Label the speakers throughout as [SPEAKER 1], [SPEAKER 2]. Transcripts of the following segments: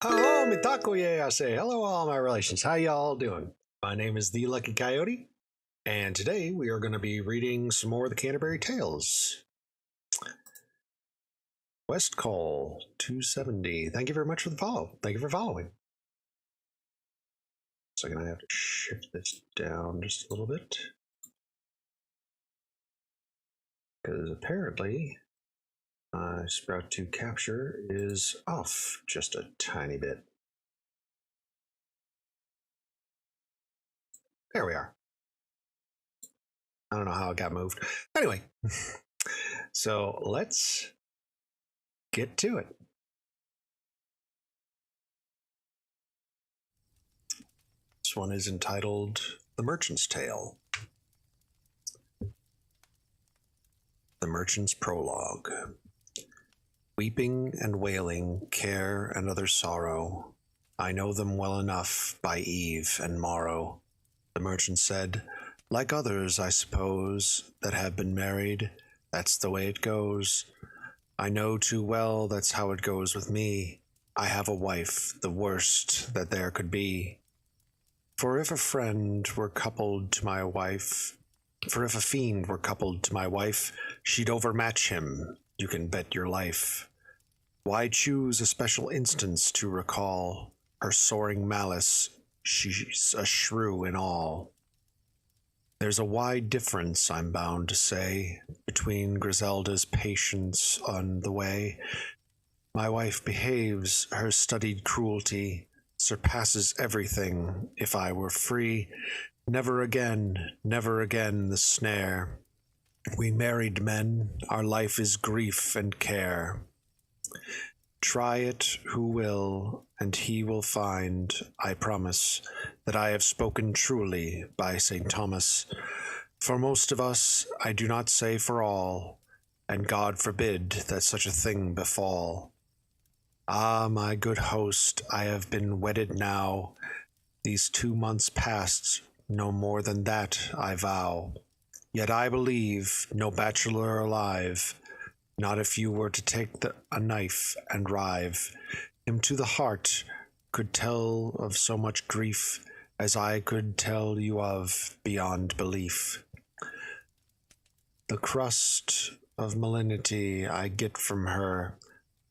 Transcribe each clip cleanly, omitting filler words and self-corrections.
[SPEAKER 1] Hello, Mitakuye, I say. Hello, all my relations. How y'all doing? My name is The Lucky Coyote, and today we are going to be reading some more of the Canterbury Tales. West Call 270. Thank you very much for the follow. Thank you for following. So I'm going to have to shift this down just a little bit. Because apparently my Sprout 2 capture is off just a tiny bit. There we are. I don't know how it got moved. Anyway, so let's get to it. This one is entitled The Merchant's Tale. The Merchant's Prologue. Weeping and wailing, care and other sorrow, I know them well enough by eve and morrow. The merchant said, like others, I suppose, that have been married, that's the way it goes. I know too well that's how it goes with me. I have a wife, the worst that there could be. For if a friend were coupled to my wife, for if a fiend were coupled to my wife, she'd overmatch him, you can bet your life. Why choose a special instance to recall her soaring malice? She's a shrew in all. There's a wide difference, I'm bound to say, between Griselda's patience on the way. My wife behaves, her studied cruelty surpasses everything. If I were free, never again the snare. We married men, our life is grief and care. Try it who will, and he will find, I promise, that I have spoken truly by St. Thomas. For most of us, I do not say for all, and God forbid that such a thing befall. Ah, my good host, I have been wedded now, these 2 months past, no more than that, I vow. Yet I believe no bachelor alive, not if you were to take a knife and rive him to the heart, could tell of so much grief as I could tell you of beyond belief. The crust of malignity I get from her,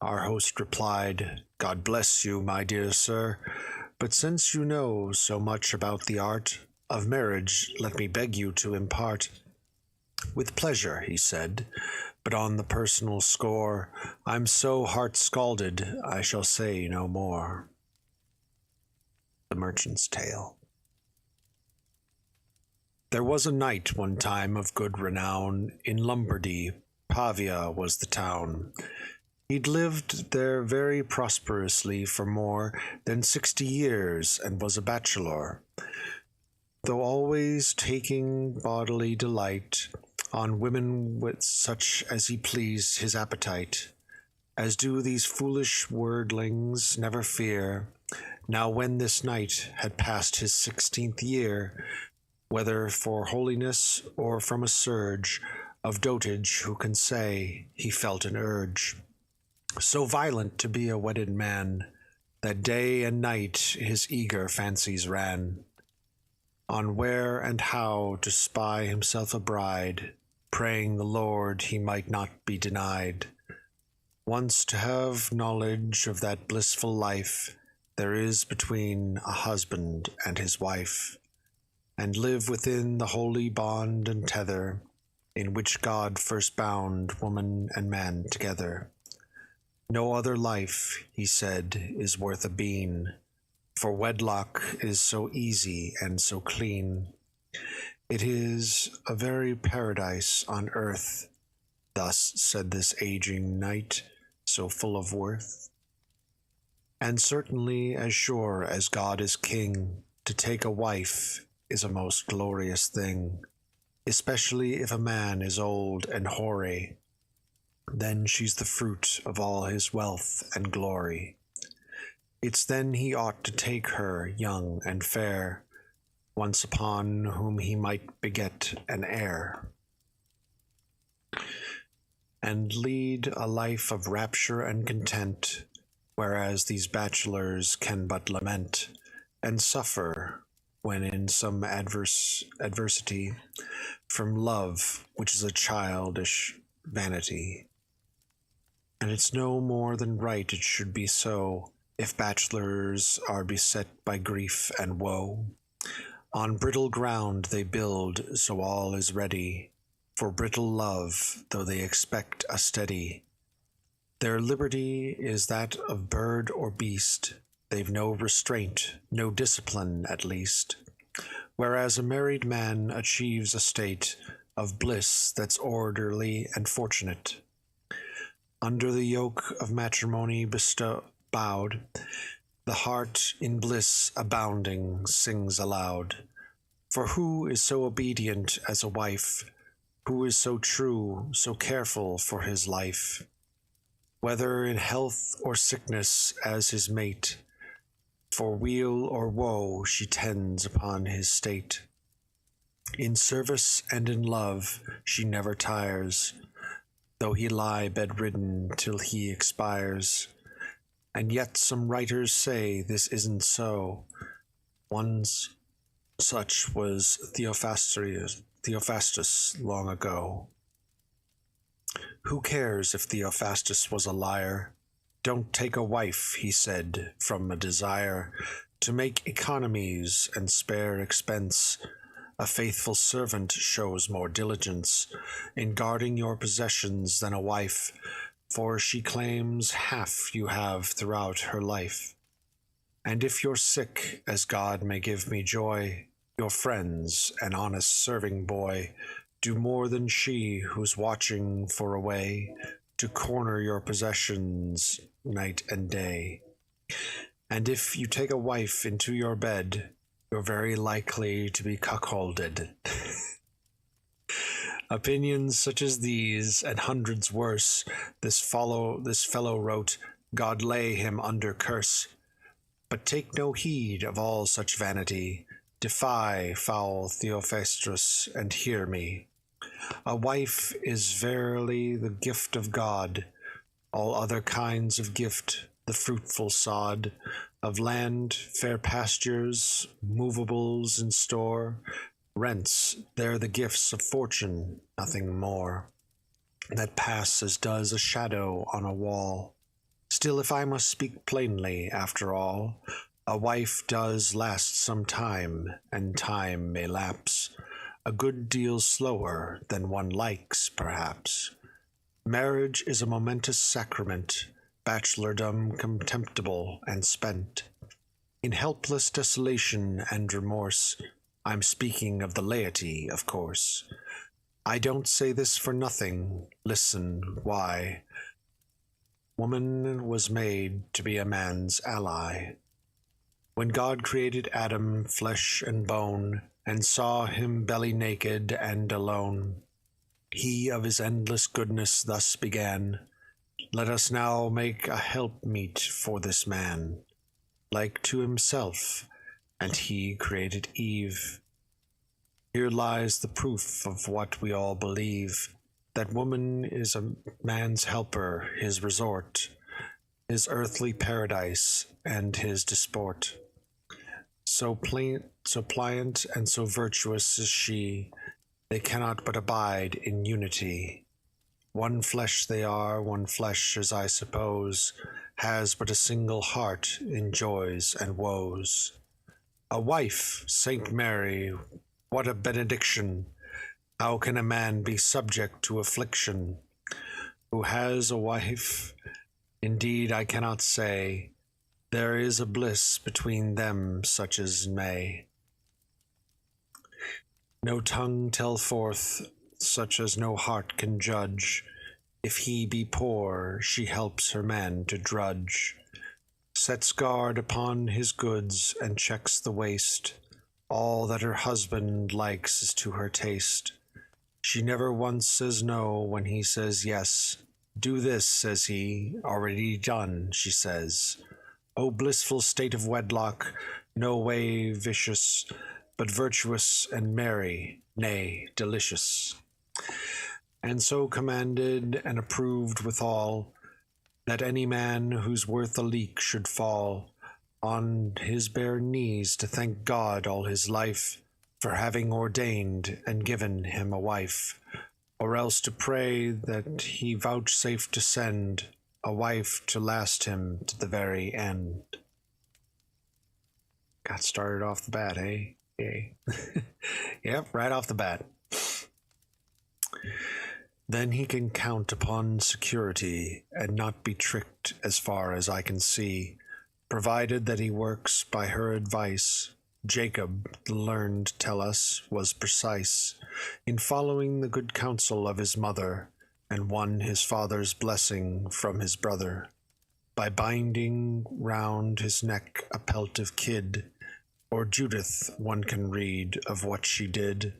[SPEAKER 1] our host replied, God bless you, my dear sir, but since you know so much about the art of marriage, let me beg you to impart. With pleasure, he said, but on the personal score, I'm so heart-scalded, I shall say no more. The Merchant's Tale. There was a knight one time of good renown, in Lombardy, Pavia was the town. He'd lived there very prosperously for more than 60 years, and was a bachelor, though always taking bodily delight on women with such as he pleased his appetite, as do these foolish worldlings never fear. Now when this knight had passed his 16th year, whether for holiness or from a surge of dotage, who can say, he felt an urge so violent to be a wedded man, that day and night his eager fancies ran on where and how to spy himself a bride, praying the Lord he might not be denied. Once to have knowledge of that blissful life there is between a husband and his wife, and live within the holy bond and tether, in which God first bound woman and man together. No other life, he said, is worth a bean, for wedlock is so easy and so clean. It is a very paradise on earth, thus said this aging knight, so full of worth. And certainly as sure as God is king, to take a wife is a most glorious thing, especially if a man is old and hoary, then she's the fruit of all his wealth and glory. It's then he ought to take her young and fair, once upon whom he might beget an heir, and lead a life of rapture and content, whereas these bachelors can but lament and suffer when in some adversity from love, which is a childish vanity. And it's no more than right it should be so, if bachelors are beset by grief and woe. On brittle ground they build, so all is ready for brittle love, though they expect a steady. Their liberty is that of bird or beast. They've no restraint, no discipline at least. Whereas a married man achieves a state of bliss that's orderly and fortunate. Under the yoke of matrimony bowed, the heart in bliss abounding sings aloud. For who is so obedient as a wife? Who is so true, so careful for his life? Whether in health or sickness as his mate, for weal or woe she tends upon his state. In service and in love she never tires, though he lie bedridden till he expires. And yet some writers say this isn't so. Once such was Theophrastus long ago. Who cares if Theophrastus was a liar? Don't take a wife, he said, from a desire to make economies and spare expense. A faithful servant shows more diligence in guarding your possessions than a wife, for she claims half you have throughout her life. And if you're sick, as God may give me joy, your friends, an honest serving boy, do more than she who's watching for a way to corner your possessions night and day. And if you take a wife into your bed, you're very likely to be cuckolded. Opinions such as these, and hundreds worse, this fellow wrote, God lay him under curse. But take no heed of all such vanity. Defy foul Theophrastus, and hear me. A wife is verily the gift of God. All other kinds of gift, the fruitful sod of land, fair pastures, movables in store, rents, they're the gifts of fortune, nothing more, that pass as does a shadow on a wall. Still, if I must speak plainly, after all, a wife does last some time, and time may lapse a good deal slower than one likes, perhaps. Marriage is a momentous sacrament, bachelordom contemptible and spent. In helpless desolation and remorse, I'm speaking of the laity, of course. I don't say this for nothing. Listen, why? Woman was made to be a man's ally. When God created Adam, flesh and bone, and saw him belly naked and alone, he of his endless goodness thus began, let us now make a helpmeet for this man, like to himself, and he created Eve. Here lies the proof of what we all believe, that woman is a man's helper, his resort, his earthly paradise, and his disport. So pliant and so virtuous is she, they cannot but abide in unity. One flesh they are, one flesh, as I suppose, has but a single heart in joys and woes. A wife, Saint Mary, what a benediction! How can a man be subject to affliction? Who has a wife? Indeed, I cannot say. There is a bliss between them such as may. No tongue tell forth, such as no heart can judge. If he be poor, she helps her man to drudge, sets guard upon his goods and checks the waste. All that her husband likes is to her taste. She never once says no when he says yes. Do this, says he. Already done, she says. O blissful state of wedlock, no way vicious, but virtuous and merry, nay, delicious. And so commanded and approved withal, that any man who's worth a leak should fall on his bare knees to thank God all his life for having ordained and given him a wife, or else to pray that he vouchsafe to send a wife to last him to the very end. Got started off the bat, eh? Yay. Yep, right off the bat. Then he can count upon security and not be tricked as far as I can see, provided that he works by her advice. Jacob, the learned tell us, was precise in following the good counsel of his mother, and won his father's blessing from his brother, by binding round his neck a pelt of kid, or Judith one can read of what she did.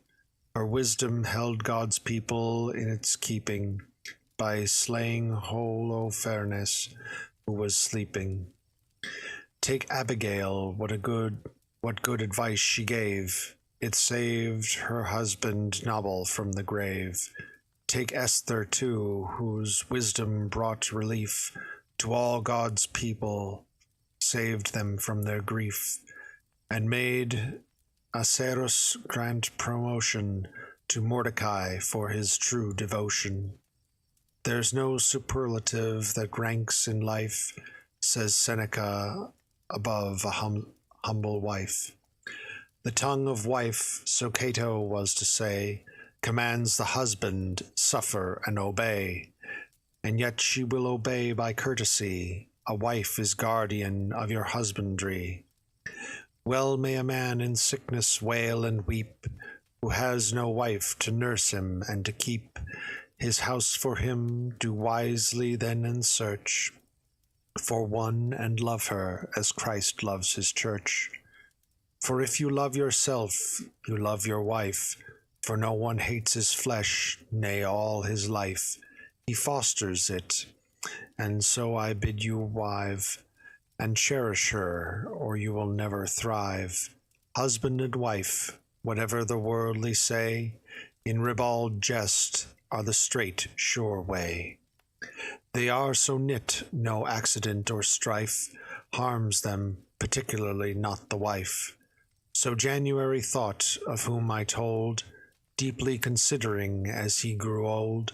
[SPEAKER 1] Her wisdom held God's people in its keeping, by slaying Holofernes, who was sleeping. Take Abigail, what good advice she gave. It saved her husband Nabal from the grave. Take Esther too, whose wisdom brought relief to all God's people, saved them from their grief, and made Ahasuerus grant promotion to Mordecai for his true devotion. There's no superlative that ranks in life, says Seneca, above a humble wife. The tongue of wife, so Cato was to say, commands the husband suffer and obey, and yet she will obey by courtesy. A wife is guardian of your husbandry. Well may a man in sickness wail and weep, who has no wife to nurse him and to keep his house for him. Do wisely then and search for one, and love her as Christ loves his church. For if you love yourself, you love your wife, for no one hates his flesh, nay, all his life he fosters it. And so I bid you, wive, and cherish her, or you will never thrive. Husband and wife, whatever the worldly say, in ribald jest are the straight, sure way. They are so knit, no accident or strife harms them, particularly not the wife. So January thought, of whom I told, deeply considering as he grew old,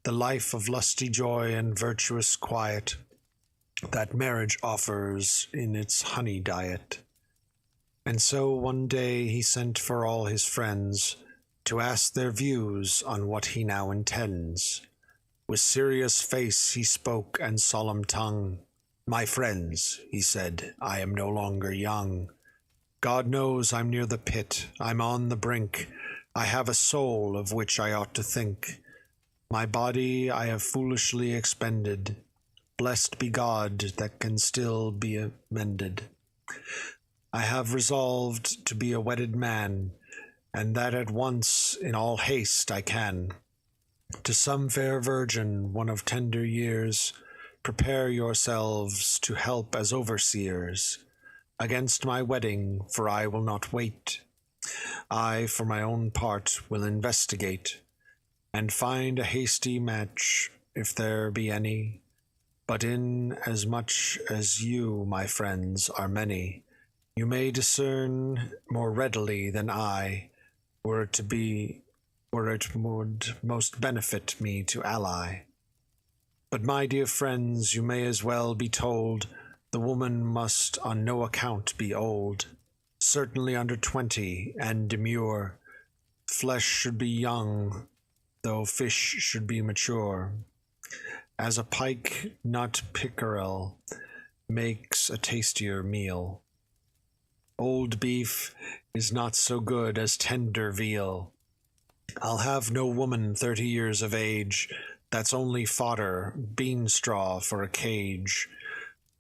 [SPEAKER 1] the life of lusty joy and virtuous quiet that marriage offers in its honey diet. And so one day he sent for all his friends to ask their views on what he now intends. With serious face he spoke and solemn tongue. My friends, he said, I am no longer young. God knows I'm near the pit, I'm on the brink. I have a soul of which I ought to think. My body I have foolishly expended. Blessed be God that can still be amended. I have resolved to be a wedded man, and that at once in all haste I can. To some fair virgin, one of tender years, prepare yourselves to help as overseers against my wedding, for I will not wait. I, for my own part, will investigate, and find a hasty match, if there be any. But in as much as you, my friends, are many, you may discern more readily than I, were it would most benefit me to ally. But my dear friends, you may as well be told, the woman must on no account be old, certainly under 20, and demure. Flesh should be young, though fish should be mature. As a pike, not pickerel, makes a tastier meal. Old beef is not so good as tender veal. I'll have no woman 30 years of age, that's only fodder, bean straw for a cage.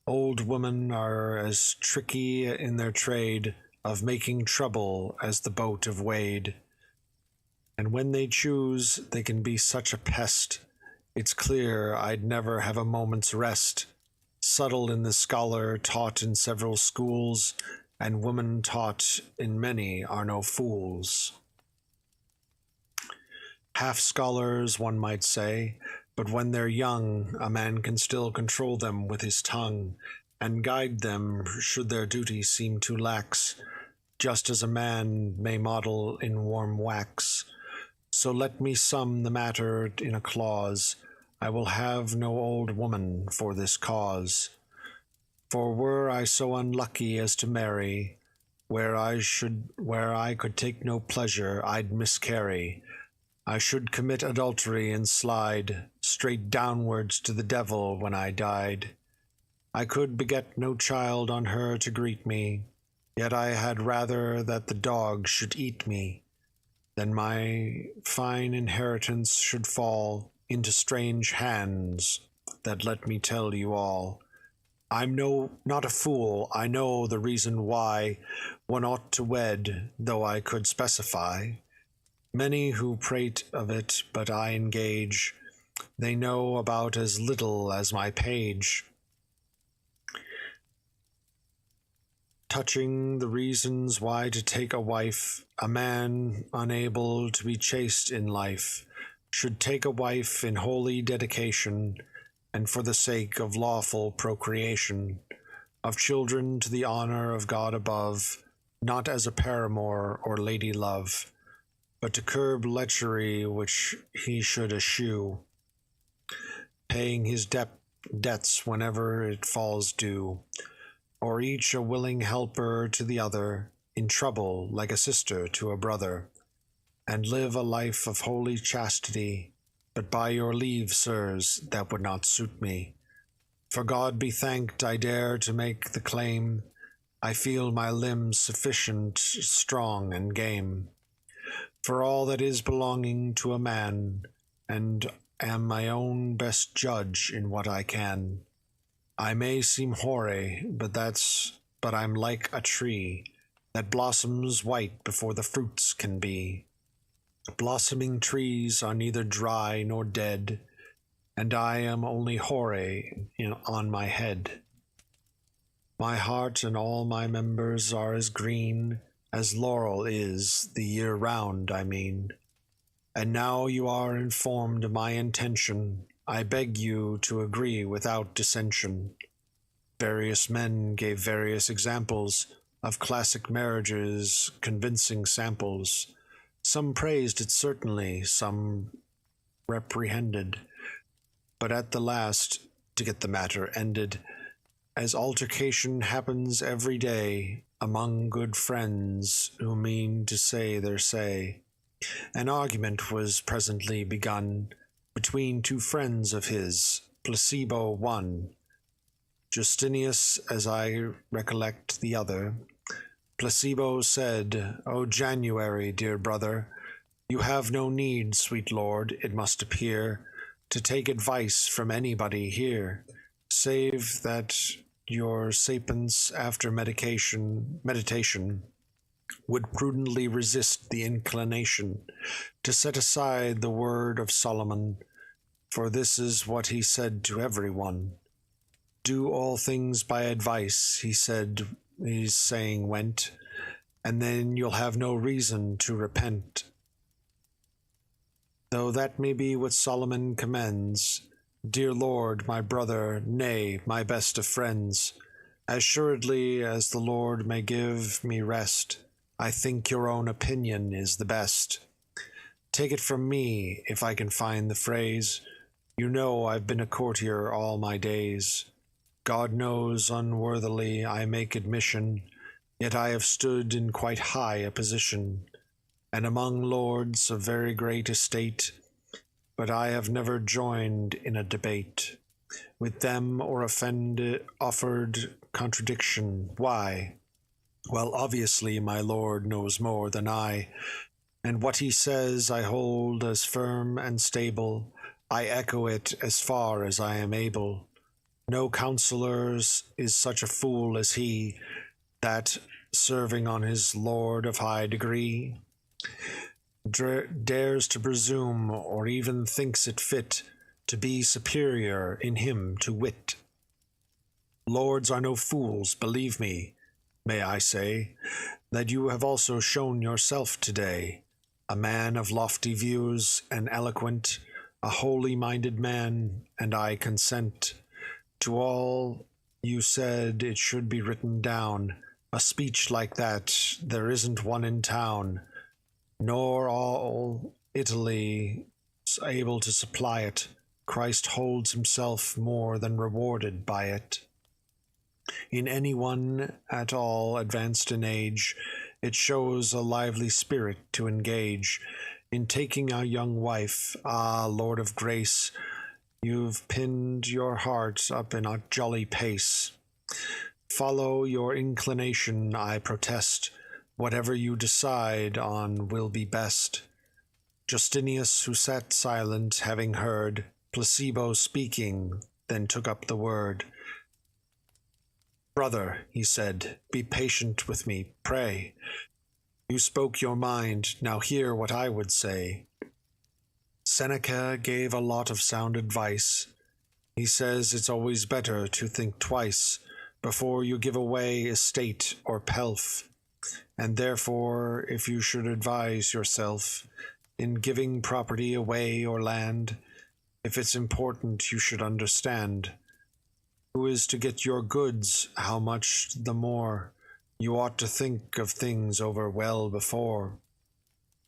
[SPEAKER 1] Old women are as tricky in their trade of making trouble as the boat of Wade. And when they choose, they can be such a pest. It's clear I'd never have a moment's rest. Subtle in the scholar, taught in several schools, and women taught in many are no fools. Half scholars, one might say, But when they're young, a man can still control them with his tongue, and guide them should their duty seem too lax, just as a man may model in warm wax. So let me sum the matter in a clause, I will have no old woman for this cause. For were I so unlucky as to marry, where I could take no pleasure, I'd miscarry. I should commit adultery and slide straight downwards to the devil when I died. I could beget no child on her to greet me, yet I had rather that the dog should eat me, than my fine inheritance should fall into strange hands, that let me tell you all. I'm not a fool, I know the reason why one ought to wed, though I could specify. Many who prate of it, but I engage, they know about as little as my page. Touching the reasons why to take a wife, a man unable to be chaste in life should take a wife in holy dedication, and for the sake of lawful procreation, of children to the honor of God above, not as a paramour or lady love, but to curb lechery which he should eschew, paying his debts whenever it falls due, or each a willing helper to the other, in trouble like a sister to a brother, and live a life of holy chastity. But by your leave, sirs, that would not suit me. For God be thanked I dare to make the claim, I feel my limbs sufficient, strong, and game, for all that is belonging to a man, and am my own best judge in what I can. I may seem hoary, but I'm like a tree that blossoms white before the fruits can be. Blossoming trees are neither dry nor dead, and I am only hoary on my head. My heart and all my members are as green as laurel is the year round, I mean. And now you are informed of my intention, I beg you to agree without dissension. Various men gave various examples of classic marriages, convincing samples. Some praised it certainly, some reprehended, but at the last, to get the matter ended, as altercation happens every day among good friends who mean to say their say, an argument was presently begun between two friends of his, Placebo one, Justinius, as I recollect the other. Placebo said, O January, dear brother, you have no need, sweet lord, it must appear, to take advice from anybody here, save that your sapience after meditation would prudently resist the inclination to set aside the word of Solomon, for this is what he said to everyone. Do all things by advice, he said, his saying went, and then you'll have no reason to repent. Though that may be what Solomon commends, dear Lord, my brother, nay, my best of friends, as assuredly as the Lord may give me rest, I think your own opinion is the best. Take it from me, if I can find the phrase, you know I've been a courtier all my days. God knows unworthily I make admission, yet I have stood in quite high a position, and among lords of very great estate, but I have never joined in a debate with them or offered contradiction. Why? Well, obviously my lord knows more than I, and what he says I hold as firm and stable. I echo it as far as I am able. No counsellor is such a fool as he, that, serving on his lord of high degree, dares to presume, or even thinks it fit, to be superior in him to wit. Lords are no fools, believe me, may I say, that you have also shown yourself today, a man of lofty views and eloquent, a holy-minded man, and I consent to all you said. It should be written down. A speech like that, there isn't one in town, nor all Italy able to supply it. Christ holds himself more than rewarded by it. In anyone at all advanced in age, it shows a lively spirit to engage in taking a young wife. Ah, Lord of grace, you've pinned your heart up in a jolly pace. Follow your inclination, I protest. Whatever you decide on will be best. Justinius, who sat silent, having heard Placebo speaking, then took up the word. Brother, he said, be patient with me, pray. You spoke your mind, now hear what I would say. Seneca gave a lot of sound advice. He says it's always better to think twice before you give away estate or pelf, and therefore, if you should advise yourself in giving property away or land, if it's important, you should understand who is to get your goods, how much the more. You ought to think of things over well before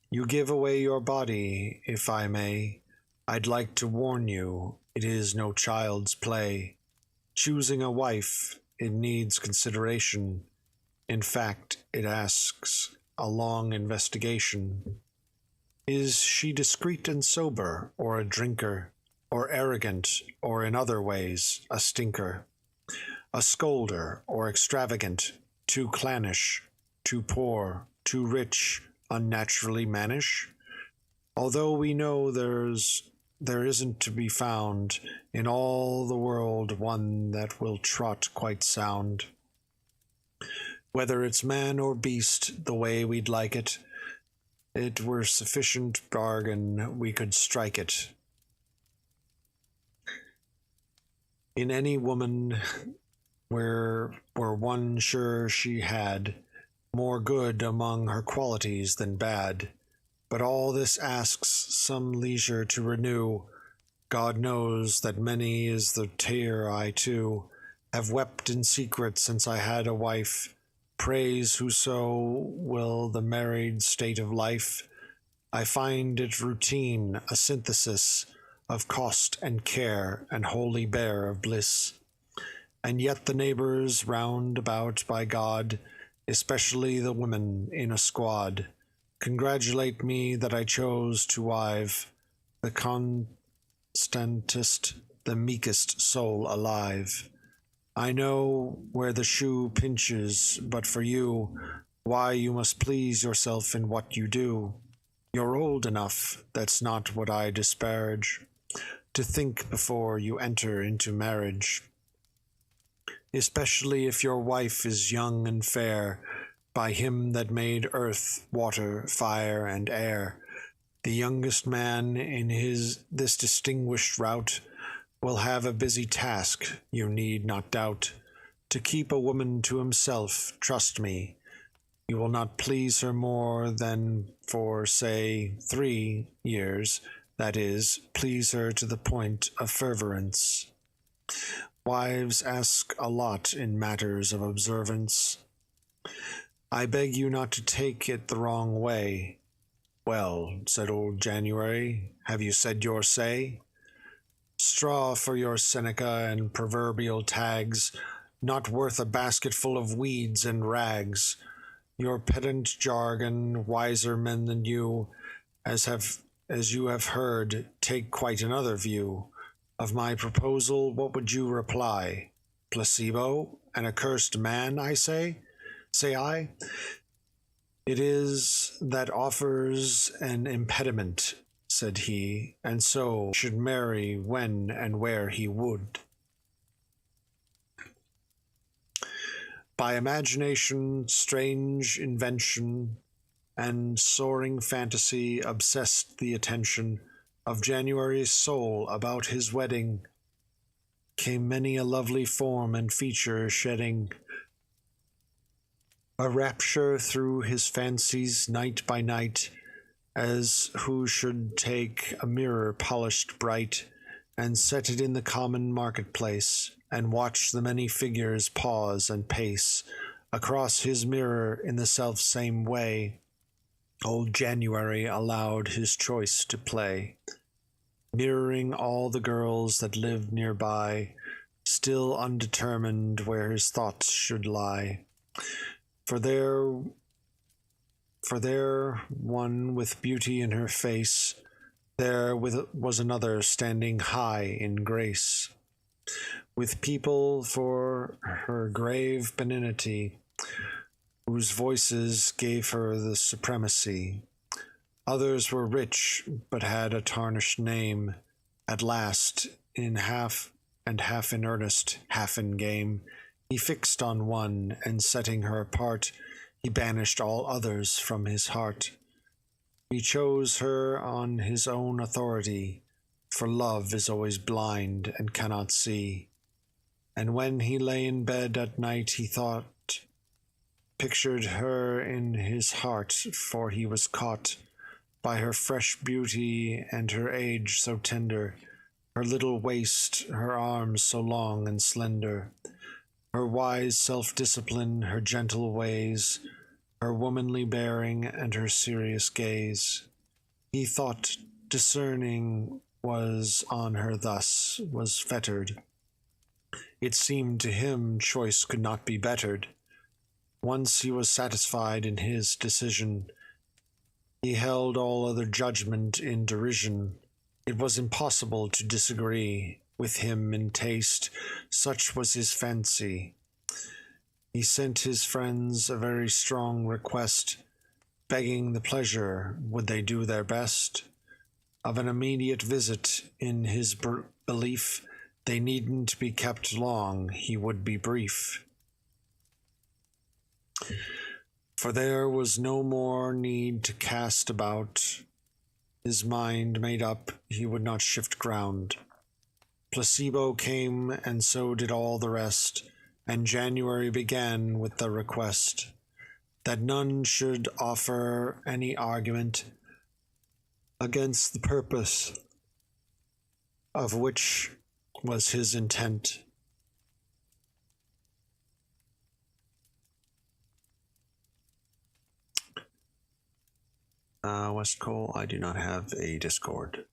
[SPEAKER 1] you give away your body. If I may, I'd like to warn you, it is no child's play. Choosing a wife, it needs consideration. In fact, it asks a long investigation. Is she discreet and sober, or a drinker, or arrogant, or in other ways a stinker? A scolder, or extravagant, too clannish, too poor, too rich, unnaturally mannish? Although we know there isn't to be found in all the world one that will trot quite sound. Whether it's man or beast, the way we'd like it, it were sufficient bargain we could strike it. In any woman were one sure she had more good among her qualities than bad, but all this asks some leisure to renew. God knows that many is the tear I too have wept in secret since I had a wife. Praise whoso will the married state of life. I find it routine, a synthesis of cost and care, and wholly bare of bliss. And yet the neighbors round about, by God, especially the women in a squad, congratulate me that I chose to wive the constantest, the meekest soul alive. I know where the shoe pinches, but for you, why, you must please yourself in what you do. You're old enough, that's not what I disparage, to think before you enter into marriage. Especially if your wife is young and fair, by him that made earth, water, fire, and air. The youngest man in this distinguished rout will have a busy task, you need not doubt, to keep a woman to himself. Trust me, you will not please her more than for, say, 3 years, that is, please her to the point of fervorance. Wives ask a lot in matters of observance. I beg you not to take it the wrong way. Well, said old January, have you said your say? Straw for your Seneca and proverbial tags, not worth a basketful of weeds and rags. Your pedant jargon, wiser men than you, as you have heard, take quite another view. Of my proposal, what would you reply? Placebo, an accursed man, I say? Say I? It is that offers an impediment, said he, and so should marry when and where he would. By imagination, strange invention, and soaring fantasy obsessed the attention of January's soul. About his wedding came many a lovely form and feature, shedding a rapture through his fancies night by night. as who should take a mirror polished bright, and set it in the common marketplace, and watch the many figures pause and pace across his mirror in the self-same way. Old January allowed his choice to play, mirroring all the girls that lived nearby, still undetermined where his thoughts should lie. For there one with beauty in her face, there was another standing high in grace, with people for her grave benignity, whose voices gave her the supremacy. Others were rich, but had a tarnished name. At last, in half in earnest, half in game, he fixed on one, and setting her apart, he banished all others from his heart. He chose her on his own authority, for love is always blind and cannot see. And when he lay in bed at night, he pictured her in his heart, for he was caught by her fresh beauty and her age so tender, her little waist, her arms so long and slender, her wise self-discipline, her gentle ways, her womanly bearing, and her serious gaze. He thought discerning was on her thus, was fettered. It seemed to him choice could not be bettered. Once he was satisfied in his decision, he held all other judgment in derision. It was impossible to disagree with him in taste, such was his fancy. He sent his friends a very strong request, begging the pleasure, would they do their best, of an immediate visit. In his belief, they needn't be kept long, he would be brief. For there was no more need to cast about. His mind made up, he would not shift ground. Placebo came, and so did all the rest, and January began with the request that none should offer any argument against the purpose of which was his intent. West Cole, I do not have a Discord.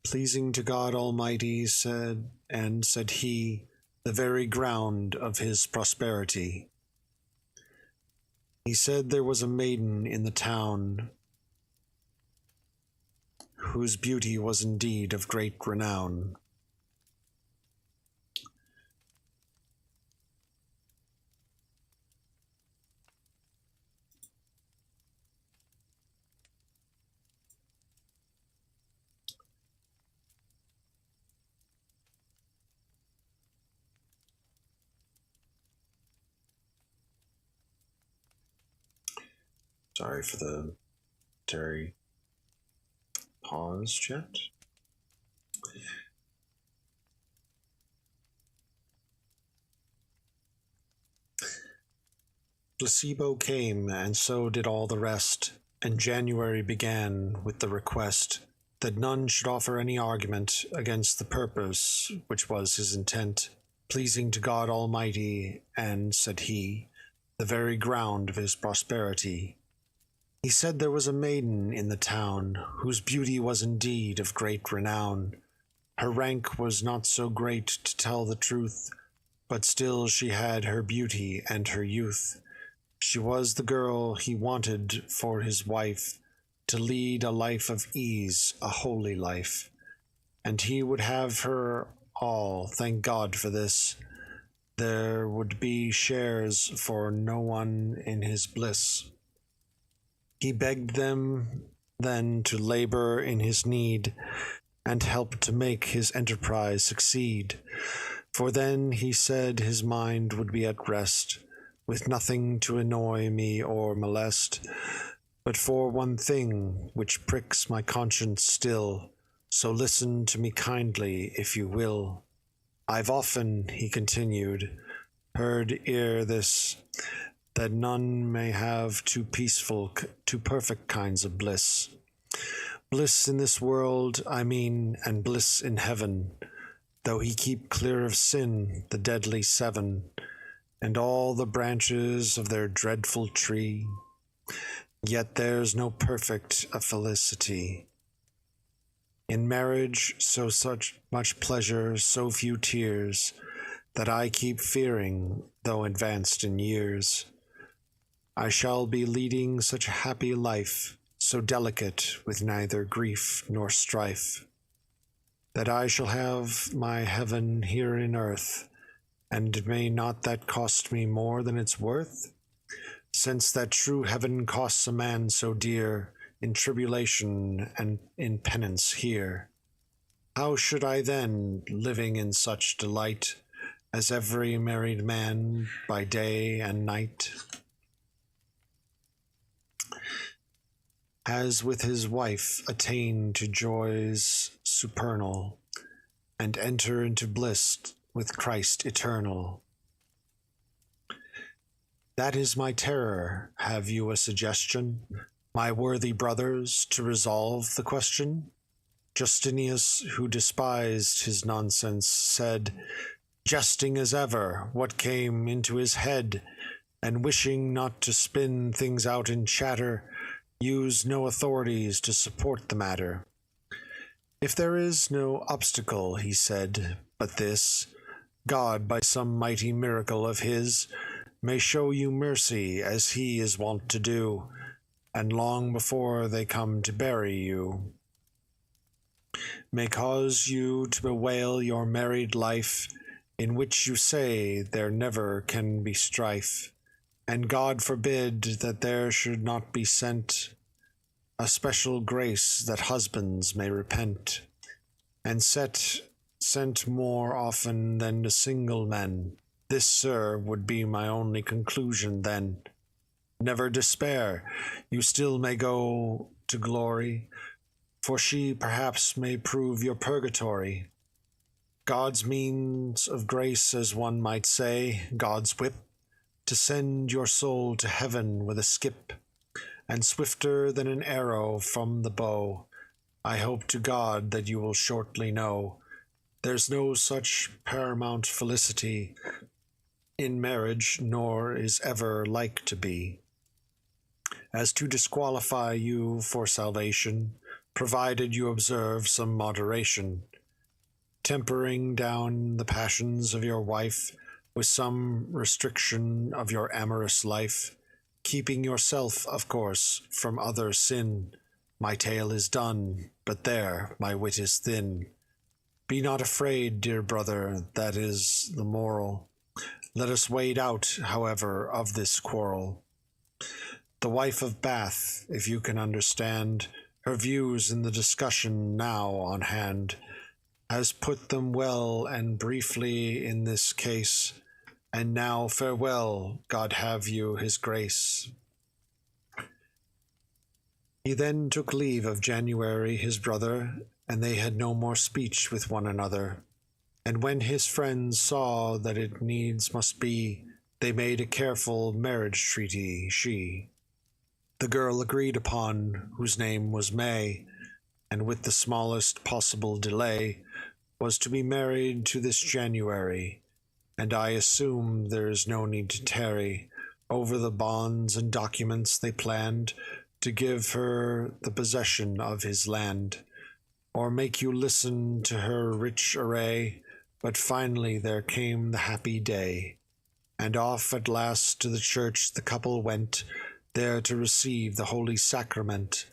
[SPEAKER 1] Pleasing to God Almighty, said he, the very ground of his prosperity. He said there was a maiden in the town, whose beauty was indeed of great renown. Sorry for the Terry pause, chat. Placebo came, and so did all the rest, and January began with the request that none should offer any argument against the purpose which was his intent, pleasing to God Almighty, and, said he, the very ground of his prosperity. He said there was a maiden in the town, whose beauty was indeed of great renown. Her rank was not so great, to tell the truth, but still she had her beauty and her youth. She was the girl he wanted for his wife, to lead a life of ease, a holy life. And he would have her all, thank God for this. There would be shares for no one in his bliss. He begged them then to labor in his need, and help to make his enterprise succeed. For then, he said, his mind would be at rest, with nothing to annoy me or molest, but for one thing, which pricks my conscience still, so listen to me kindly, if you will. I've often, he continued, heard ere this, that none may have too peaceful, too perfect kinds of bliss. Bliss in this world, I mean, and bliss in heaven, though he keep clear of sin the deadly seven, and all the branches of their dreadful tree, yet there's no perfect a felicity. In marriage, so such much pleasure, so few tears, that I keep fearing, though advanced in years, I shall be leading such a happy life, so delicate with neither grief nor strife, that I shall have my heaven here in earth, and may not that cost me more than it's worth? Since that true heaven costs a man so dear, in tribulation and in penance here, how should I then, living in such delight, as every married man by day and night, has with his wife attained to joys supernal, and enter into bliss with Christ eternal? That is my terror. Have you a suggestion, my worthy brothers, to resolve the question? Justinius, who despised his nonsense, said, jesting as ever, what came into his head, and wishing not to spin things out in chatter, use no authorities to support the matter. If there is no obstacle, he said, but this, God, by some mighty miracle of his, may show you mercy, as he is wont to do, and long before they come to bury you, may cause you to bewail your married life, in which you say there never can be strife, and God forbid that there should not be sent a special grace that husbands may repent, and sent more often than to single men. This, sir, would be my only conclusion then. Never despair, you still may go to glory, for she perhaps may prove your purgatory. God's means of grace, as one might say, God's whip, to send your soul to heaven with a skip, and swifter than an arrow from the bow. I hope to God that you will shortly know, there's no such paramount felicity in marriage, nor is ever like to be, as to disqualify you for salvation, provided you observe some moderation, tempering down the passions of your wife with some restriction of your amorous life, keeping yourself, of course, from other sin. My tale is done, but there my wit is thin. Be not afraid, dear brother, that is the moral. Let us wade out, however, of this quarrel. The wife of Bath, if you can understand her views in the discussion now on hand, has put them well and briefly in this case, and now farewell, God have you his grace. He then took leave of January his brother, and they had no more speech with one another. And when his friends saw that it needs must be, they made a careful marriage treaty, the girl agreed upon, whose name was May, and with the smallest possible delay, was to be married to this January, and I assume there is no need to tarry over the bonds and documents they planned to give her the possession of his land, or make you listen to her rich array, but finally there came the happy day, and off at last to the church the couple went, there to receive the holy sacrament.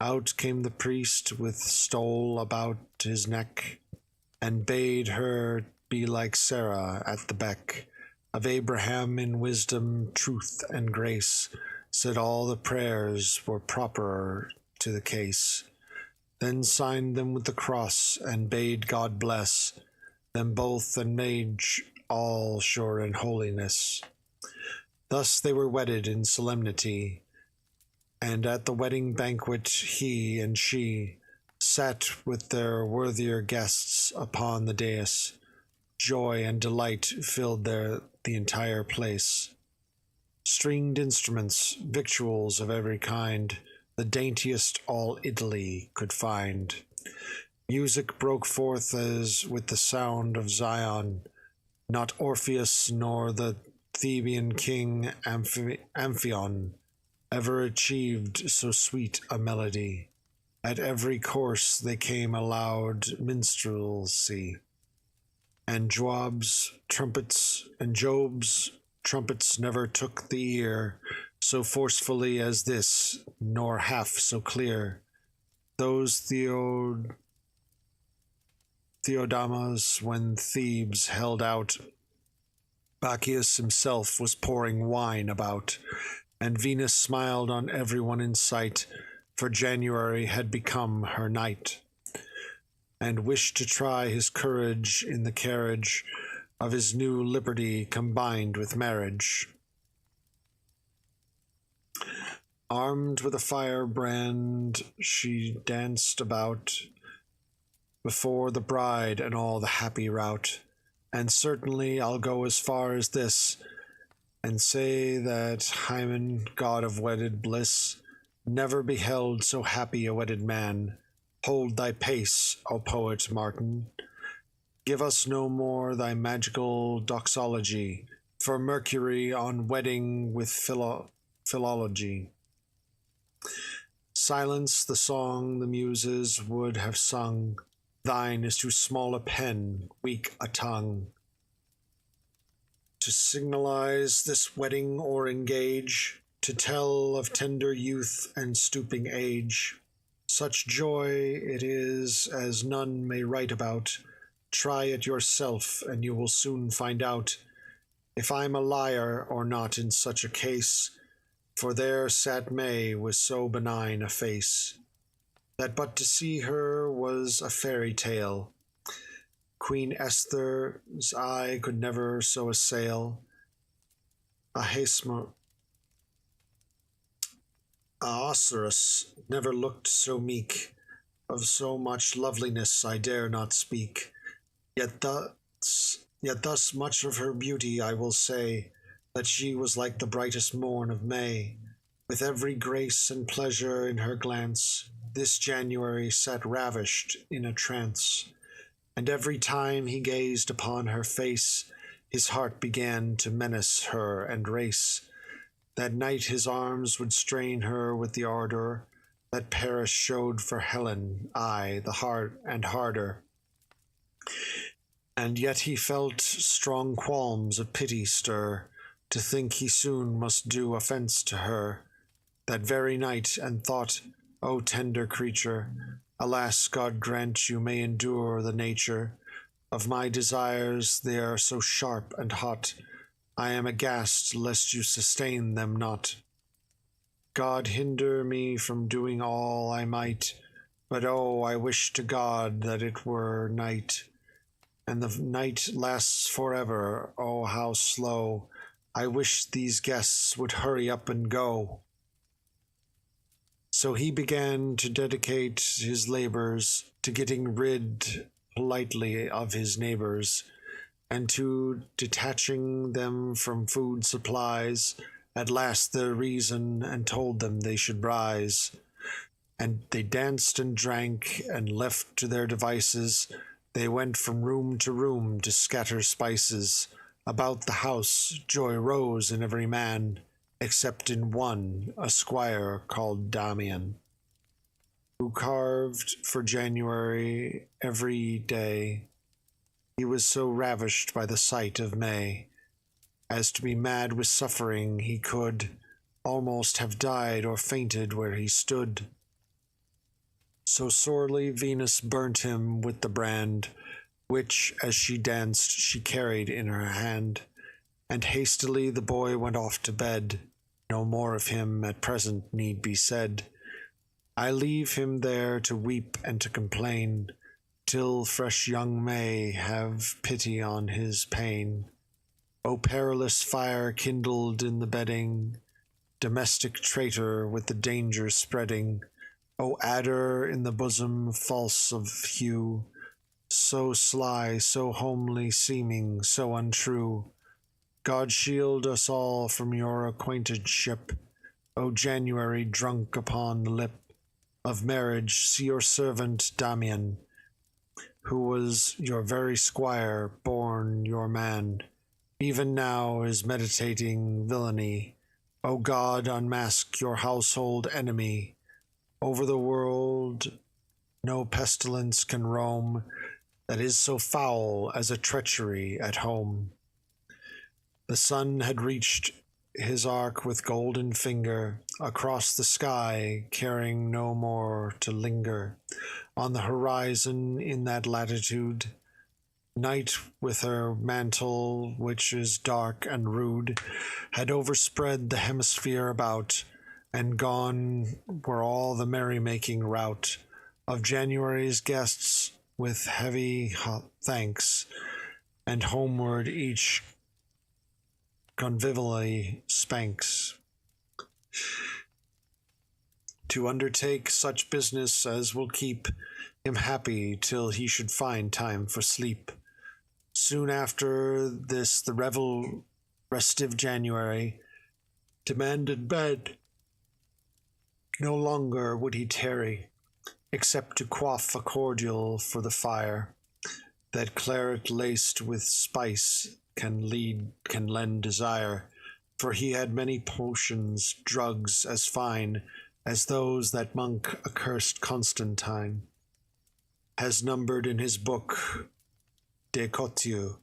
[SPEAKER 1] Out came the priest with stole about his neck, and bade her be like Sarah at the beck of Abraham in wisdom, truth, and grace, said all the prayers were proper to the case, then signed them with the cross, and bade God bless them both, and made all sure in holiness. Thus they were wedded in solemnity, and at the wedding banquet he and she sat with their worthier guests upon the dais. Joy and delight filled the entire place. Stringed instruments, victuals of every kind, the daintiest all Italy could find. Music broke forth as with the sound of Zion, not Orpheus nor the Theban king Amphion ever achieved so sweet a melody. At every course they came a loud minstrelsy, and Joab's trumpets and Job's trumpets never took the ear so forcefully as this, nor half so clear. Those Theodamas, when Thebes held out, Bacchus himself was pouring wine about, and Venus smiled on everyone in sight, for January had become her night, and wished to try his courage in the carriage of his new liberty combined with marriage. Armed with a firebrand, she danced about before the bride and all the happy rout. And certainly I'll go as far as this, and say that Hymen, god of wedded bliss, never beheld so happy a wedded man. Hold thy pace, O poet Martin. Give us no more thy magical doxology, for Mercury on wedding with philology. Silence the song the muses would have sung. Thine is too small a pen, weak a tongue, to signalize this wedding or engage, to tell of tender youth and stooping age. Such joy it is as none may write about. Try it yourself, and you will soon find out if I'm a liar or not in such a case. For there sat May with so benign a face, that but to see her was a fairy tale. Queen Esther's eye could never so assail. Ahasuerus never looked so meek. Of so much loveliness I dare not speak. Yet thus much of her beauty I will say, that she was like the brightest morn of May. With every grace and pleasure in her glance, this January sat ravished in a trance. And every time he gazed upon her face, his heart began to menace her and race. That night his arms would strain her with the ardor that Paris showed for Helen, aye, the heart and harder. And yet he felt strong qualms of pity stir, to think he soon must do offence to her that very night, and thought, O tender creature, alas, God grant you may endure the nature of my desires, they are so sharp and hot, I am aghast lest you sustain them not. God hinder me from doing all I might, but oh, I wish to God that it were night, and the night lasts forever, oh, how slow. I wish these guests would hurry up and go. So he began to dedicate his labors to getting rid politely of his neighbors, and to detaching them from food supplies, at last their reason, and told them they should rise. And they danced and drank, and left to their devices, they went from room to scatter spices. About the house joy rose in every man, except in one, a squire called Damian, who carved for January every day. He was so ravished by the sight of May, as to be mad with suffering. He could almost have died or fainted where he stood. So sorely Venus burnt him with the brand, which, as she danced, she carried in her hand. And hastily the boy went off to bed. No more of him at present need be said. I leave him there to weep and to complain, till fresh young May have pity on his pain. O perilous fire kindled in the bedding, domestic traitor with the danger spreading, O adder in the bosom false of hue, so sly, so homely seeming, so untrue, God shield us all from your acquaintanceship. O January, drunk upon the lip of marriage, see your servant Damian, who was your very squire, born your man, even now is meditating villainy. O God, unmask your household enemy. Over the world no pestilence can roam that is so foul as a treachery at home. The sun had reached his arc with golden finger across the sky, caring no more to linger on the horizon in that latitude. Night with her mantle, which is dark and rude, had overspread the hemisphere about, and gone were all the merrymaking rout of January's guests with heavy thanks, and homeward each convivially spanks. To undertake such business as will keep him happy till he should find time for sleep. Soon after this the restive January demanded bed. No longer would he tarry, except to quaff a cordial for the fire, that claret laced with spice can lend desire, for he had many potions, drugs as fine as those that monk accursed Constantine has numbered in his book De Cotiu.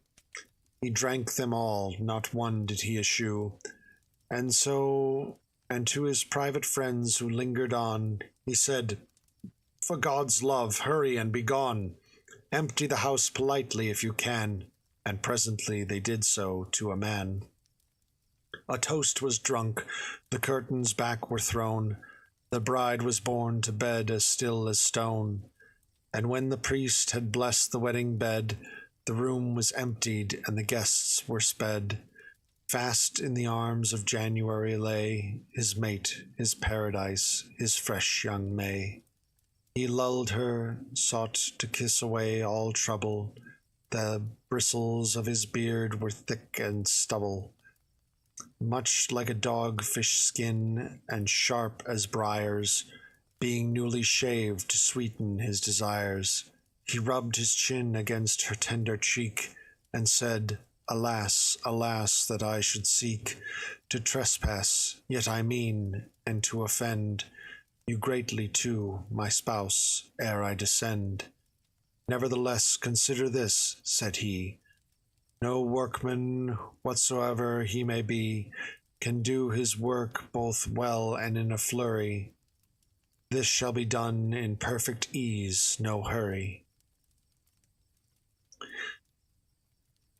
[SPEAKER 1] He drank them all, not one did he eschew, and to his private friends who lingered on, he said, For God's love, hurry and be gone. Empty the house politely if you can. And presently they did so to a man. A toast was drunk, the curtains back were thrown, the bride was borne to bed as still as stone, and when the priest had blessed the wedding bed, the room was emptied and the guests were sped. Fast in the arms of January lay his mate, his paradise, his fresh young May. He lulled her, sought to kiss away all trouble. The bristles of his beard were thick and stubble, much like a dogfish skin, and sharp as briars, being newly shaved to sweeten his desires. He rubbed his chin against her tender cheek, and said, Alas, alas, that I should seek to trespass, yet I mean, and to offend you greatly too, my spouse, ere I descend. Nevertheless, consider this, said he, no workman, whatsoever he may be, can do his work both well and in a flurry. This shall be done in perfect ease, no hurry.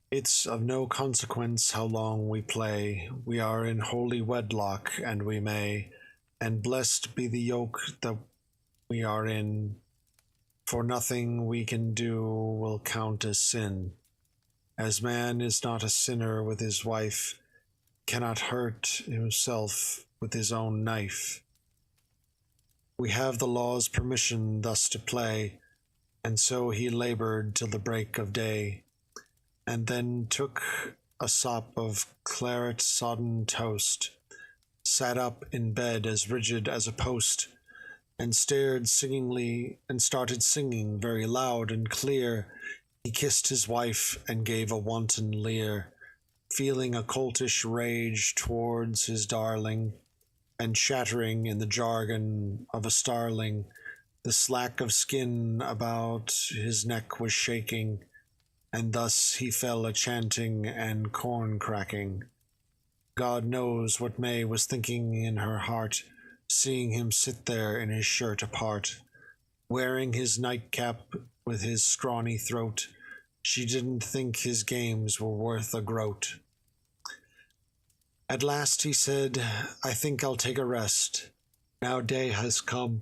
[SPEAKER 1] It's of no consequence how long we play, we are in holy wedlock, and we may, and blessed be the yoke that we are in, for nothing we can do will count as sin. As man is not a sinner with his wife, cannot hurt himself with his own knife. We have the law's permission thus to play, and so he labored till the break of day, and then took a sop of claret-sodden toast, sat up in bed as rigid as a post, and stared singingly, and started singing very loud and clear. He kissed his wife and gave a wanton leer, feeling a coltish rage towards his darling, and chattering in the jargon of a starling. The slack of skin about his neck was shaking, and thus he fell a-chanting and corn-cracking. God knows what May was thinking in her heart, seeing him sit there in his shirt apart, wearing his nightcap with his scrawny throat. She didn't think his games were worth a groat. At last he said, I think I'll take a rest. Now day has come.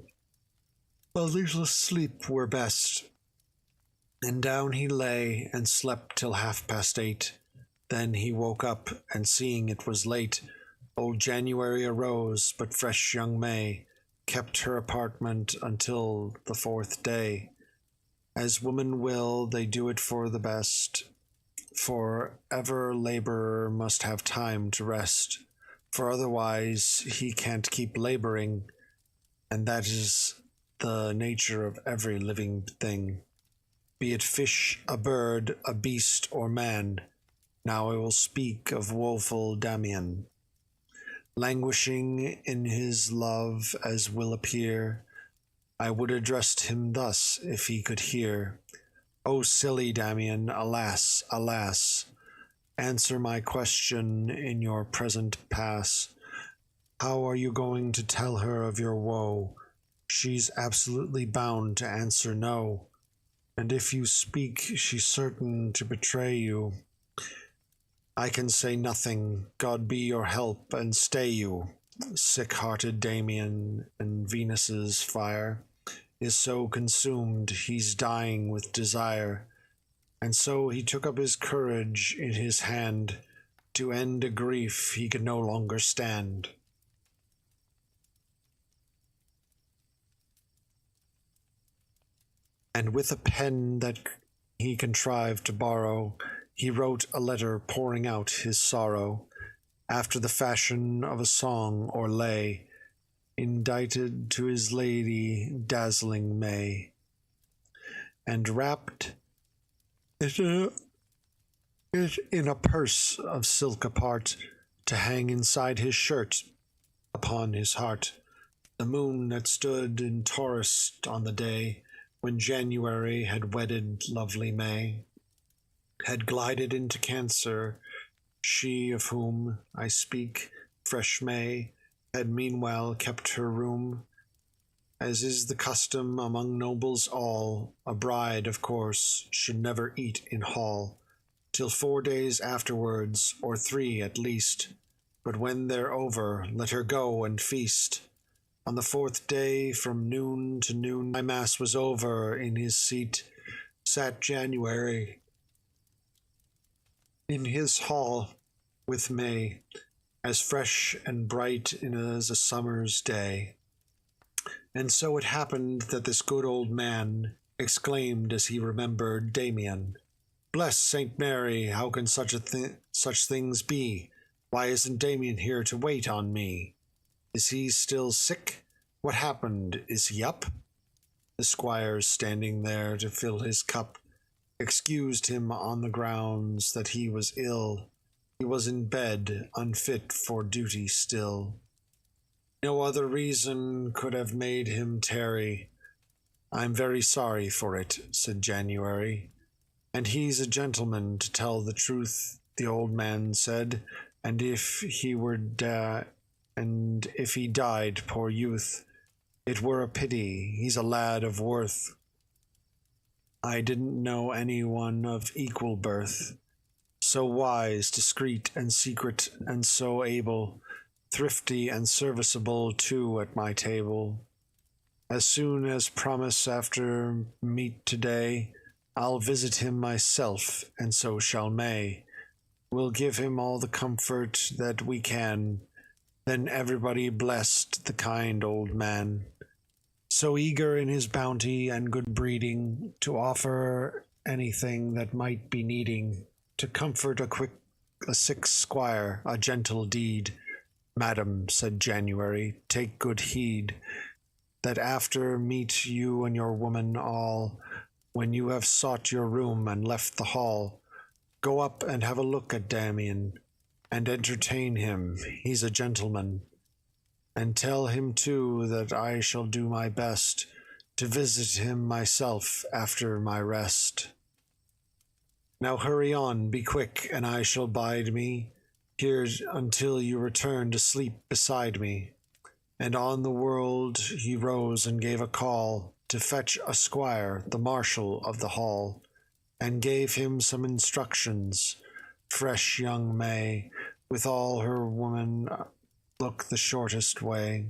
[SPEAKER 1] A little sleep were best. And down he lay and slept till 8:30. Then he woke up, and seeing it was late, old January arose, but fresh young May kept her apartment until the 4th day. As women will, they do it for the best. for ever laborer must have time to rest, for otherwise he can't keep laboring, and that is the nature of every living thing, be it fish, a bird, a beast, or man. Now I will speak of woeful Damian, languishing in his love as will appear. I would address him thus if he could hear. O silly Damian, alas, alas, answer my question in your present pass. How are you going to tell her of your woe? She's absolutely bound to answer no, and if you speak, she's certain to betray you. I can say nothing, God be your help and stay you. Sick-hearted Damian, and Venus's fire is so consumed he's dying with desire, and so he took up his courage in his hand to end a grief he could no longer stand. And with a pen that he contrived to borrow, he wrote a letter pouring out his sorrow, after the fashion of a song or lay, indited to his lady dazzling May, and wrapped it in a purse of silk apart, to hang inside his shirt upon his heart. The moon that stood in Taurus on the day when January had wedded lovely May, had glided into Cancer. She of whom I speak, fresh May, had meanwhile kept her room, as is the custom among nobles all. A bride, of course, should never eat in hall, till 4 days afterwards, or 3 at least, but when they're over, let her go and feast. On the 4th day, from noon to noon, my mass was over. In his seat sat January, in his hall with May, as fresh and bright as a summer's day. And so it happened that this good old man exclaimed as he remembered Damian, "Bless Saint Mary, how can such things be? Why isn't Damian here to wait on me? Is he still sick? What happened? Is he up?" The squires, standing there to fill his cup, excused him on the grounds that he was ill. He was in bed, unfit for duty still. No other reason could have made him tarry. "I'm very sorry for it," said January. "And he's a gentleman, to tell the truth," the old man said, "and if he died, poor youth, it were a pity. He's a lad of worth. I didn't know any one of equal birth, so wise, discreet, and secret, and so able, thrifty and serviceable too at my table. As soon as promise after meat today, I'll visit him myself, and so shall May. We'll give him all the comfort that we can." Then everybody blessed the kind old man, so eager in his bounty and good breeding, to offer anything that might be needing, to comfort a sick squire, a gentle deed. "Madam," said January, "take good heed, that after meet you and your woman all, when you have sought your room and left the hall, go up and have a look at Damian, and entertain him, he's a gentleman. And tell him too that I shall do my best to visit him myself after my rest. Now hurry on, be quick, and I shall bide me here until you return to sleep beside me." And on the world he rose and gave a call to fetch a squire, the marshal of the hall, and gave him some instructions. Fresh young May, with all her woman, look the shortest way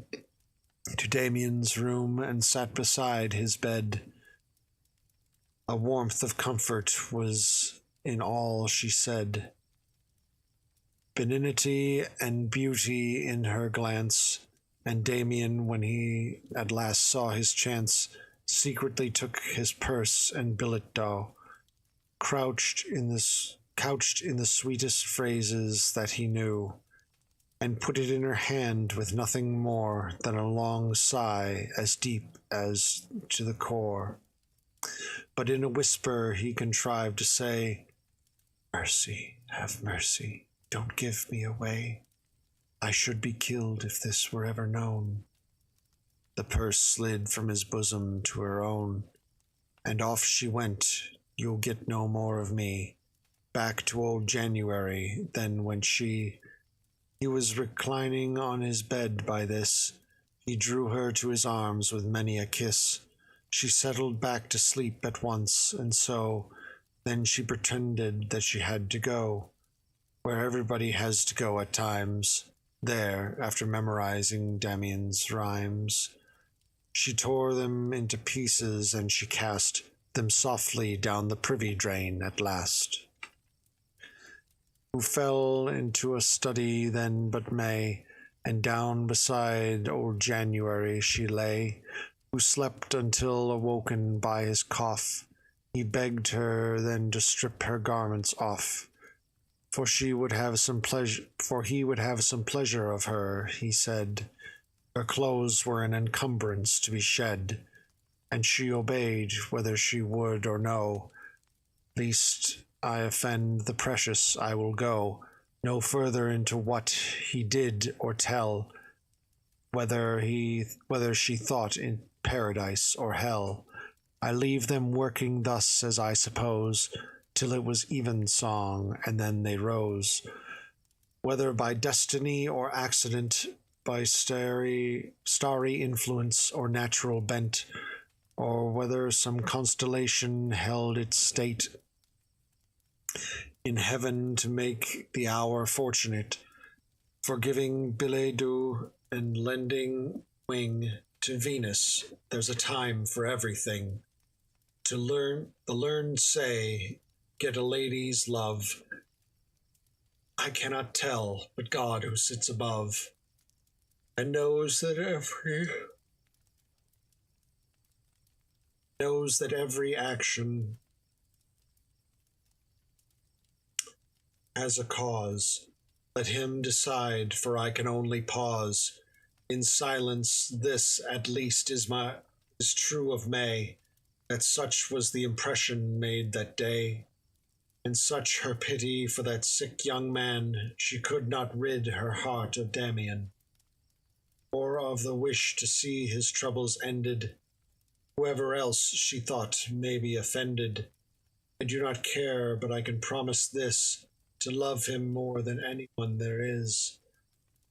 [SPEAKER 1] to Damian's room, and sat beside his bed. A warmth of comfort was in all she said, benignity and beauty in her glance. And Damian, when he at last saw his chance, secretly took his purse and billet dough, crouched in this couched in the sweetest phrases that he knew, and put it in her hand with nothing more than a long sigh as deep as to the core. But in a whisper he contrived to say, "Mercy, have mercy, don't give me away. I should be killed if this were ever known." The purse slid from his bosom to her own, and off she went. You'll get no more of me. Back to old January, then when he was reclining on his bed by this, he drew her to his arms with many a kiss. She settled back to sleep at once, and so then she pretended that she had to go, where everybody has to go at times. There, after memorizing Damien's rhymes, she tore them into pieces, and she cast them softly down the privy drain at last. Who fell into a study then but May, and down beside old January she lay, who slept until awoken by his cough. He begged her then to strip her garments off, for he would have some pleasure of her, he said. Her clothes were an encumbrance to be shed, and she obeyed whether she would or no. Lest I offend the precious, I will go no further into what he did or tell, whether she thought in paradise or hell. I leave them working thus, as I suppose, till it was evensong, and then they rose. Whether by destiny or accident, by starry influence or natural bent, or whether some constellation held its state in heaven to make the hour fortunate, for giving billet doux and lending wing to Venus. There's a time for everything. To learn, the learned say, get a lady's love. I cannot tell, but God who sits above, and knows that every action has a cause. Let him decide, for I can only pause. In silence, this at least is true of May, that such was the impression made that day, and such her pity for that sick young man, she could not rid her heart of Damien, or of the wish to see his troubles ended. Whoever else she thought may be offended. I do not care, but I can promise this, to love him more than anyone there is.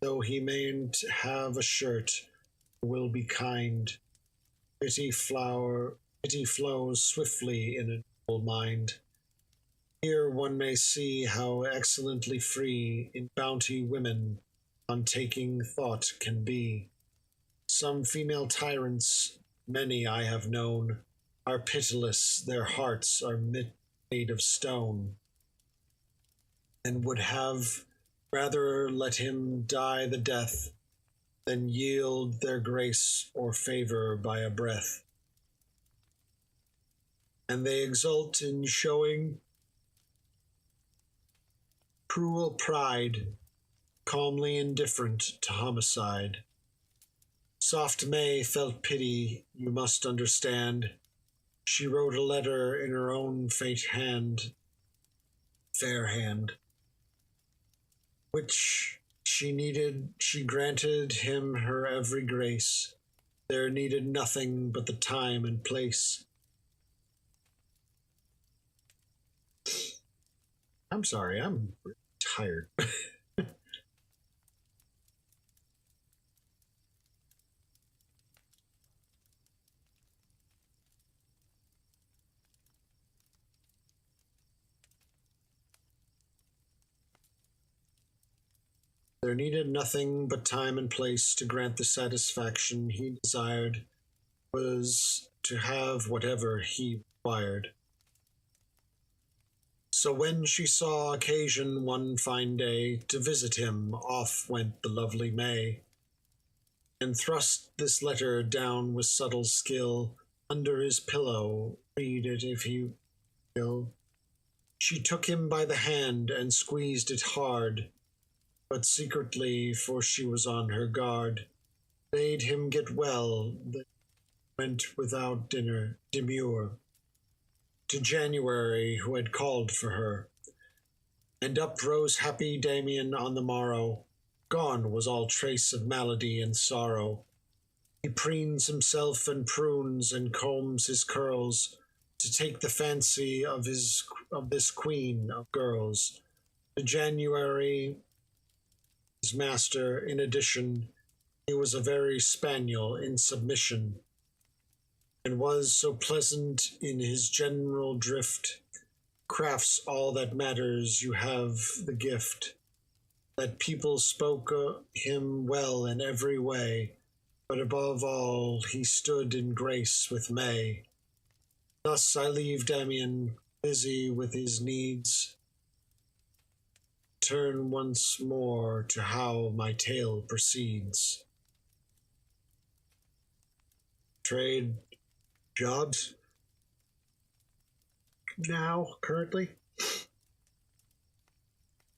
[SPEAKER 1] Though he mayn't have a shirt, will be kind. Pity flows swiftly in a noble mind. Here one may see how excellently free in bounty women on taking thought can be. Some female tyrants, many I have known, are pitiless, their hearts are made of stone, and would have rather let him die the death than yield their grace or favor by a breath. And they exult in showing cruel pride, calmly indifferent to homicide. Soft May felt pity, you must understand. She wrote a letter in her own fair hand, which she needed. She granted him her every grace. There needed nothing but the time and place. I'm sorry, I'm tired. There needed nothing but time and place to grant the satisfaction he desired, was to have whatever he required. So when she saw occasion one fine day to visit him, off went the lovely May, and thrust this letter down with subtle skill under his pillow. Read it if you will.
[SPEAKER 2] She took him by the hand and squeezed it hard, but secretly, for she was on her guard, bade him get well, then went without demur, to January, who had called for her. And up rose happy Damien on the morrow. Gone was all trace of malady and sorrow. He preens himself and prunes and combs his curls to take the fancy of this queen of girls. To January, his master, in addition, he was a very spaniel in submission, and was so pleasant in his general drift, crafts all that matters you have the gift, that people spoke him well in every way, but above all he stood in grace with May. Thus I leave Damien busy with his needs, turn once more to how my tale proceeds. Trade jobs now, currently.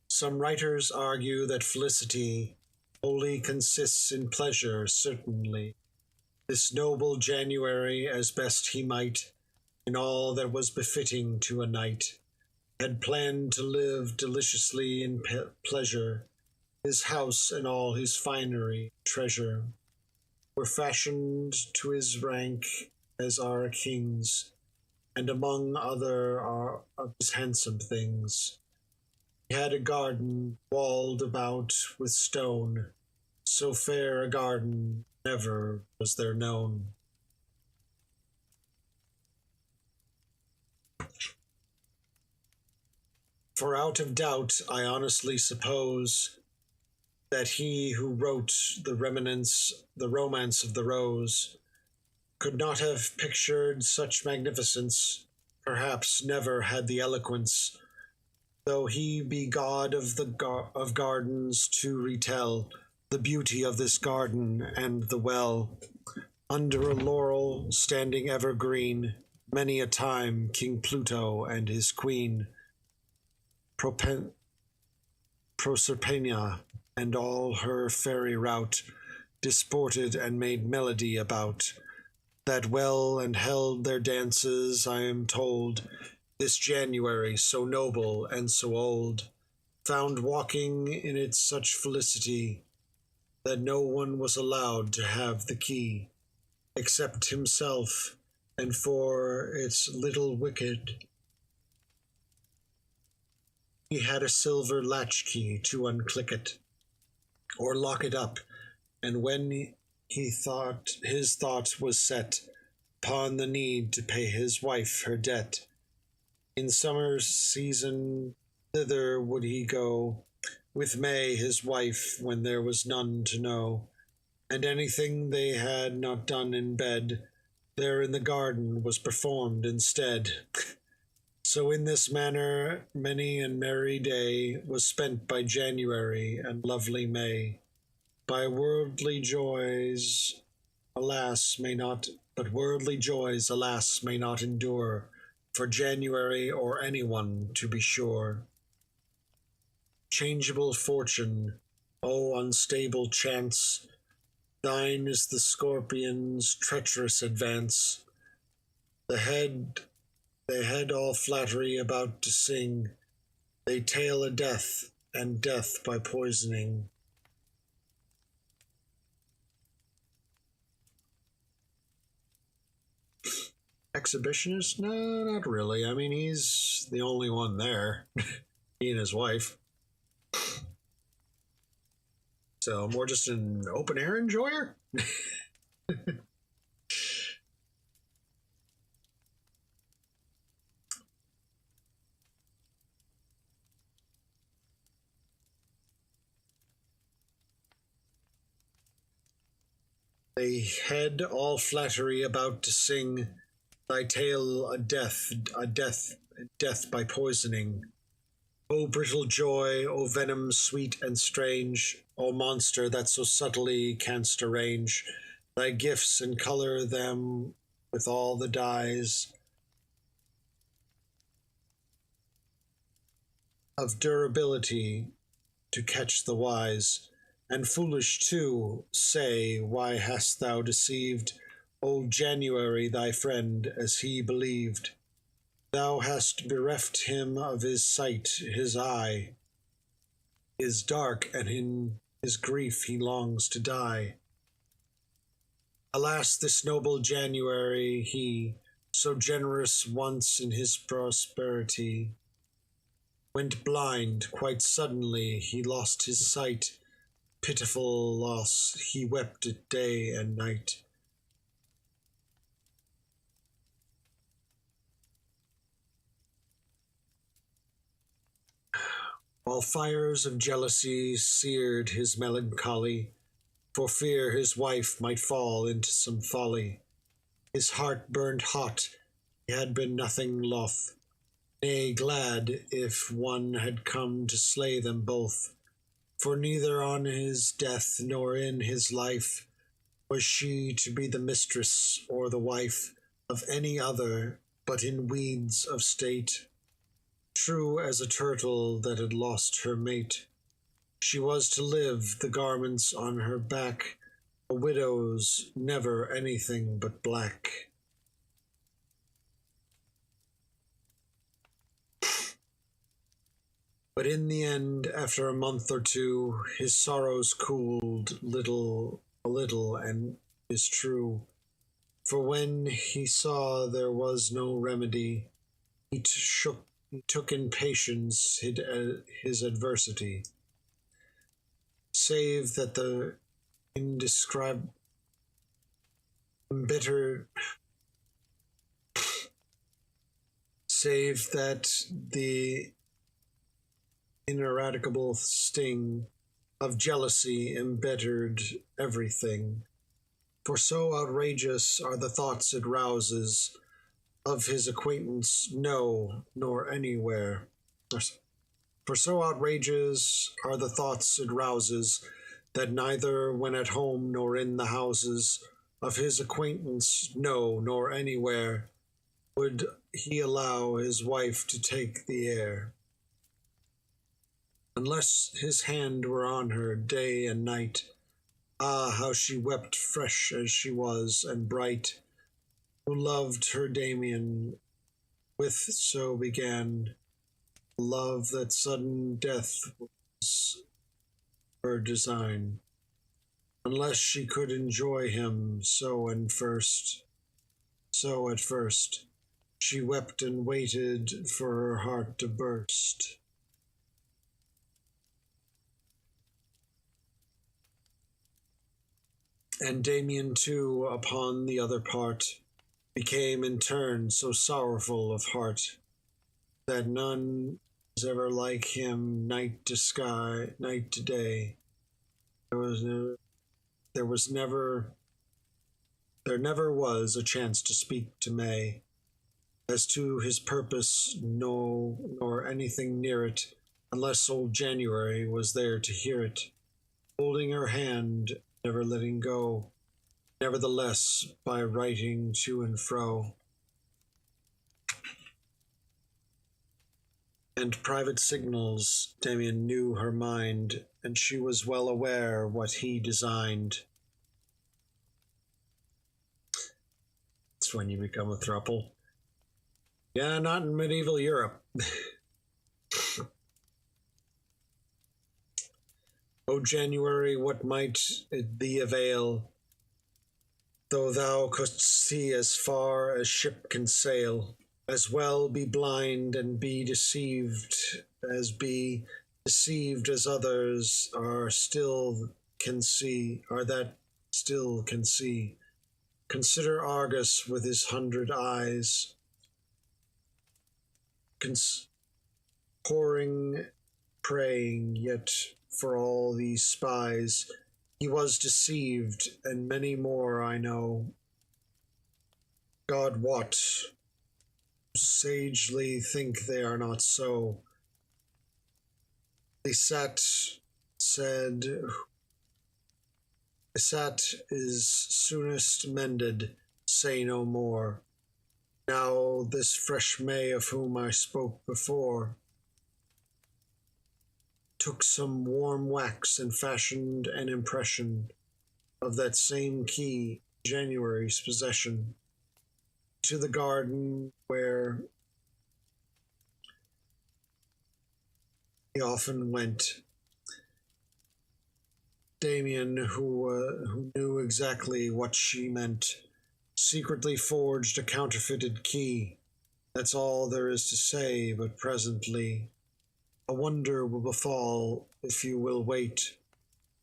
[SPEAKER 2] Some writers argue that felicity wholly consists in pleasure, certainly. This noble January, as best he might, in all that was befitting to a knight, had planned to live deliciously in pleasure. His house and all his finery, treasure, were fashioned to his rank as are a king's, and among other are of his handsome things. He had a garden walled about with stone, so fair a garden never was there known. For out of doubt I honestly suppose that he who wrote the romance of the rose, could not have pictured such magnificence, perhaps never had the eloquence, though he be god of of gardens, to retell the beauty of this garden and the well. Under a laurel standing evergreen, many a time King Pluto and his queen, Proserpina, and all her fairy rout, disported and made melody about that well, and held their dances, I am told, this January so noble and so old, found walking in it such felicity, that no one was allowed to have the key, except himself, and for its little wicket he had a silver latchkey to unclick it, or lock it up, and when he thought his thought was set upon the need to pay his wife her debt, in summer season thither would he go, with May his wife, when there was none to know, and anything they had not done in bed, there in the garden was performed instead. So in this manner many and merry day was spent by January and lovely May. By worldly joys, alas, may not endure, for January or anyone, to be sure. Changeable fortune, O unstable chance, thine is the scorpion's treacherous advance. They had all flattery about to sing, they tale a death, and death by poisoning. Exhibitionist? No, not really. I mean, he's the only one there. He and his wife. So more just an open air enjoyer? They had all flattery about to sing, thy tale a death by poisoning. O brittle joy, O venom sweet and strange, O monster that so subtly canst arrange thy gifts and colour them with all the dyes of durability to catch the wise, and foolish too, say, why hast thou deceived old January thy friend, as he believed? Thou hast bereft him of his sight, his eye is dark, and in his grief he longs to die. Alas, this noble January, he, so generous once in his prosperity, went blind quite suddenly, he lost his sight. Pitiful loss, he wept it day and night. While fires of jealousy seared his melancholy, for fear his wife might fall into some folly, his heart burned hot, he had been nothing loth, nay, glad if one had come to slay them both. For neither on his death nor in his life was she to be the mistress or the wife of any other, but in weeds of state, true as a turtle that had lost her mate. She was to live, the garments on her back, a widow's, never anything but black. But in the end, after a month or two, his sorrows cooled a little, and is true. For when he saw there was no remedy, he took in patience his adversity, save that the indescribable embittered, save that the ineradicable sting of jealousy embittered everything. For so outrageous are the thoughts it rouses, of his acquaintance no, nor anywhere. For so outrageous are the thoughts it rouses, that neither when at home nor in the houses of his acquaintance no, nor anywhere, would he allow his wife to take the air, unless his hand were on her day and night. Ah, how she wept, fresh as she was, and bright, who loved her Damien, with so began love that sudden death was her design, unless she could enjoy him so at first, she wept and waited for her heart to burst. And Damien too, upon the other part, became in turn so sorrowful of heart, that none was ever like him night to sky, night to day. There never was a chance to speak to May, as to his purpose, no, nor anything near it, unless old January was there to hear it, holding her hand, never letting go, nevertheless, by writing to and fro. And private signals, Damien knew her mind, and she was well aware what he designed. It's when you become a throuple. Yeah, not in medieval Europe. O January, what might it thee avail, though thou couldst see as far as ship can sail, as well be blind and be deceived as others are still can see, are that still can see. Consider Argus with his 100 eyes, pouring, praying, yet for all these spies, he was deceived, and many more I know. God wot, sagely think they are not so. Lisette is soonest mended, say no more. Now this fresh May of whom I spoke before, took some warm wax and fashioned an impression of that same key, January's possession, to the garden where he often went. Damien, who knew exactly what she meant, secretly forged a counterfeited key. That's all there is to say, but presently a wonder will befall if you will wait,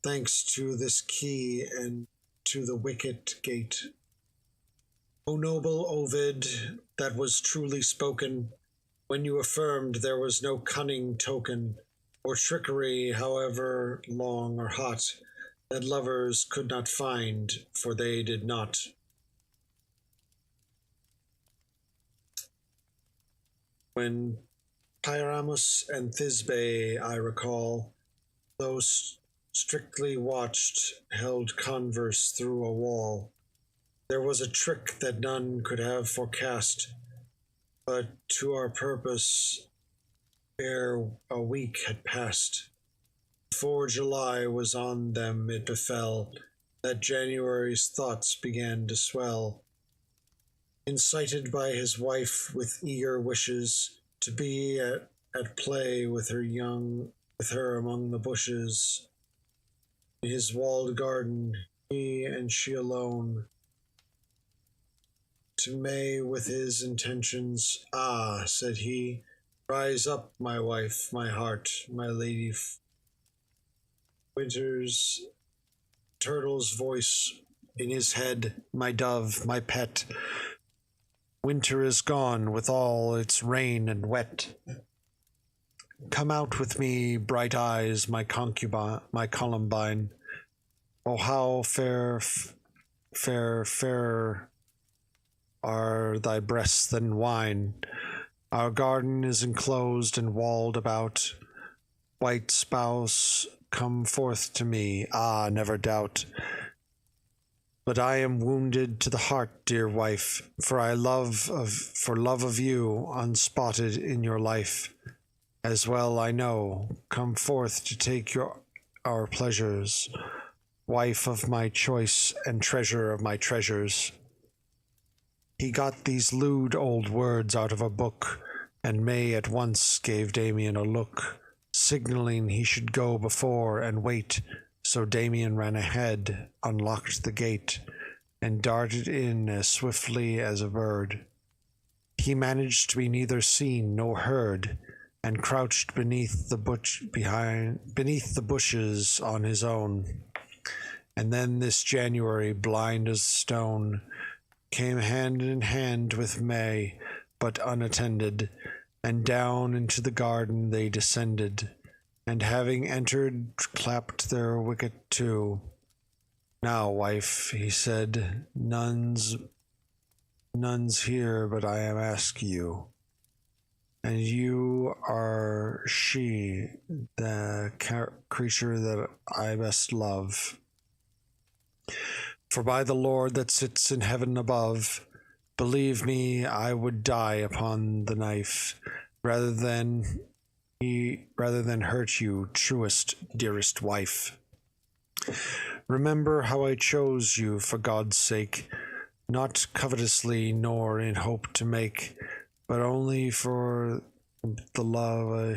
[SPEAKER 2] thanks to this key and to the wicket gate. O noble Ovid, that was truly spoken, when you affirmed there was no cunning token, or trickery, however long or hot, that lovers could not find, for they did not. When Pyramus and Thisbe, I recall, those strictly watched, held converse through a wall. There was a trick that none could have forecast, but to our purpose ere a week had passed. Before July was on them it befell that January's thoughts began to swell. Incited by his wife with eager wishes to be at play with her among the bushes, in his walled garden, he and she alone, to May with his intentions. Ah, said he, rise up, my wife, my heart, my lady. Winter's turtle's voice in his head, my dove, my pet. Winter is gone with all its rain and wet. Come out with me, bright eyes, my concubine, my Columbine. Oh, how fairer are thy breasts than wine. Our garden is enclosed and walled about. White spouse, come forth to me, ah, never doubt. But I am wounded to the heart, dear wife, for love of you, unspotted in your life. As well I know, come forth to take our pleasures, wife of my choice and treasure of my treasures. He got these lewd old words out of a book, and May at once gave Damien a look, signaling he should go before and wait. So Damien ran ahead, unlocked the gate, and darted in as swiftly as a bird. He managed to be neither seen nor heard, and crouched beneath the bushes on his own. And then this January, blind as stone, came hand in hand with May, but unattended, and down into the garden they descended, and having entered, clapped their wicket to. Now, wife, he said, none's here, but I am ask you, and you are she, the creature that I best love. For by the Lord that sits in heaven above, believe me, I would die upon the knife, rather than hurt you, truest, dearest wife. Remember how I chose you for God's sake, not covetously nor in hope to make, but only for the love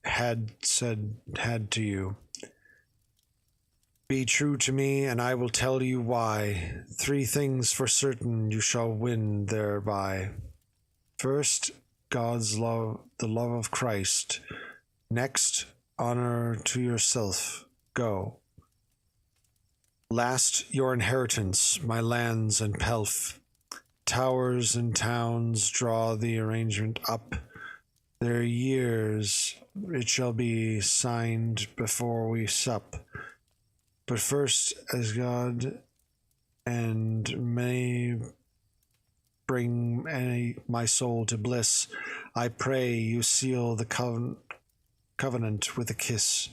[SPEAKER 2] I had to you. Be true to me, and I will tell you why. 3 things for certain you shall win thereby. First, God's love, the love of Christ. Next, honor to yourself. Go. Last, your inheritance, my lands and pelf. Towers and towns draw the arrangement up. Their years, it shall be signed before we sup. But first, as God and may bring my soul to bliss, I pray you seal the covenant with a kiss.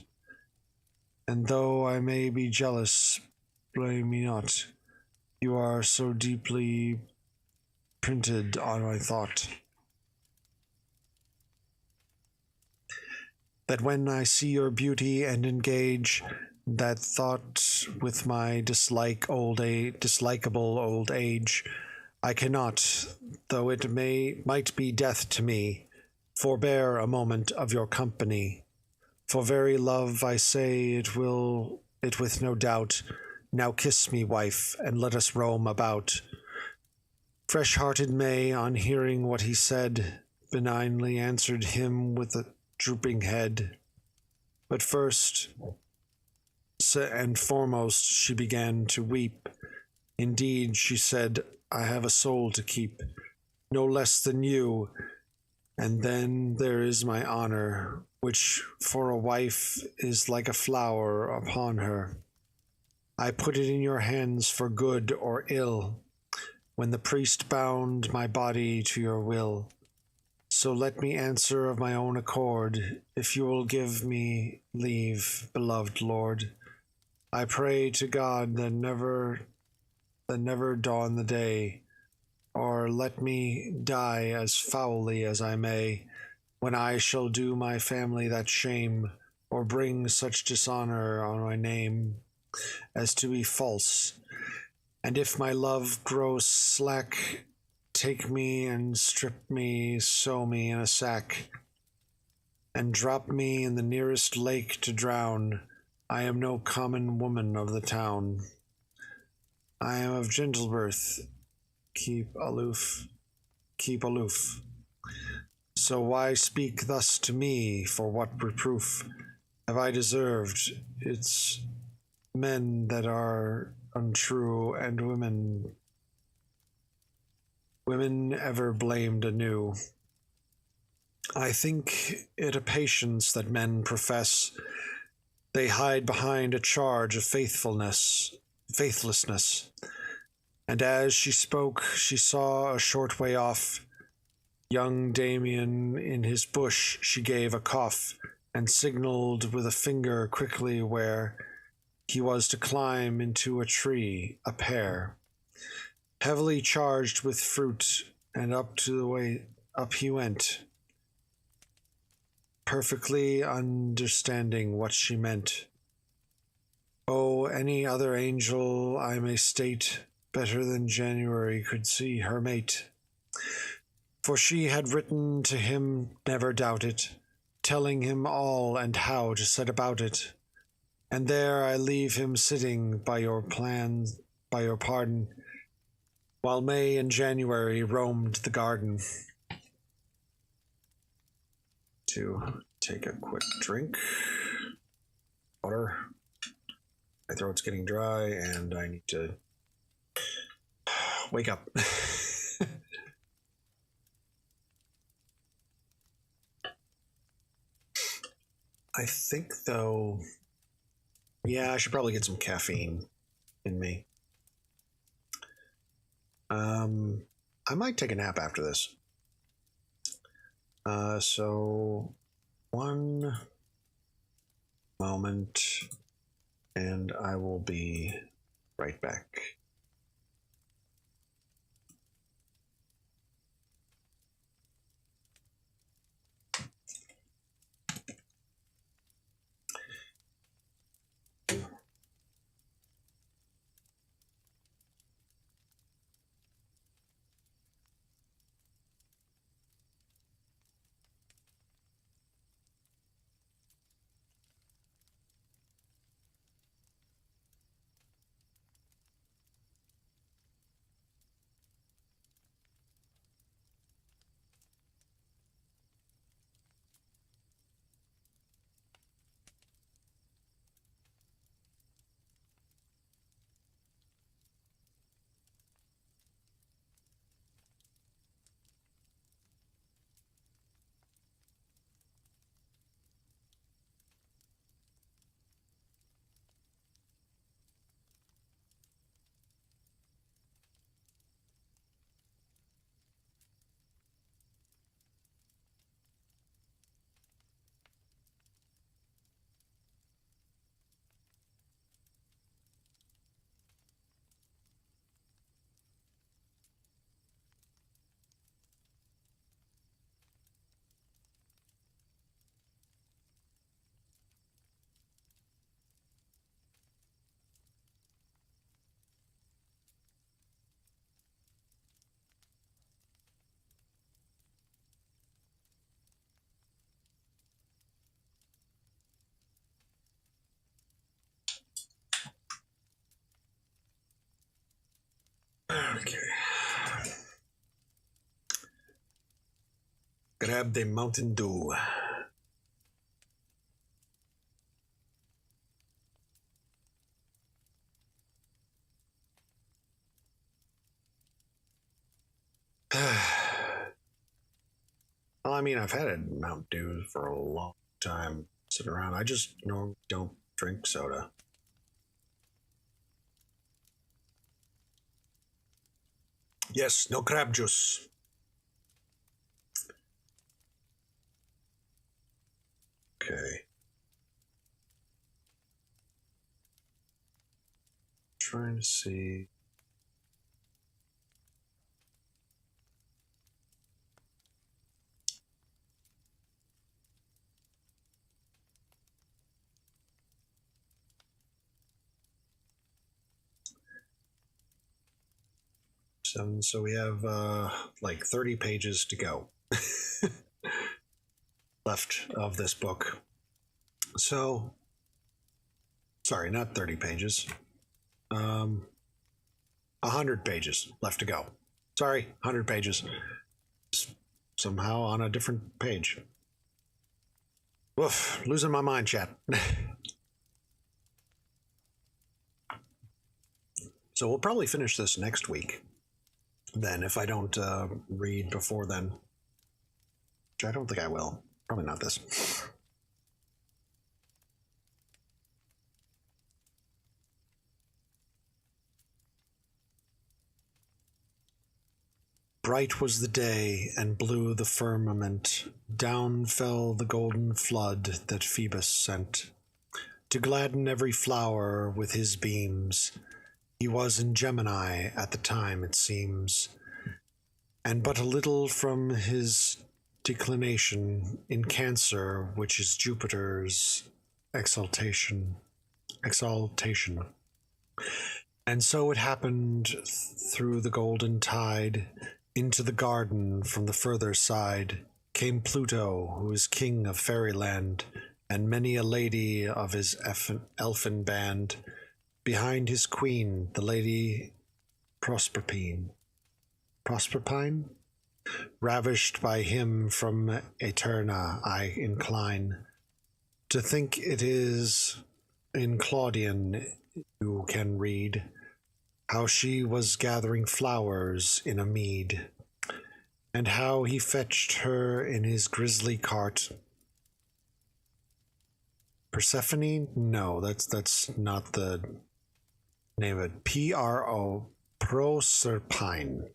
[SPEAKER 2] And though I may be jealous, blame me not. You are so deeply printed on my thought.
[SPEAKER 1] that when I see your beauty and engage that thought with my dislikable old age, I cannot, though it might be death to me, forbear a moment of your company. For very love I say it with no doubt. Now kiss me, wife, and let us roam about. Fresh-hearted May, on hearing what he said, benignly answered him with a drooping head. But first and foremost she began to weep. Indeed, she said, I have a soul to keep, no less than you, and then there is my honor, which for a wife is like a flower upon her. I put it in your hands for good or ill, when the priest bound my body to your will. So let me answer of my own accord, if you will give me leave, beloved Lord. I pray to God that never dawn the day, or let me die as foully as I may, when I shall do my family that shame, or bring such dishonor on my name, as to be false. And if my love grow slack, take me and strip me, sew me in a sack, and drop me in the nearest lake to drown. I am no common woman of the town. I am of gentle birth, keep aloof. So why speak thus to me? For what reproof have I deserved? It's men that are untrue, and women ever blamed anew. I think it a patience that men profess. They hide behind a charge of faithlessness. And as she spoke, she saw a short way off young Damien in his bush. She gave a cough, and signaled with a finger quickly where he was to climb into a tree, a pear, heavily charged with fruit, and up he went, perfectly understanding what she meant. Oh, any other angel I may state, better than January could see her mate. For she had written to him, never doubt it, telling him all and how to set about it. And there I leave him sitting by your pardon, while May and January roamed the garden. To take a quick drink. Water. My throat's getting dry and I need to wake up. I think, though, yeah, I should probably get some caffeine in me. I might take a nap after this. So, one moment, and I will be right back. Okay. Grab the Mountain Dew. Well, I mean, I've had a Mountain Dew for a long time sitting around. I just don't drink soda. Yes, no crab juice. Okay. Trying to see. So we have like 30 pages to go left of this book. So, sorry, not 30 pages. 100 pages left to go. Sorry, 100 pages. Somehow on a different page. Woof, losing my mind, chat. So we'll probably finish this next week. Then, if I don't read before then, which I don't think I will. Probably not this. Bright was the day, and blue the firmament. Down fell the golden flood that Phoebus sent, to gladden every flower with his beams. He was in Gemini at the time, it seems, and but a little from his declination in Cancer, which is Jupiter's exaltation. And so it happened through the golden tide, into the garden from the further side, came Pluto, who is king of fairyland, and many a lady of his elfin band, behind his queen, the lady Proserpine, ravished by him from Eterna, I incline to think it is in Claudian you can read how she was gathering flowers in a mead, and how he fetched her in his grisly cart. Persephone? No, that's not the name of it. P-R-O, Proserpine.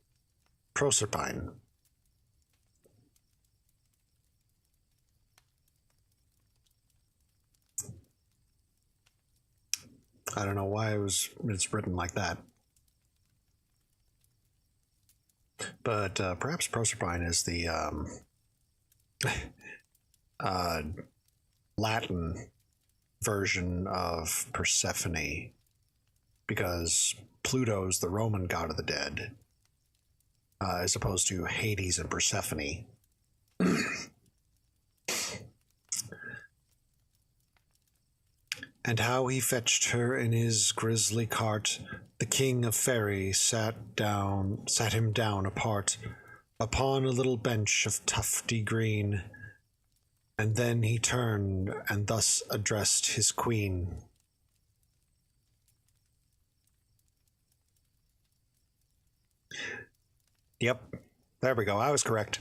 [SPEAKER 1] I don't know why it's written like that. But perhaps Proserpine is the Latin version of Persephone, because Pluto's the Roman god of the dead, as opposed to Hades and Persephone. And how he fetched her in his grisly cart, the king of fairy sat him down apart, upon a little bench of tufty green, and then he turned and thus addressed his queen. Yep, there we go, I was correct.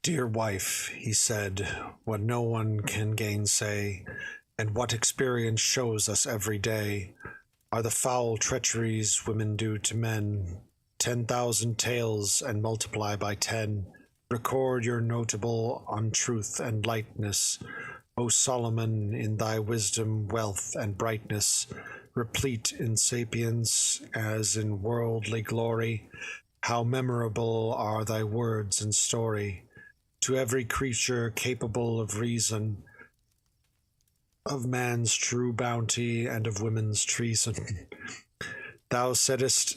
[SPEAKER 1] Dear wife, he said, what no one can gainsay, and what experience shows us every day, are the foul treacheries women do to men. 10,000 tales and multiply by 10. Record your notable untruth and lightness, O Solomon, in thy wisdom, wealth, and brightness, replete in sapience as in worldly glory. How memorable are thy words and story, to every creature capable of reason, of man's true bounty and of women's treason. Thou saidst,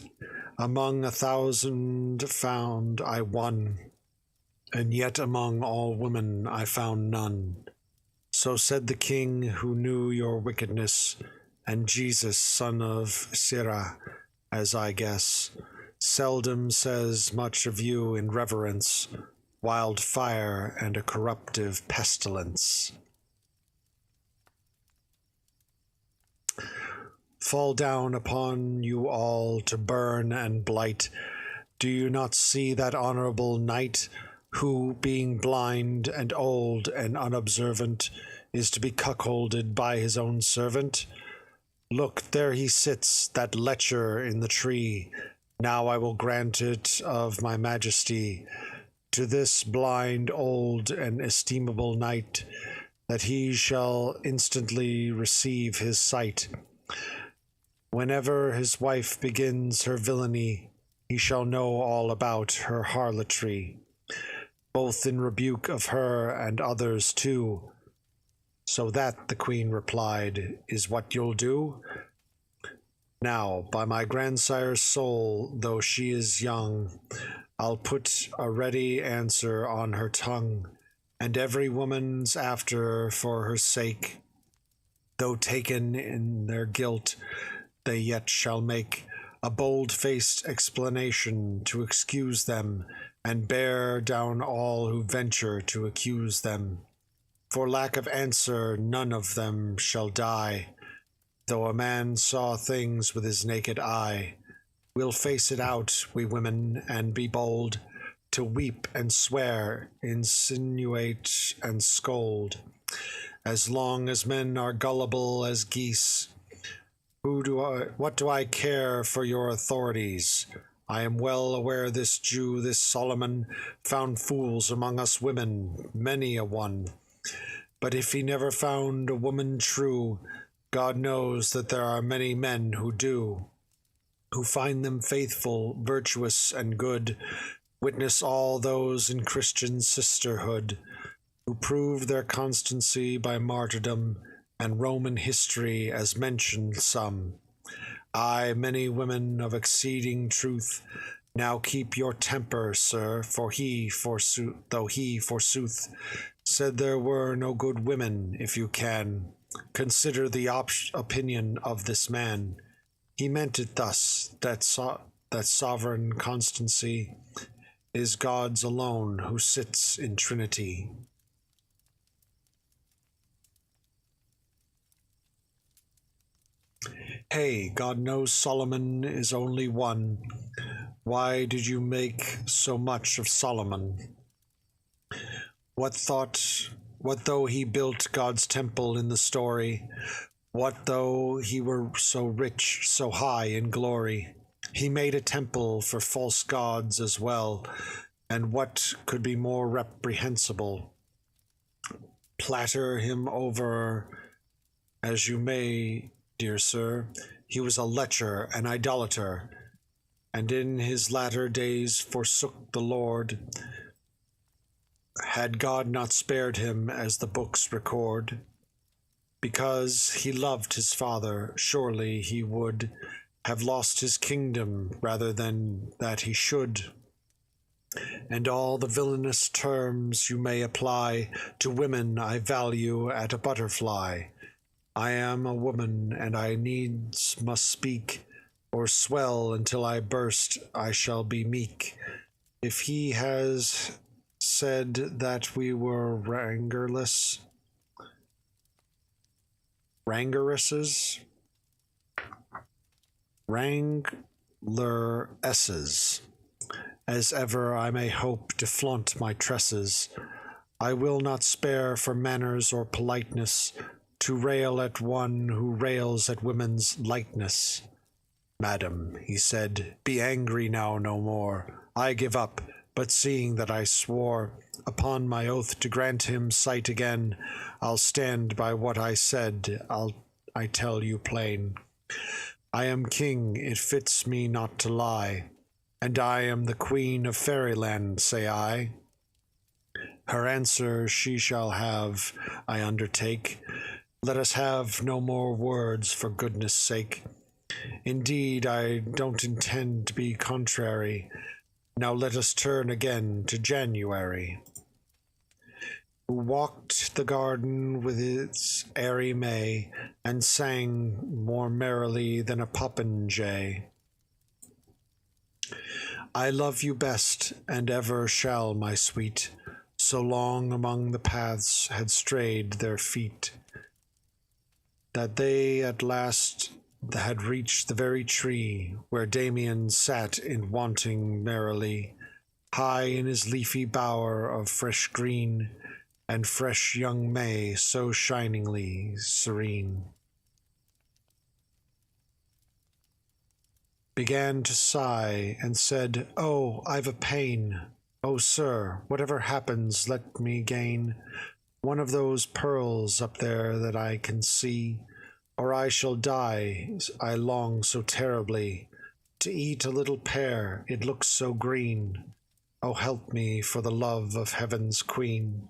[SPEAKER 1] among 1,000 found I one, and yet among all women I found none. So said the king who knew your wickedness, and Jesus, son of Sirah, as I guess, seldom says much of you in reverence, wild fire and a corruptive pestilence. Fall down upon you all to burn and blight. Do you not see that honorable knight, who, being blind and old and unobservant, is to be cuckolded by his own servant? Look, there he sits, that lecher in the tree. Now I will grant it of my majesty to this blind, old, and estimable knight, that he shall instantly receive his sight. Whenever his wife begins her villainy, he shall know all about her harlotry, both in rebuke of her and others too. So that, the queen replied, is what you'll do? Now, by my grandsire's soul, though she is young, I'll put a ready answer on her tongue, and every woman's after for her sake, though taken in their guilt, they yet shall make a bold-faced explanation to excuse them, and bear down all who venture to accuse them. For lack of answer none of them shall die, though a man saw things with his naked eye. We'll face it out, we women, and be bold, to weep and swear, insinuate and scold. As long as men are gullible as geese, what do I care for your authorities? I am well aware this Jew, this Solomon, found fools among us women, many a one. But if he never found a woman true, God knows that there are many men who do, who find them faithful, virtuous, and good. Witness all those in Christian sisterhood, who prove their constancy by martyrdom, and Roman history as mentioned some. Aye, many women of exceeding truth. Now keep your temper, sir, for he, forsooth, said there were no good women, if you can consider the opinion of this man. He meant it thus, that sovereign constancy is God's alone, who sits in Trinity. Hey, God knows Solomon is only one. Why did you make so much of Solomon? What though he built God's temple in the story? What though he were so rich, so high in glory? He made a temple for false gods as well, and what could be more reprehensible? Platter him over as you may, dear sir, he was a lecher, an idolater, and in his latter days forsook the Lord. Had God not spared him, as the books record, because he loved his father, surely he would have lost his kingdom rather than that he should. And all the villainous terms you may apply to women I value at a butterfly. I am a woman, and I needs must speak, or swell until I burst. I shall be meek. If he has said that we were rangeresses, as ever I may hope to flaunt my tresses, I will not spare for manners or politeness to rail at one who rails at women's lightness. Madam, he said, be angry now no more. I give up, but seeing that I swore upon my oath to grant him sight again, I'll stand by what I said. I tell you plain. I am king, it fits me not to lie, and I am the queen of fairyland, say I. Her answer she shall have, I undertake. Let us have no more words for goodness' sake. Indeed, I don't intend to be contrary. Now let us turn again to January, who walked the garden with its airy May, and sang more merrily than a popinjay. I love you best, and ever shall, my sweet, so long among the paths had strayed their feet, that they at last had reached the very tree where Damien sat in wanting merrily, high in his leafy bower of fresh green, and fresh young May so shiningly serene. Began to sigh, and said, "Oh, I've a pain. Oh, sir, whatever happens, let me gain one of those pearls up there that I can see, or I shall die. I long so terribly to eat a little pear, it looks so green. Oh, help me for the love of heaven's queen.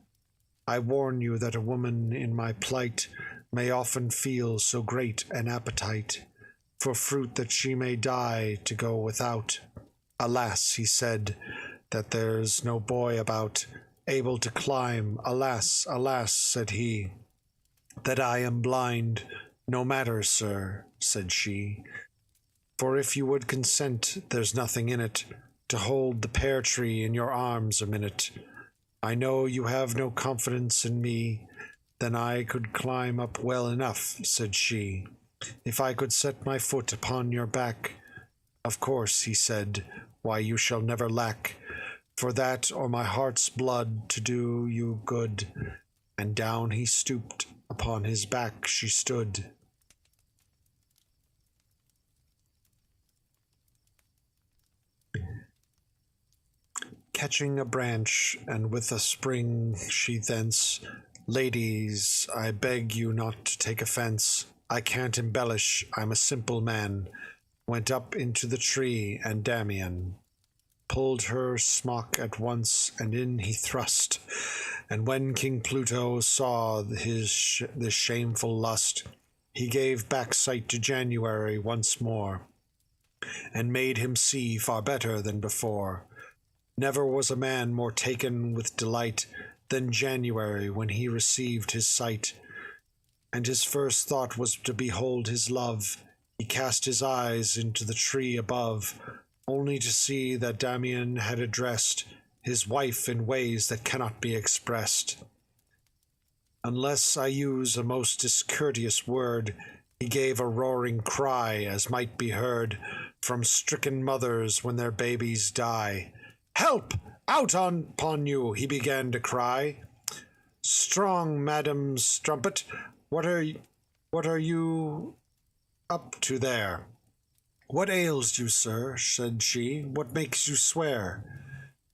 [SPEAKER 1] I warn you that a woman in my plight may often feel so great an appetite for fruit that she may die to go without. Alas," he said, "that there's no boy about able to climb. Alas, alas," said he, "that I am blind." "No matter, sir," said she, "for if you would consent, there's nothing in it to hold the pear tree in your arms a minute. I know you have no confidence in me, then I could climb up well enough," said she, "if I could set my foot upon your back. Of course," he said, "why, you shall never lack for that or my heart's blood to do you good." And down he stooped, upon his back she stood. Catching a branch, and with a spring she thence, "Ladies, I beg you not to take offence. I can't embellish, I'm a simple man," went up into the tree, and Damian pulled her smock at once, and in he thrust. And when King Pluto saw this shameful lust, he gave back sight to January once more, and made him see far better than before. Never was a man more taken with delight than January when he received his sight, and his first thought was to behold his love. He cast his eyes into the tree above, only to see that Damian had addressed his wife in ways that cannot be expressed. Unless I use a most discourteous word, he gave a roaring cry, as might be heard from stricken mothers when their babies die. "Help! Out upon you!" he began to cry. "Strong, Madam Strumpet, what are you up to there?" "What ails you, sir?" said she. "What makes you swear?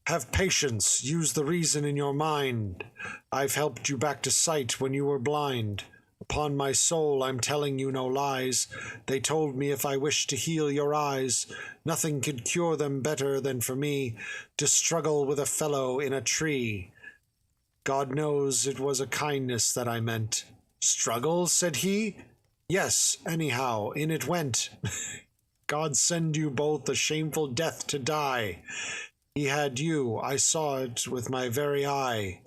[SPEAKER 1] Have patience, use the reason in your mind. I've helped you back to sight when you were blind. Upon my soul, I'm telling you no lies. They told me if I wished to heal your eyes, nothing could cure them better than for me to struggle with a fellow in a tree. God knows it was a kindness that I meant." "Struggle?" said he. "Yes, anyhow, in it went. God send you both a shameful death to die. He had you, I saw it with my very eye.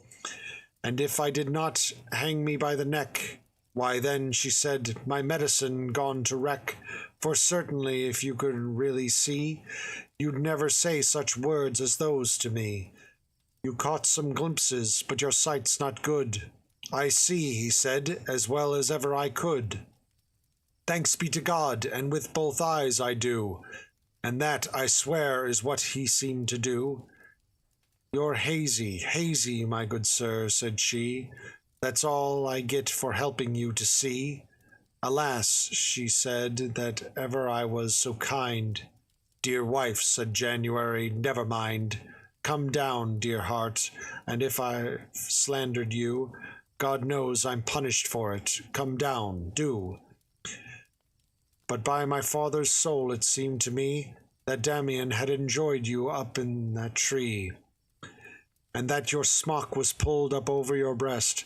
[SPEAKER 1] And if I did not, hang me by the neck. Why then," she said, "my medicine gone to wreck. For certainly, if you could really see, you'd never say such words as those to me. You caught some glimpses, but your sight's not good." "I see," he said, "as well as ever I could. Thanks be to God, and with both eyes I do. And that, I swear, is what he seemed to do." "You're hazy, hazy, my good sir," said she. "That's all I get for helping you to see. Alas," she said, "that ever I was so kind." "Dear wife," said January, "never mind. Come down, dear heart, and if I've slandered you, God knows I'm punished for it. Come down, do." But by my father's soul, it seemed to me that Damian had enjoyed you up in that tree, and that your smock was pulled up over your breast.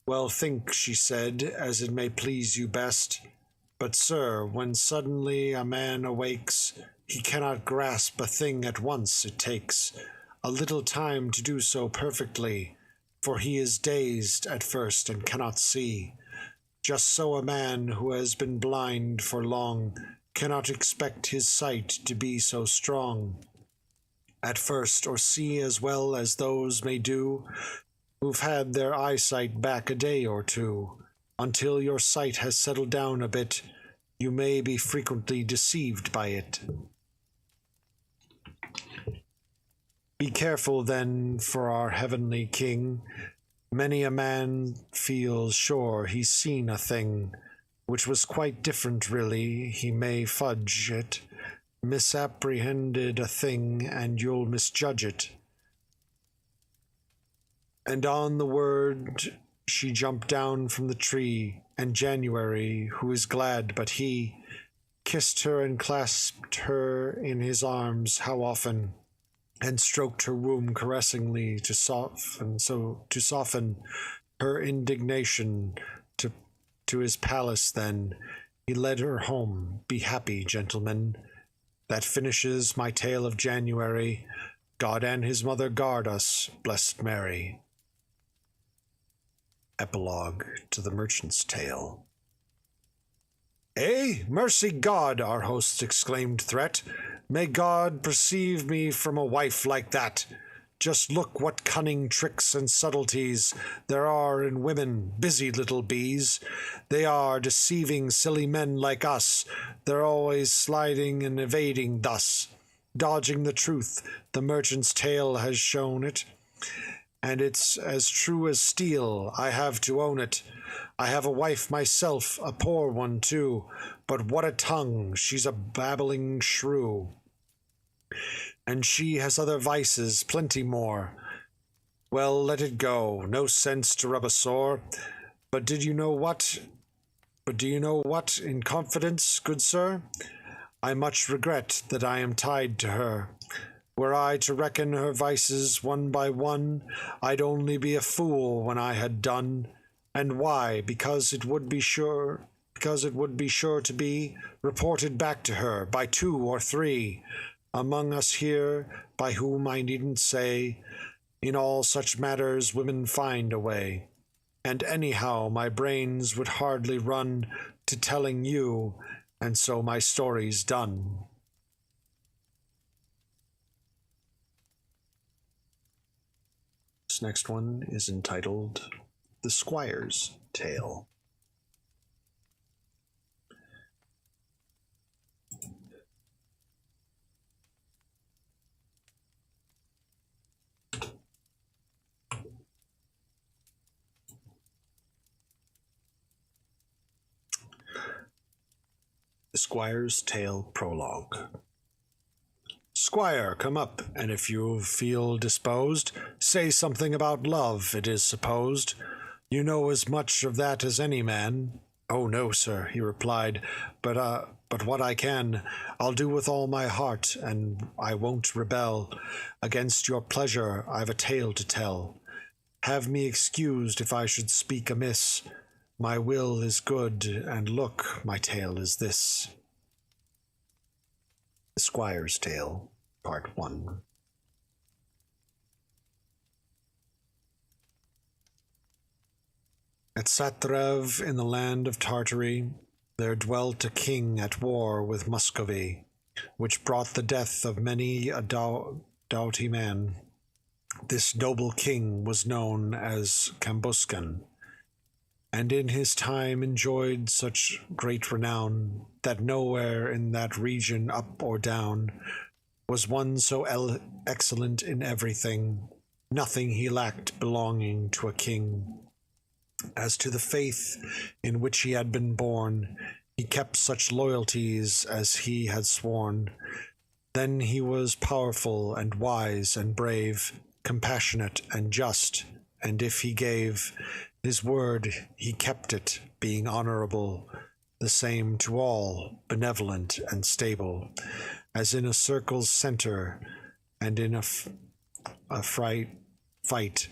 [SPEAKER 1] "Well, think," she said, "as it may please you best. But, sir, when suddenly a man awakes, he cannot grasp a thing at once. It takes a little time to do so perfectly, for he is dazed at first and cannot see. Just so a man who has been blind for long
[SPEAKER 2] cannot expect his sight to be so strong at first, or see as well as those may do who've had their eyesight back a day or two. Until your sight has settled down a bit, you may be frequently deceived by it. Be careful then for our heavenly King. Many a man feels sure he's seen a thing which was quite different really. He may fudge it, misapprehended a thing, and you'll misjudge it. And on the word she jumped down from the tree, and January, who is glad but he, kissed her and clasped her in his arms how often, and stroked her womb caressingly to soften her indignation. To his palace then he led her home. Be happy, gentlemen. That finishes my tale of January. God and his mother guard us, Blessed Mary. Epilogue to the Merchant's Tale. "Eh, mercy God!" our host exclaimed threat. "May God perceive me from a wife like that! Just look what cunning tricks and subtleties there are in women, busy little bees. They are deceiving silly men like us. They're always sliding and evading thus, dodging the truth. The Merchant's Tale has shown it, and it's as true as steel. I have to own it. I have a wife myself, a poor one too, but what a tongue! She's a babbling shrew. And she has other vices, plenty more. Well, let it go, no sense to rub a sore. But do you know what, in confidence, good sir? I much regret that I am tied to her. Were I to reckon her vices one by one, I'd only be a fool when I had done. And why? Because it would be sure to be reported back to her by 2 or 3 among us here, by whom I needn't say. In all such matters women find a way. And anyhow my brains would hardly run to telling you, and so my story's done." This next one is entitled The Squire's Tale. The Squire's Tale Prologue. "Squire, come up, and if you feel disposed, say something about love, it is supposed. You know as much of that as any man." "Oh, no, sir," he replied, but what I can, I'll do with all my heart, and I won't rebel. Against your pleasure I've a tale to tell. Have me excused if I should speak amiss. My will is good, and look, my tale is this." The Squire's Tale, Part 1. At Satrav, in the land of Tartary, there dwelt a king at war with Muscovy, which brought the death of many a doughty man. This noble king was known as Cambuscan, and in his time enjoyed such great renown that nowhere in that region, up or down, was one so excellent in everything, nothing he lacked belonging to a king. As to the faith in which he had been born, he kept such loyalties as he had sworn. Then he was powerful and wise and brave, compassionate and just, and if he gave his word, he kept it, being honorable, the same to all, benevolent and stable, as in a circle's center, and in a fight,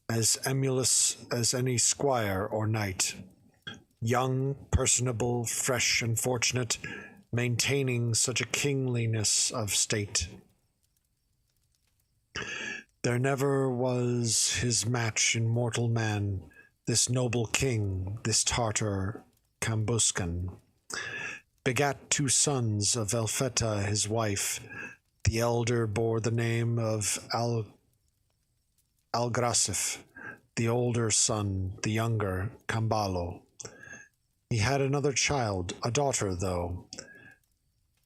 [SPEAKER 2] as emulous as any squire or knight. Young, personable, fresh and fortunate, maintaining such a kingliness of state. There never was his match in mortal man, this noble king, this Tartar Cambuscan.
[SPEAKER 1] begat 2 sons of Elfeta his wife. The elder bore the name of Algrasif, the older son, the younger, Cambalo. He had another child, a daughter, though.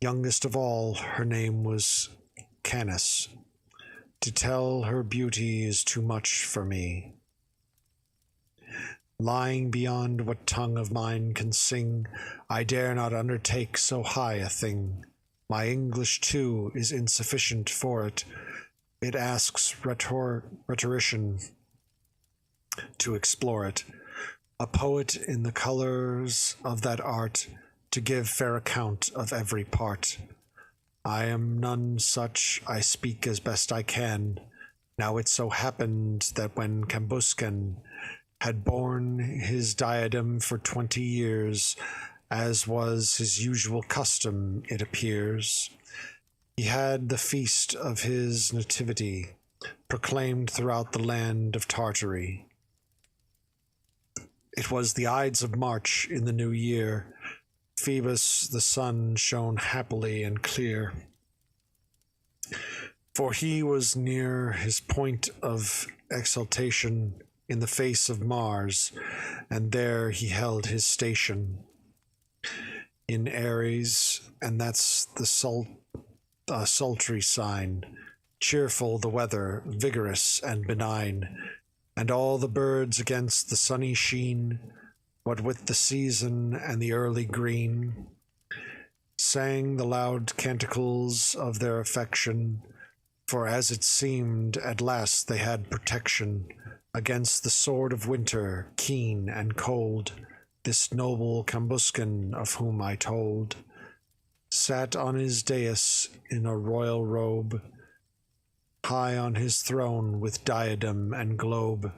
[SPEAKER 1] Youngest of all, her name was Canis. To tell her beauty is too much for me. Lying beyond what tongue of mine can sing, I dare not undertake so high a thing. My English, too, is insufficient for it. It asks rhetorician to explore it, a poet in the colours of that art, to give fair account of every part. I am none such, I speak as best I can. Now it so happened that when Cambuscan had borne his diadem for 20 years, as was his usual custom, it appears, he had the feast of his nativity proclaimed throughout the land of Tartary. It was the Ides of March in the new year. Phoebus the sun shone happily and clear, for he was near his point of exaltation in the face of Mars, and there he held his station in Aries, and that's the sultry sign, cheerful the weather, vigorous and benign, and all the birds against the sunny sheen, what with the season and the early green, sang the loud canticles of their affection, for as it seemed at last they had protection against the sword of winter, keen and cold. This noble Cambuscan, of whom I told, sat on his dais in a royal robe, high on his throne with diadem and globe,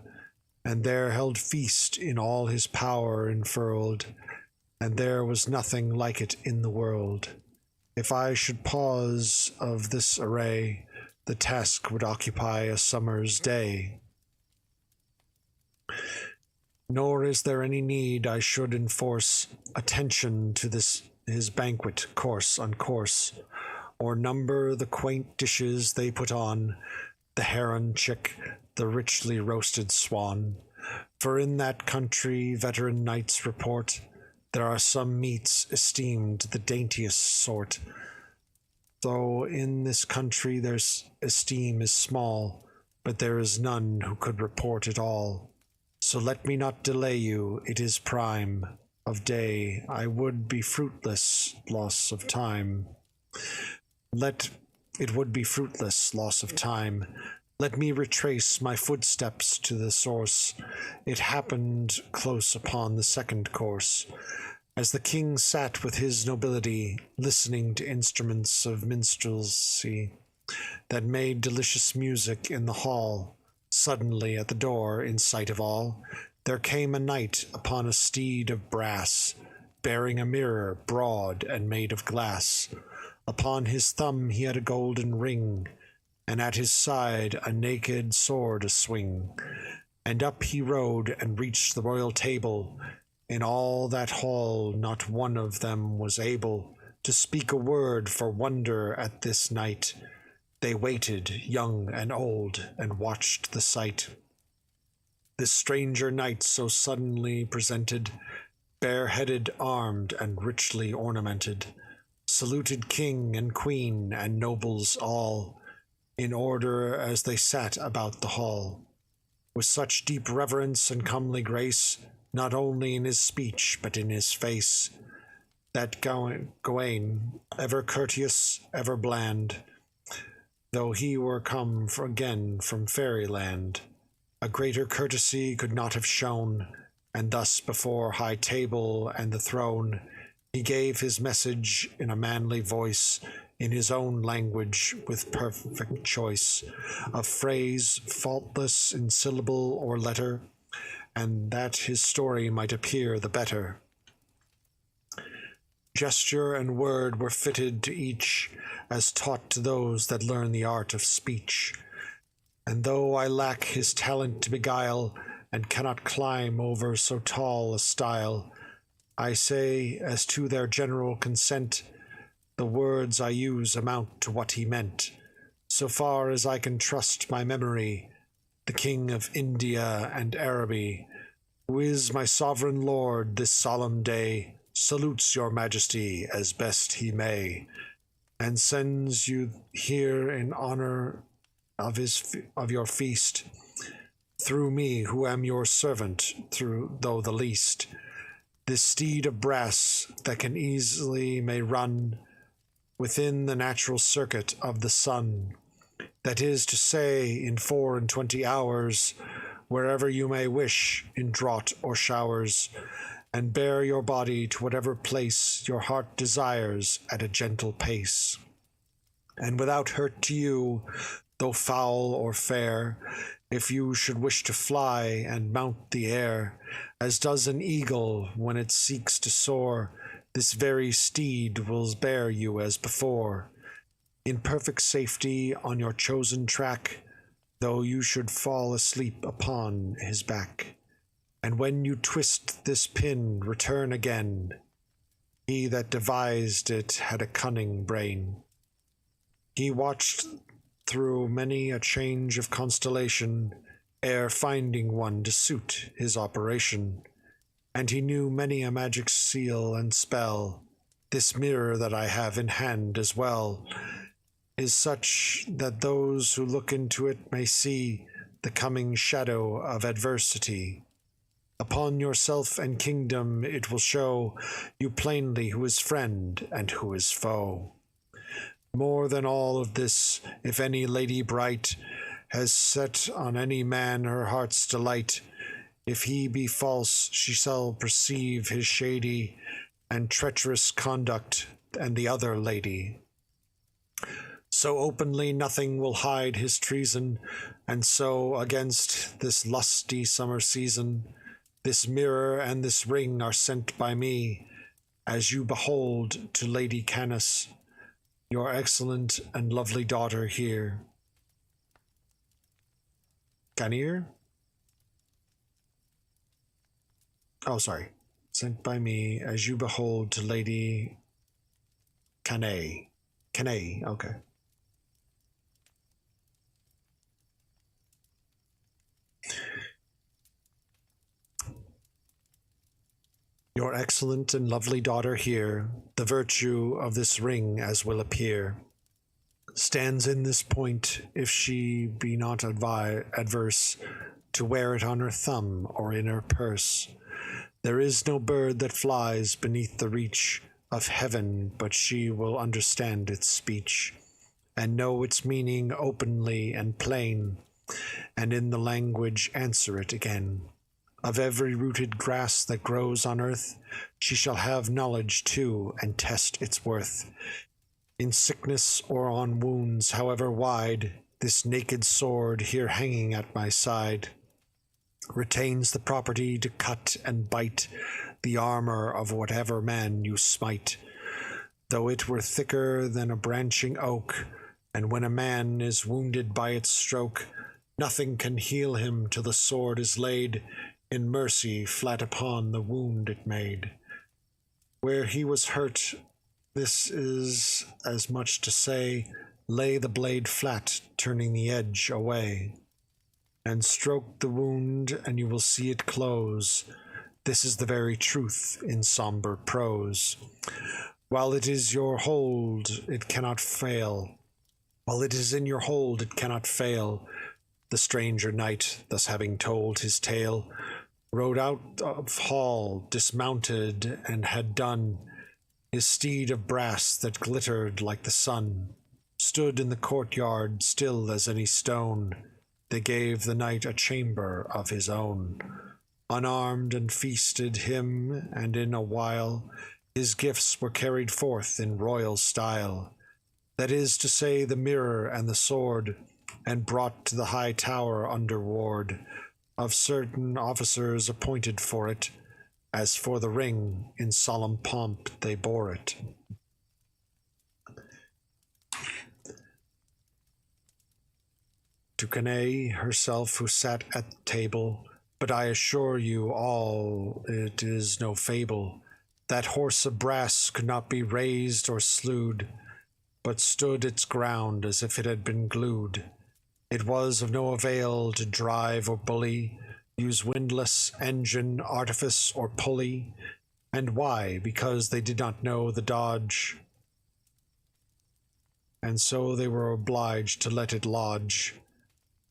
[SPEAKER 1] and there held feast in all his power enfurled, and there was nothing like it in the world. If I should pause of this array, the task would occupy a summer's day. Nor is there any need I should enforce attention to this his banquet, course on course, or number the quaint dishes they put on, the heron chick, the richly roasted swan. For in that country, veteran knights report, there are some meats esteemed the daintiest sort, though in this country their esteem is small, but there is none who could report it all. So let me not delay you, it is prime of day, I would be fruitless loss of time. It would be fruitless loss of time. Let me retrace my footsteps to the source. It happened close upon the second course, as the king sat with his nobility, listening to instruments of minstrelsy that made delicious music in the hall. Suddenly at the door, in sight of all, there came a knight upon a steed of brass, bearing a mirror broad and made of glass. Upon his thumb he had a golden ring, and at his side a naked sword a-swing. And up he rode and reached the royal table. In all that hall not one of them was able to speak a word for wonder at this night. They waited, young and old, and watched the sight. This stranger knight so suddenly presented, bareheaded, armed, and richly ornamented, saluted king and queen and nobles all, in order as they sat about the hall, with such deep reverence and comely grace, not only in his speech but in his face, that Gawain, ever courteous, ever bland, though he were come again from fairyland, a greater courtesy could not have shown, and thus before high table and the throne he gave his message in a manly voice, in his own language with perfect choice of phrase, faultless in syllable or letter, and that his story might appear the better. Gesture and word were fitted to each, as taught to those that learn the art of speech. And though I lack his talent to beguile, and cannot climb over so tall a stile, I say, as to their general consent, the words I use amount to what he meant. So far as I can trust my memory, the King of India and Araby, who is my sovereign lord this solemn day, salutes your majesty as best he may, and sends you here in honor of your feast, through me, who am your servant, though the least, this steed of brass that can easily may run within the natural circuit of the sun, that is to say, in 24 hours, wherever you may wish, in drought or showers, and bear your body to whatever place your heart desires at a gentle pace, and without hurt to you, though foul or fair, if you should wish to fly and mount the air, as does an eagle when it seeks to soar, this very steed will bear you as before, in perfect safety on your chosen track, though you should fall asleep upon his back. And when you twist this pin, return again. He that devised it had a cunning brain. He watched through many a change of constellation, ere finding one to suit his operation. And he knew many a magic seal and spell. This mirror that I have in hand as well is such that those who look into it may see the coming shadow of adversity. Upon yourself and kingdom it will show you plainly who is friend and who is foe. More than all of this, if any lady bright has set on any man her heart's delight, if he be false, she shall perceive his shady and treacherous conduct and the other lady. So openly nothing will hide his treason, and so against this lusty summer season, this mirror and this ring are sent by me, as you behold to Lady Canis, your excellent and lovely daughter here. Ganir? Oh, sorry. Sent by me, as you behold to Lady Canay. Canay, okay. Your excellent and lovely daughter here, the virtue of this ring, as will appear, stands in this point, if she be not adverse to wear it on her thumb or in her purse. There is no bird that flies beneath the reach of heaven but she will understand its speech, and know its meaning openly and plain, and in the language answer it again. Of every rooted grass that grows on earth, she shall have knowledge too, and test its worth. In sickness or on wounds, however wide, this naked sword here hanging at my side retains the property to cut and bite the armor of whatever man you smite, though it were thicker than a branching oak, and when a man is wounded by its stroke, nothing can heal him till the sword is laid in mercy flat upon the wound it made. Where he was hurt, this is as much to say, lay the blade flat, turning the edge away, and stroke the wound, and you will see it close. This is the very truth in somber prose. While it is your hold, it cannot fail. While it is in your hold, it cannot fail. The stranger knight, thus having told his tale, rode out of hall, dismounted, and had done. His steed of brass that glittered like the sun stood in the courtyard, still as any stone. They gave the knight a chamber of his own, unarmed, and feasted him, and in a while his gifts were carried forth in royal style. That is to say, the mirror and the sword, and brought to the high tower under ward of certain officers appointed for it. As for the ring, in solemn pomp they bore it. To Canay herself, who sat at the table, but I assure you all it is no fable, That horse of brass could not be raised or slewed, but stood its ground as if it had been glued. It was of no avail to drive or bully, use windlass, engine, artifice, or pulley. And why? Because they did not know the dodge, and so they were obliged to let it lodge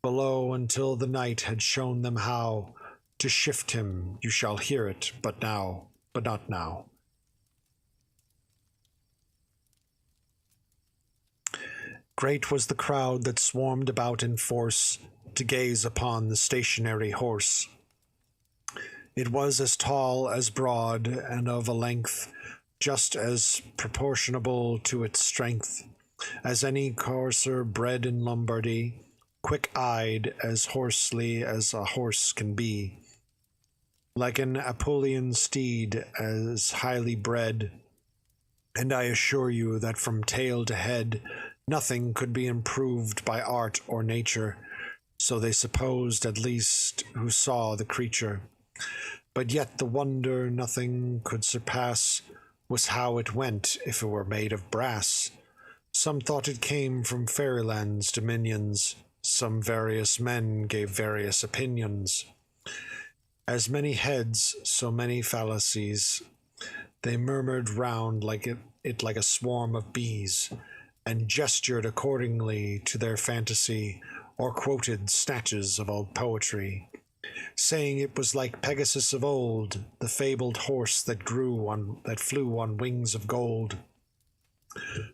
[SPEAKER 1] below until the night had shown them how to shift him. You shall hear it, but not now. Great was the crowd that swarmed about in force to gaze upon the stationary horse. It was as tall as broad, and of a length just as proportionable to its strength as any courser bred in Lombardy, quick-eyed, as horsely as a horse can be, like an Apulian steed, as highly bred. And I assure you that from tail to head nothing could be improved by art or nature, so they supposed at least who saw the creature. But yet the wonder nothing could surpass was how it went if it were made of brass. Some thought it came from fairyland's dominions, some various men gave various opinions. As many heads, so many fallacies. They murmured round like it like a swarm of bees, and gestured accordingly to their fantasy, or quoted snatches of old poetry, saying it was like Pegasus of old, the fabled horse that flew on wings of gold,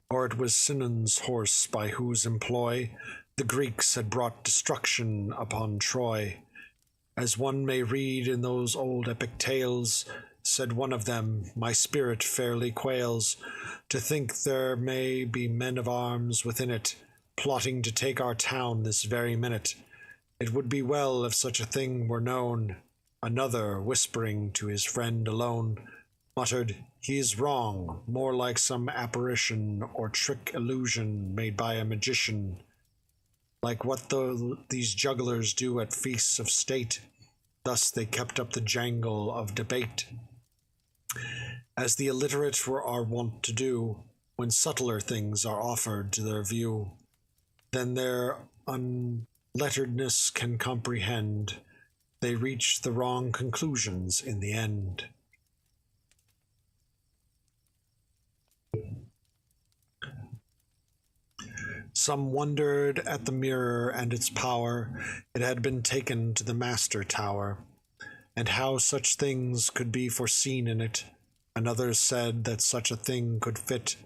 [SPEAKER 1] or it was Sinon's horse by whose employ the Greeks had brought destruction upon Troy. As one may read in those old epic tales, said one of them, my spirit fairly quails to think there may be men of arms within it, plotting to take our town this very minute. It would be well if such a thing were known. Another, whispering to his friend alone, muttered, he is wrong, more like some apparition or trick illusion made by a magician, like what these jugglers do at feasts of state. Thus they kept up the jangle of debate, as the illiterate are wont to do when subtler things are offered to their view. Then their unletteredness can comprehend. They reach the wrong conclusions in the end. Some wondered at the mirror and its power. It had been taken to the master tower, and how such things could be foreseen in it. And others said that such a thing could fit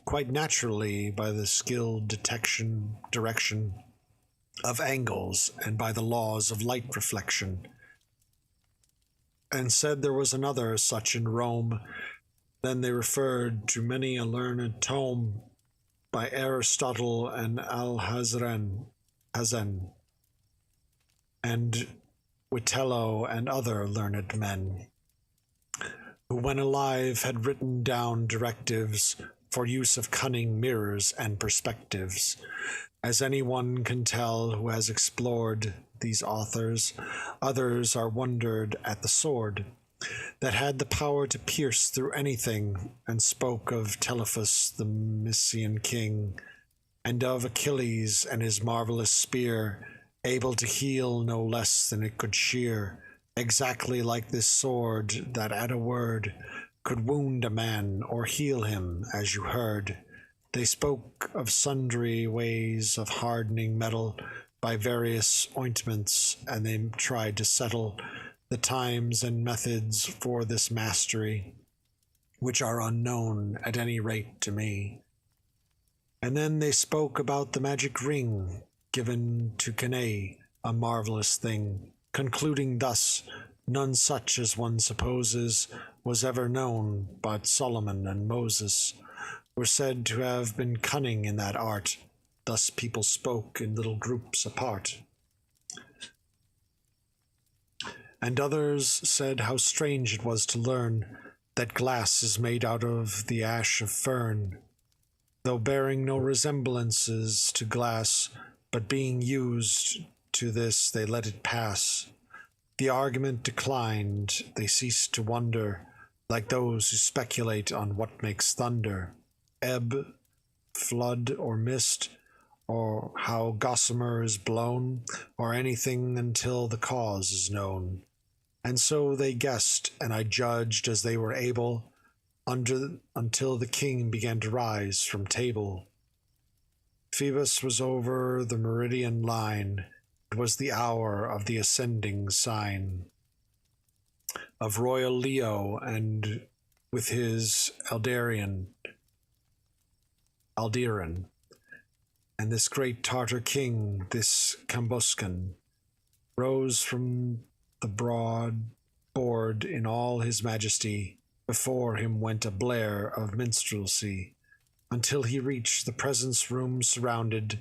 [SPEAKER 1] quite naturally by the skilled direction of angles and by the laws of light reflection. And said there was another such in Rome. Then they referred to many a learned tome by Aristotle and Alhazen, and Vitello and other learned men, who when alive had written down directives for use of cunning mirrors and perspectives. As any one can tell who has explored these authors, others are wondered at the sword that had the power to pierce through anything, and spoke of Telephus the Mysian king, and of Achilles and his marvelous spear, able to heal no less than it could shear, exactly like this sword that at a word could wound a man or heal him, as you heard. They spoke of sundry ways of hardening metal by various ointments, and they tried to settle the times and methods for this mastery, which are unknown at any rate to me. And then they spoke about the magic ring given to Canae, a marvelous thing, concluding thus, none such as one supposes was ever known, but Solomon and Moses were said to have been cunning in that art. Thus people spoke in little groups apart. And others said how strange it was to learn that glass is made out of the ash of fern, though bearing no resemblances to glass, but being used to this they let it pass. The argument declined, they ceased to wonder, like those who speculate on what makes thunder, ebb, flood, or mist, or how gossamer is blown, or anything until the cause is known. And so they guessed, and I judged as they were able, until the king began to rise from table. Phoebus was over the meridian line. It was the hour of the ascending sign of royal Leo, and with his Alderan, and this great Tartar king, this Cambuscan, rose from the broad board in all his majesty. Before him went a blare of minstrelsy, until he reached the presence room surrounded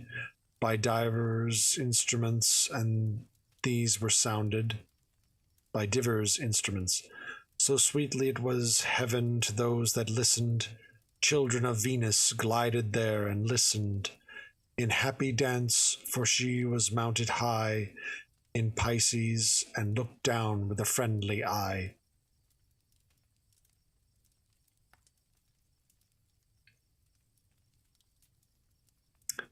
[SPEAKER 1] by divers instruments, and these were sounded by divers instruments. So sweetly it was heaven to those that listened. Children of Venus glided there and listened in happy dance, for she was mounted high in Pisces and looked down with a friendly eye.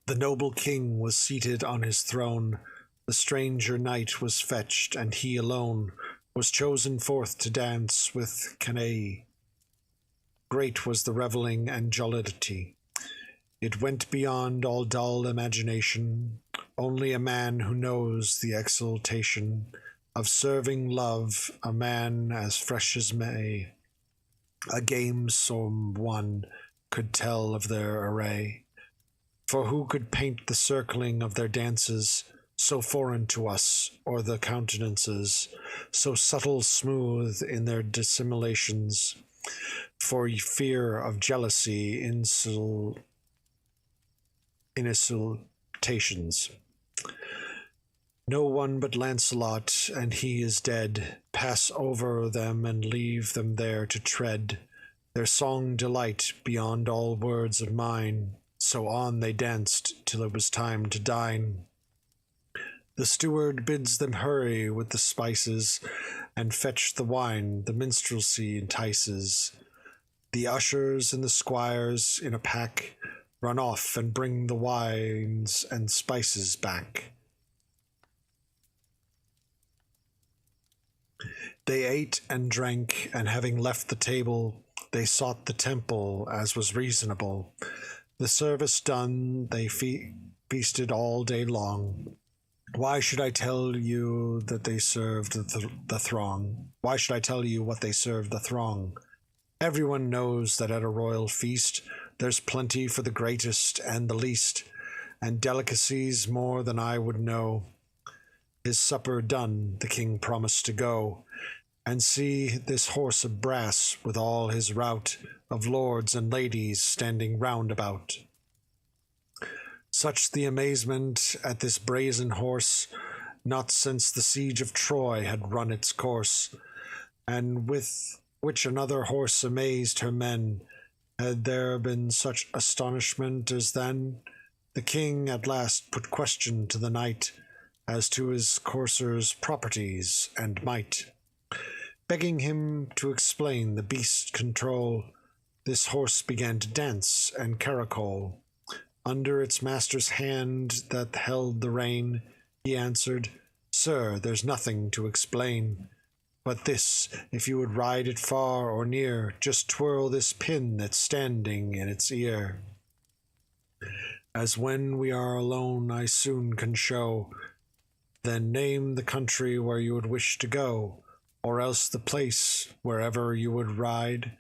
[SPEAKER 1] The noble king was seated on his throne. The stranger knight was fetched, and he alone was chosen forth to dance with Canae. Great was the revelling and jollity. It went beyond all dull imagination. Only a man who knows the exultation of serving love, a man as fresh as May, a gamesome one, could tell of their array. For who could paint the circling of their dances, so foreign to us, or the countenances, so subtle smooth in their dissimulations, for fear of jealousy insultations. No one but Lancelot, and he is dead, pass over them and leave them there to tread their song delight beyond all words of mine. So on they danced till it was time to dine. The steward bids them hurry with the spices and fetch the wine. The minstrelsy entices. The ushers and the squires in a pack run off and bring the wines and spices back. They ate and drank, and having left the table, they sought the temple as was reasonable. The service done, they feasted all day long. Why should I tell you that they served the throng? Why should I tell you what they served the throng? Everyone knows that at a royal feast there's plenty for the greatest and the least, and delicacies more than I would know. His supper done, the king promised to go and see this horse of brass with all his rout of lords and ladies standing round about. Such the amazement at this brazen horse, not since the siege of Troy had run its course, and with which another horse amazed her men. Had there been such astonishment as then? The king at last put question to the knight as to his courser's properties and might, begging him to explain the beast's control. This horse began to dance and caracole. Under its master's hand that held the rein, he answered, "Sir, there's nothing to explain, but this, if you would ride it far or near, just twirl this pin that's standing in its ear. As when we are alone I soon can show. Then name the country where you would wish to go, or else the place wherever you would ride,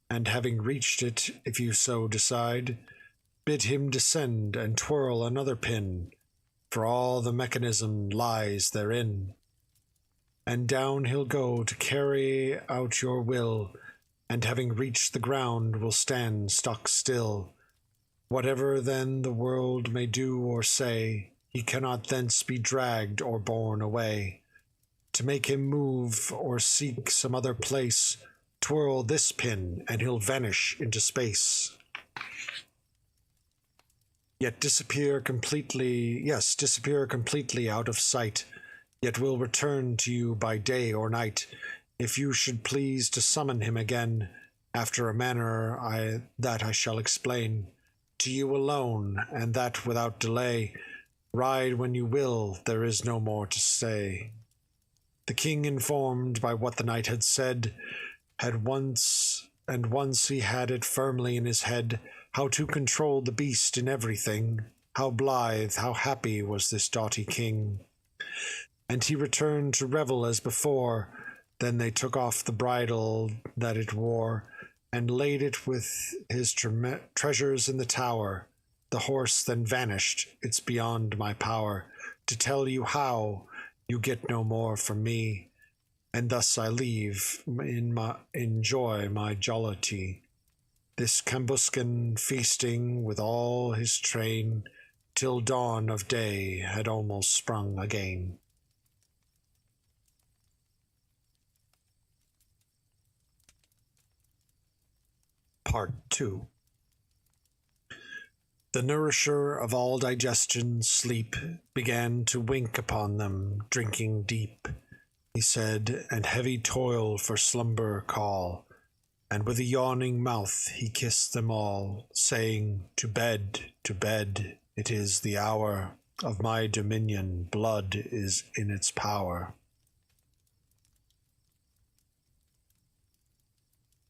[SPEAKER 1] and having reached it, if you so decide, bid him descend and twirl another pin, for all the mechanism lies therein. And down he'll go to carry out your will, and having reached the ground will stand stock still. Whatever then the world may do or say, he cannot thence be dragged or borne away. To make him move or seek some other place, twirl this pin and he'll vanish into space. Yet disappear completely out of sight, yet will return to you by day or night. If you should please to summon him again, after a manner that I shall explain, to you alone, and that without delay, ride when you will, there is no more to say. The king, informed by what the knight had said, had once he had it firmly in his head, how to control the beast in everything, how blithe, how happy was this doughty king. And he returned to revel as before. Then they took off the bridle that it wore, and laid it with his treasures in the tower. The horse then vanished, it's beyond my power to tell you how. You get no more from me, and thus I leave enjoy my jollity. This Cambuscan feasting with all his train, till dawn of day had almost sprung again. Part 2. The nourisher of all digestion, sleep, began to wink upon them, drinking deep, he said, and heavy toil for slumber call, and with a yawning mouth he kissed them all, saying, to bed, it is the hour of my dominion, blood is in its power.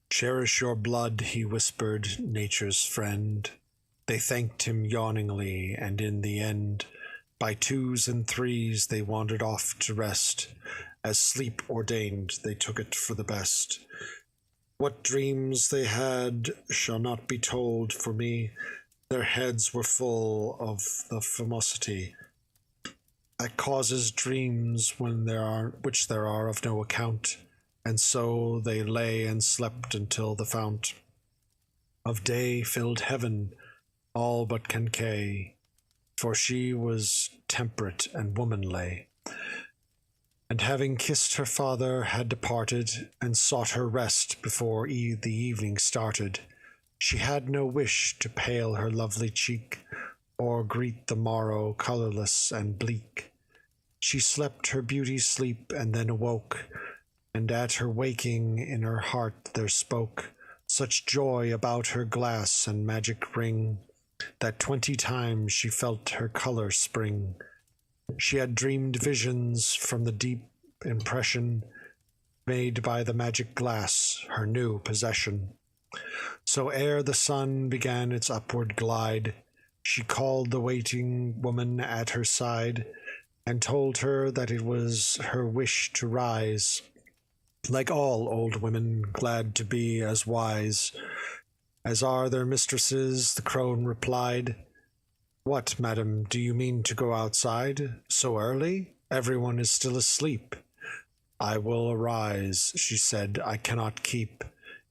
[SPEAKER 1] Cherish your blood, he whispered, nature's friend. They thanked him yawningly, and in the end, by twos and threes they wandered off to rest. As sleep ordained, they took it for the best. What dreams they had shall not be told for me. Their heads were full of the famosity that causes dreams which there are of no account. And so they lay and slept until the fount of day filled heaven, all but Kankay, for she was temperate and womanly, and having kissed her father had departed, and sought her rest before the evening started. She had no wish to pale her lovely cheek, or greet the morrow colourless and bleak. She slept her beauty's sleep, and then awoke, and at her waking in her heart there spoke such joy about her glass and magic ring, that 20 times she felt her colour spring. She had dreamed visions from the deep impression made by the magic glass, her new possession. So ere the sun began its upward glide, she called the waiting woman at her side, and told her that it was her wish to rise, like all old women, glad to be as wise as are their mistresses. The crone replied, What, madam, do you mean to go outside so early? Everyone is still asleep. I will arise, she said, I cannot keep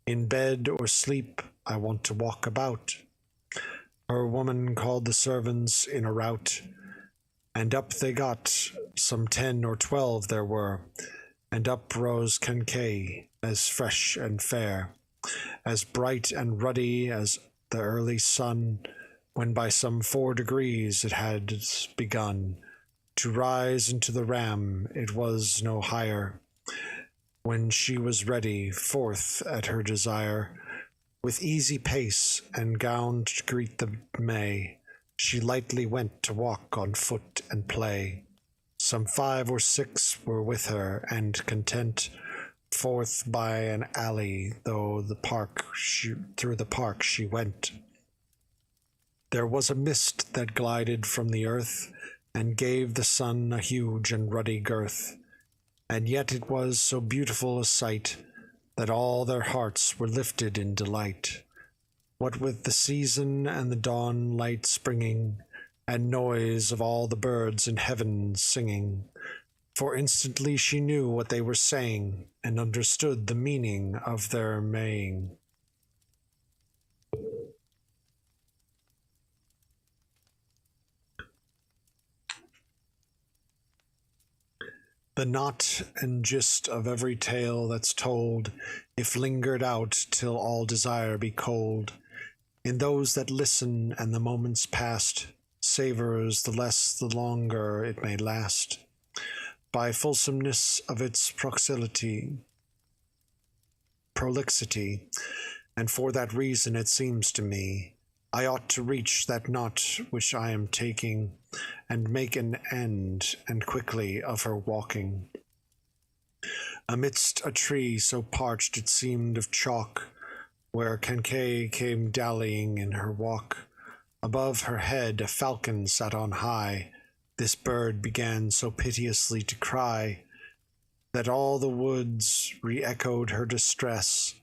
[SPEAKER 1] in bed or sleep, I want to walk about. Her woman called the servants in a rout, and up they got, some 10 or 12 there were, and up rose Kankay, as fresh and fair, as bright and ruddy as the early sun, when by some 4 degrees it had begun to rise into the ram. It was no higher. When she was ready, forth at her desire, with easy pace and gown to greet the May, she lightly went to walk on foot and play. Some 5 or 6 were with her, and content, forth by an alley through the park she went. There was a mist that glided from the earth, and gave the sun a huge and ruddy girth, and yet it was so beautiful a sight, that all their hearts were lifted in delight. What with the season and the dawn light springing, and noise of all the birds in heaven singing, for instantly she knew what they were saying, and understood the meaning of their maying. The knot and gist of every tale that's told, if lingered out till all desire be cold, in those that listen and the moments past, savours the less the longer it may last, by fulsomeness of its proximity, prolixity, and for that reason it seems to me I ought to reach that knot which I am taking, and make an end, and quickly, of her walking. Amidst a tree so parched it seemed of chalk, where Kankay came dallying in her walk, above her head a falcon sat on high. This bird began so piteously to cry, that all the woods re-echoed her distress,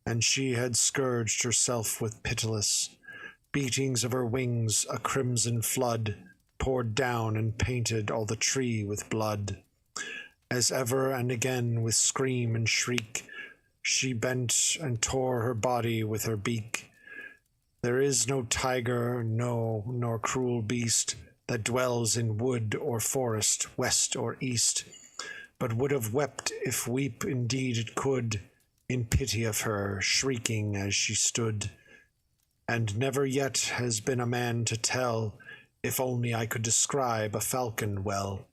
[SPEAKER 1] and she had scourged herself with pitiless beatings of her wings. A crimson flood poured down and painted all the tree with blood, as ever and again with scream and shriek she bent and tore her body with her beak. There is no tiger, no, nor cruel beast, that dwells in wood or forest, west or east, but would have wept, if weep indeed it could, in pity of her, shrieking as she stood. And never yet has been a man to tell, if only I could describe a falcon well,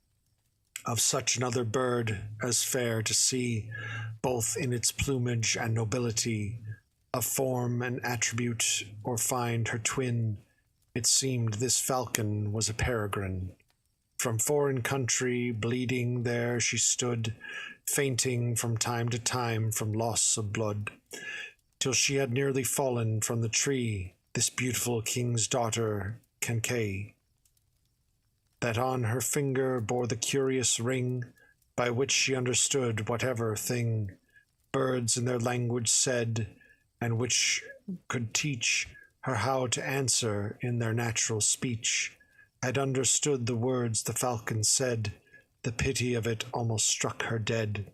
[SPEAKER 1] of such another bird as fair to see, both in its plumage and nobility, of form and attribute, or find her twin. It seemed this falcon was a peregrine. From foreign country, bleeding there she stood, fainting from time to time from loss of blood, till she had nearly fallen from the tree, this beautiful king's daughter, Kankay, that on her finger bore the curious ring, by which she understood whatever thing birds in their language said, and which could teach her how to answer in their natural speech, had understood the words the falcon said. The pity of it almost struck her dead.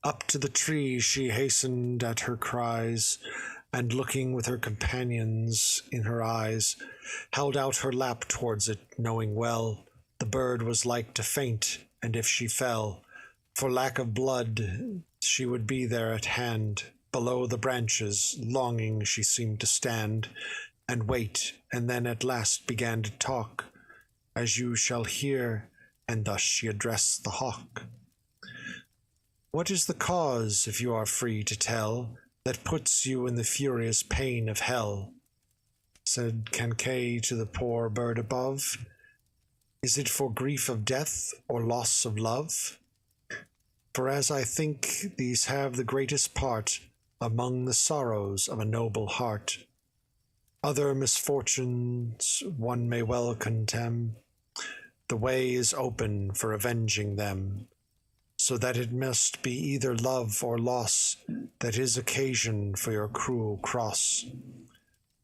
[SPEAKER 1] Up to the tree she hastened at her cries, and looking with her companions in her eyes, held out her lap towards it, knowing well the bird was like to faint, and if she fell, for lack of blood, she would be there at hand. Below the branches, longing she seemed to stand, and wait, and then at last began to talk, as you shall hear, and thus she addressed the hawk. What is the cause, if you are free to tell, that puts you in the furious pain of hell? Said Kankay to the poor bird above. Is it for grief of death, or loss of love? For as I think these have the greatest part among the sorrows of a noble heart. Other misfortunes one may well contemn, the way is open for avenging them, so that it must be either love or loss that is occasion for your cruel cross.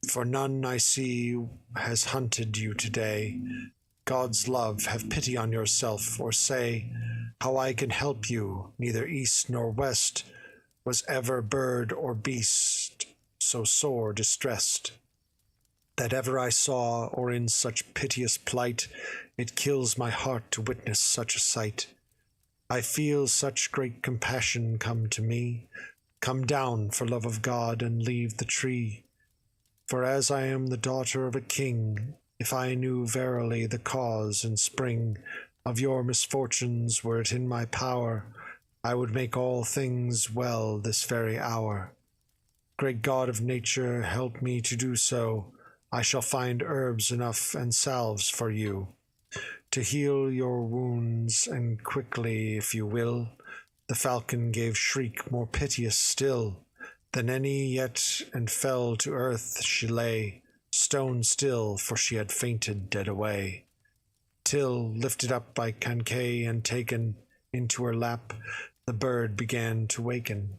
[SPEAKER 1] For none I see has hunted you today. God's love, have pity on yourself, or say how I can help you. Neither east nor west was ever bird or beast so sore distressed that ever I saw, or in such piteous plight. It kills my heart to witness such a sight. I feel such great compassion come to me. Come down, for love of God, and leave the tree. For as I am the daughter of a king, if I knew verily the cause and spring of your misfortunes, were it in my power, I would make all things well this very hour. Great God of nature, help me to do so. I shall find herbs enough and salves for you, to heal your wounds, and quickly, if you will. The falcon gave shriek more piteous still than any yet, and fell to earth she lay, stone still, for she had fainted dead away. Till, lifted up by Kankay and taken into her lap, the bird began to waken.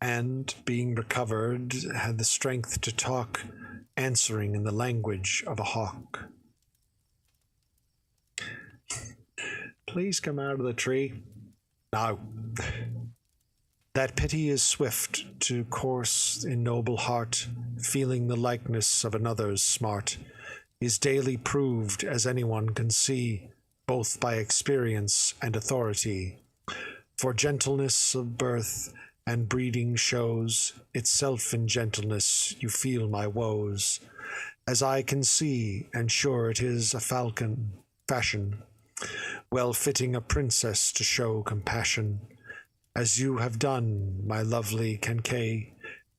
[SPEAKER 1] And, being recovered, had the strength to talk, answering in the language of a hawk. Please come out of the tree. No. That pity is swift to course in noble heart, feeling the likeness of another's smart, is daily proved, as anyone can see, both by experience and authority. For gentleness of birth and breeding shows itself in gentleness. You feel my woes, as I can see, and sure it is a falcon fashion, well fitting a princess to show compassion, as you have done, my lovely Kankay,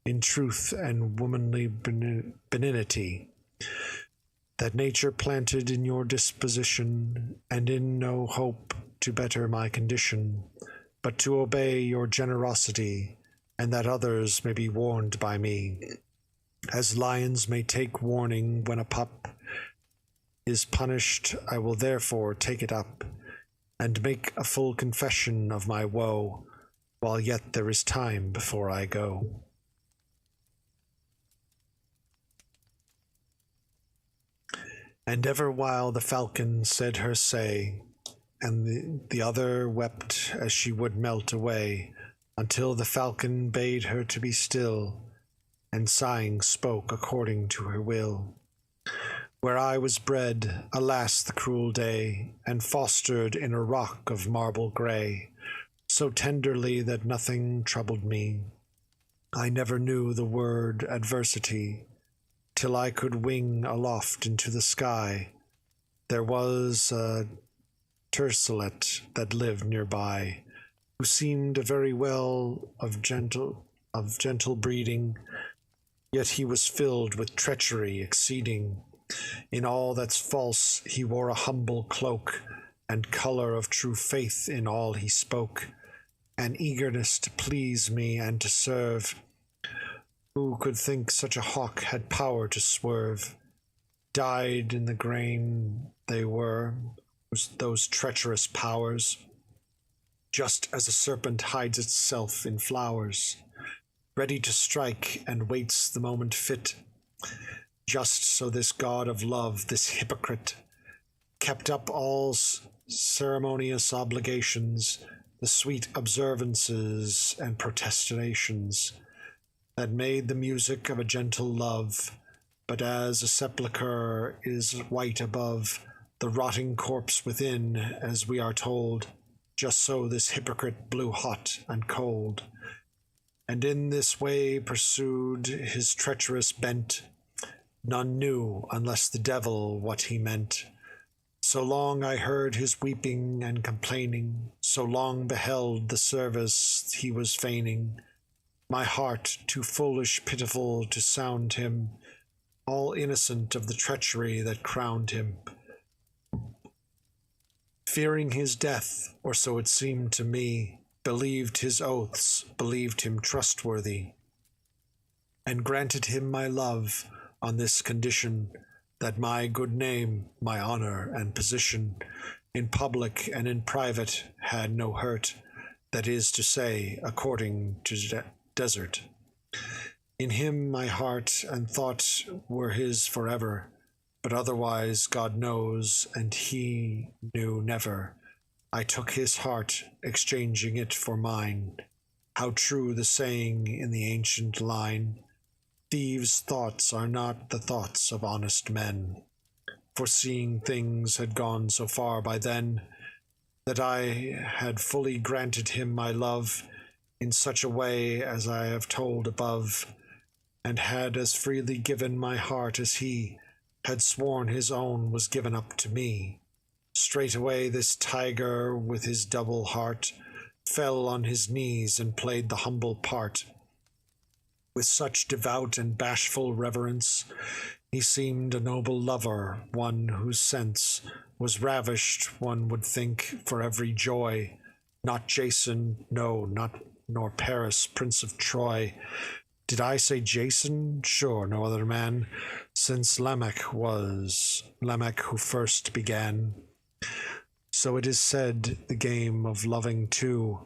[SPEAKER 1] in truth and womanly benignity, that nature planted in your disposition, and in no hope to better my condition, but to obey your generosity, and that others may be warned by me, as lions may take warning when a pup is punished. I will therefore take it up, and make a full confession of my woe, while yet there is time before I go. And ever while the falcon said her say, and the other wept as she would melt away, until the falcon bade her to be still, and sighing spoke according to her will. Where I was bred, alas the cruel day, and fostered in a rock of marble grey, so tenderly that nothing troubled me. I never knew the word adversity, till I could wing aloft into the sky. There was a tercelet that lived nearby, who seemed a very well of gentle breeding, yet he was filled with treachery exceeding. In all that's false he wore a humble cloak, and colour of true faith in all he spoke, an eagerness to please me and to serve. Who could think such a hawk had power to swerve? Dyed in the grain they were, those treacherous powers, just as a serpent hides itself in flowers, ready to strike and waits the moment fit. Just so this god of love, this hypocrite, kept up all ceremonious obligations, the sweet observances and protestations, that made the music of a gentle love. But as a sepulchre is white above, the rotting corpse within, as we are told, just so this hypocrite blew hot and cold, and in this way pursued his treacherous bent. None knew, unless the devil, what he meant. So long I heard his weeping and complaining, so long beheld the service he was feigning, my heart too foolish pitiful to sound him, all innocent of the treachery that crowned him. Fearing his death, or so it seemed to me, believed his oaths, believed him trustworthy, and granted him my love on this condition, that my good name, my honour and position, in public and in private, had no hurt, that is to say, according to desert. In him my heart and thought were his forever, but otherwise God knows, and he knew never. I took his heart, exchanging it for mine. How true the saying in the ancient line, thieves' thoughts are not the thoughts of honest men. Foreseeing things had gone so far by then, that I had fully granted him my love in such a way as I have told above, and had as freely given my heart as he had sworn his own was given up to me. Straightway this tiger with his double heart fell on his knees and played the humble part. With such devout and bashful reverence, he seemed a noble lover, one whose sense was ravished, one would think, for every joy. Not Jason, no, nor Paris, Prince of Troy. Did I say Jason? Sure, no other man, since Lamech who first began. So it is said, the game of loving two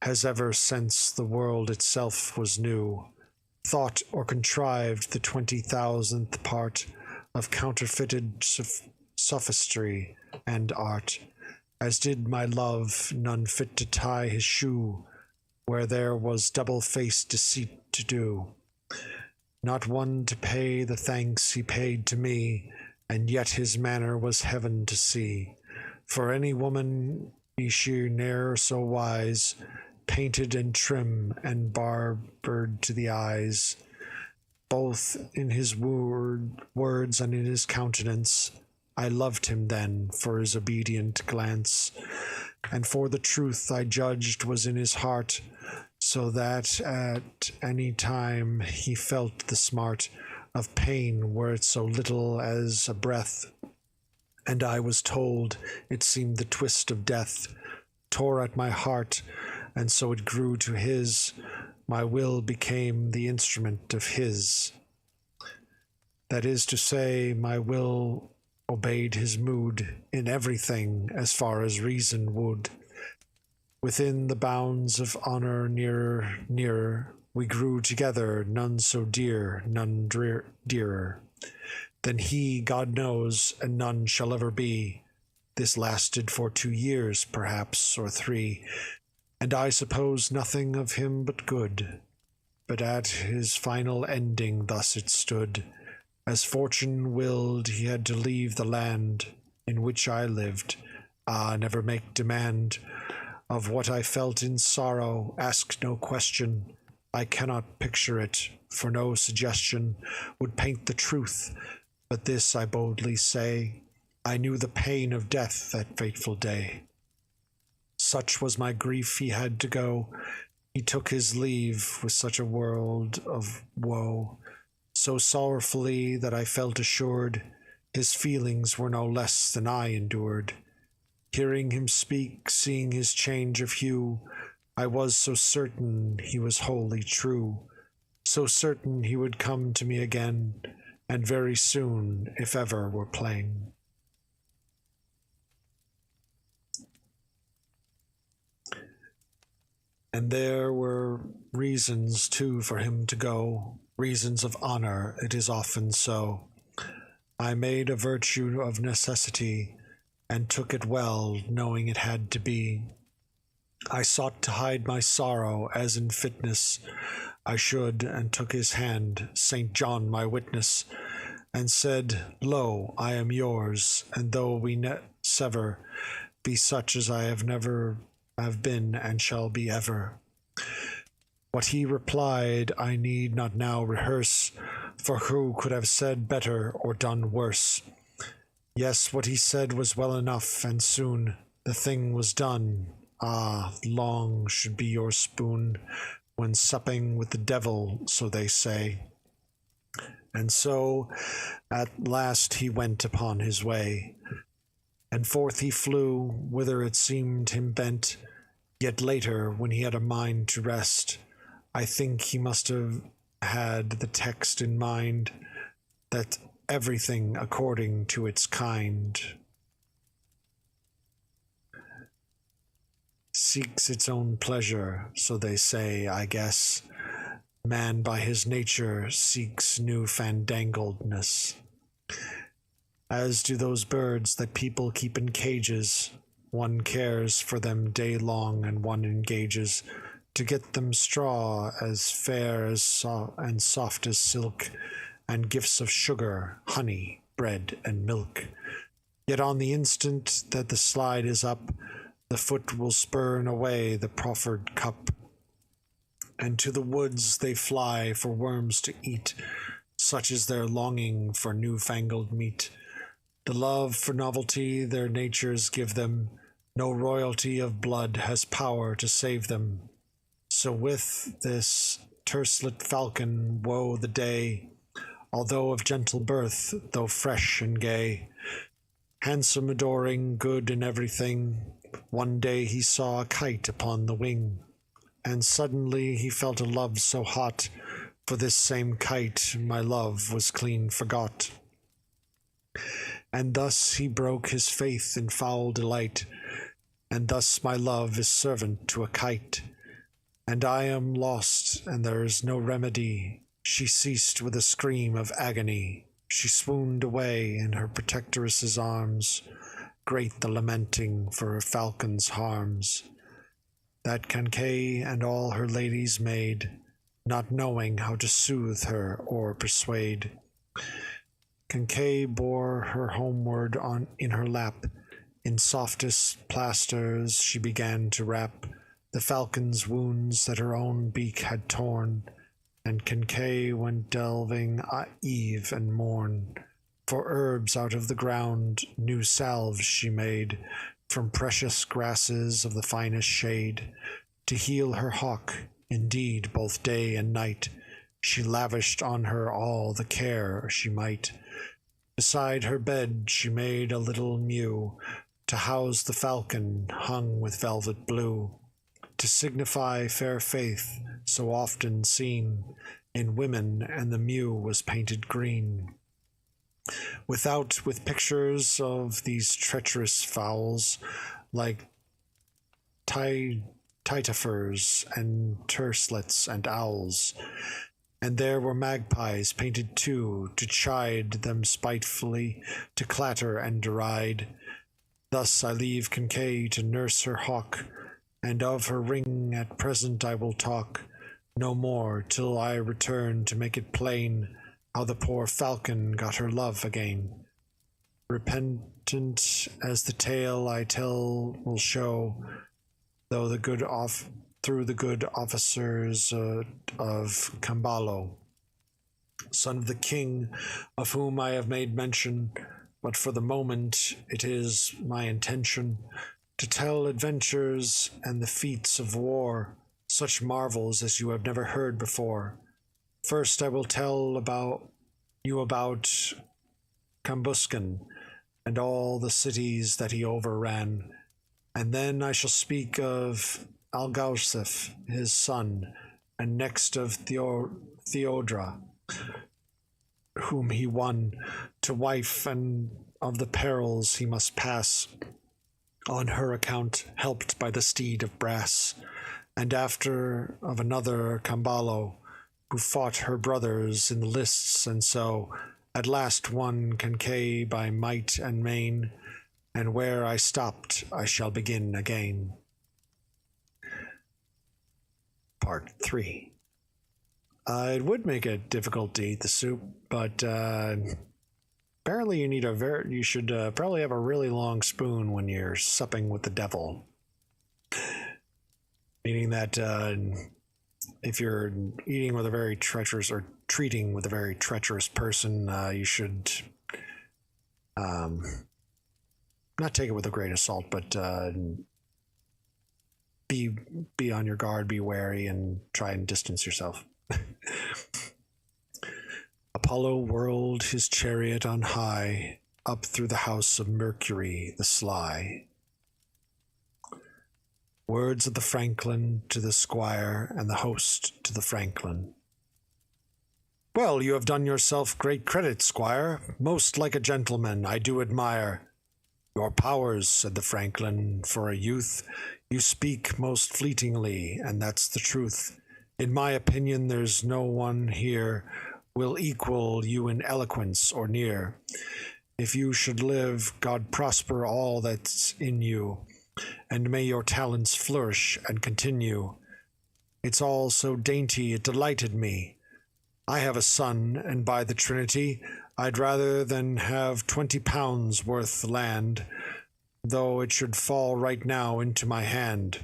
[SPEAKER 1] has ever since the world itself was new thought or contrived the 20,000th part of counterfeited sophistry and art, as did my love, none fit to tie his shoe where there was double-faced deceit to do. Not one to pay the thanks he paid to me, and yet his manner was heaven to see. For any woman, be she ne'er so wise, painted and trim and barbered to the eyes, both in his words and in his countenance,
[SPEAKER 2] I loved him then for his obedient glance, and for the truth I judged was in his heart, so that at any time he felt the smart of pain were it so little as a breath, and I was told it seemed the twist of death tore at my heart, and so it grew to his, my will became the instrument of his. That is to say, my will obeyed his mood in everything as far as reason would. Within the bounds of honour nearer, nearer, we grew together, none so dear, none dearer than he, God knows, and none shall ever be. This lasted for 2 years, perhaps, or 3, and I suppose nothing of him but good. But at his final ending thus it stood. As fortune willed, he had to leave the land in which I lived. Ah, never make demand of what I felt in sorrow, ask no question. I cannot picture it, for no suggestion would paint the truth. But this I boldly say, I knew the pain of death that fateful day. Such was my grief he had to go. He took his leave with such a world of woe, so sorrowfully that I felt assured his feelings were no less than I endured. Hearing him speak, seeing his change of hue, I was so certain he was wholly true, so certain he would come to me again, and very soon, if ever were plain. And there were reasons, too, for him to go, reasons of honor, it is often so. I made a virtue of necessity, and took it well, knowing it had to be. I sought to hide my sorrow, as in fitness I should, and took his hand, St. John my witness, and said, Lo, I am yours, and though we sever, be such as I have been and shall be ever. What he replied I need not now rehearse, for who could have said better or done worse? Yes, what he said was well enough, and soon the thing was done. Ah, long should be your spoon when supping with the devil, so they say. And so at last he went upon his way, and forth he flew, whither it seemed him bent. Yet later, when he had a mind to rest, I think he must have had the text in mind, that everything according to its kind seeks its own pleasure, so they say, I guess. Man by his nature seeks new fandangledness, as do those birds that people keep in cages. One cares for them day long, and one engages to get them straw as fair as and soft as silk, and gifts of sugar, honey, bread, and milk. Yet on the instant that the slide is up, the foot will spurn away the proffered cup, and to the woods they fly for worms to eat. Such is their longing for new-fangled meat. The love for novelty their natures give them, no royalty of blood has power to save them. So with this tercelet falcon, woe the day, although of gentle birth, though fresh and gay, handsome, adoring, good in everything, one day he saw a kite upon the wing, and suddenly he felt a love so hot, for this same kite my love was clean forgot. And thus he broke his faith in foul delight, and thus my love is servant to a kite, and I am lost, and there is no remedy. She ceased with a scream of agony. She swooned away in her protectress's arms, great the lamenting for her falcon's harms. That Cancay and all her ladies made, not knowing how to soothe her or persuade. Cancay bore her homeward in her lap. In softest plasters she began to wrap the falcon's wounds that her own beak had torn, and Cancay went delving eve and morn,
[SPEAKER 1] For herbs out of the ground new salves she made, from precious grasses of the finest shade, to heal her hawk, indeed, both day and night, she lavished on her all the care she might. Beside her bed she made a little mew, to house the falcon hung with velvet blue, to signify fair faith so often seen in women, and the mew was painted green. Without, with pictures of these treacherous fowls, like tytophers and terslets and owls. And there were magpies painted too, to chide them spitefully, to clatter and deride. Thus I leave Kincaid to nurse her hawk, and of her ring at present I will talk no more, till I return to make it plain how the poor falcon got her love again. Repentant as the tale I tell will show, through the good officers of Camballo, son of the king of whom I have made mention, but for the moment it is my intention to tell adventures and the feats of war, such marvels as you have never heard before. First I will tell about Cambuscan and all the cities that he overran, and then I shall speak of Algausif, his son, and next of Theodra, whom he won to wife, and of the perils he must pass on her account, helped by the steed of brass, and after of another Camballo, who fought her brothers in the lists, and so at last won Cancay by might and main, and where I stopped I shall begin again. Part 3. It would make it difficult to eat the soup, but apparently you should probably have a really long spoon when you're supping with the devil. Meaning that if you're eating with a very treacherous or treating with a very treacherous person, you should not take it with a grain of salt, but be on your guard, be wary, and try and distance yourself. Apollo whirled his chariot on high, up through the house of Mercury the sly. Words of the franklin to the squire, and the host to the franklin. Well, you have done yourself great credit, squire, most like a gentleman, I do admire. Your powers, said the franklin, for a youth, you speak most fleetingly, and that's the truth. In my opinion, there's no one here will equal you in eloquence or near. If you should live, God prosper all that's in you, and may your talents flourish and continue. It's all so dainty it delighted me. I have a son, and by the Trinity, I'd rather than have 20 pounds worth land, though it should fall right now into my hand,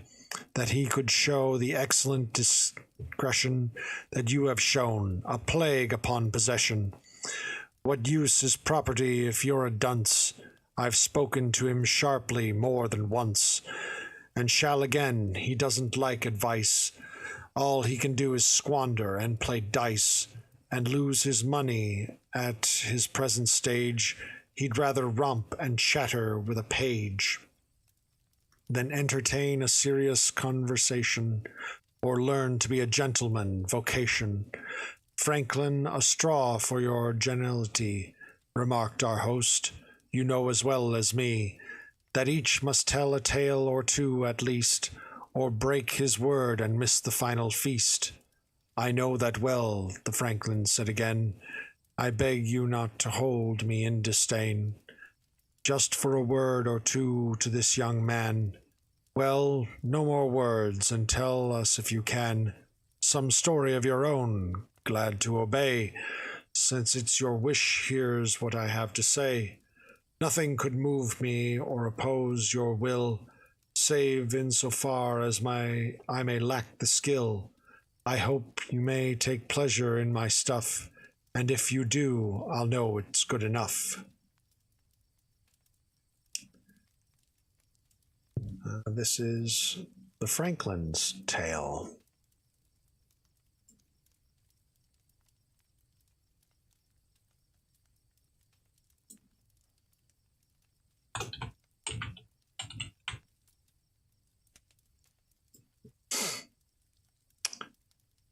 [SPEAKER 1] that he could show the excellent discretion that you have shown, a plague upon possession. What use is property if you're a dunce? I've spoken to him sharply more than once, and shall again. He doesn't like advice. All he can do is squander and play dice, and lose his money at his present stage. He'd rather romp and chatter with a page than entertain a serious conversation, or learn to be a gentleman vocation. Franklin, a straw for your geniality, remarked our host. You know as well as me that each must tell a tale or two at least, or break his word and miss the final feast. I know that well, the franklin said again. I beg you not to hold me in disdain. Just for a word or two to this young man. Well, no more words, and tell us if you can some story of your own. Glad to obey. Since it's your wish, here's what I have to say. Nothing could move me or oppose your will, save in so far as I may lack the skill. I hope you may take pleasure in my stuff, and if you do, I'll know it's good enough. This is the Franklin's Tale.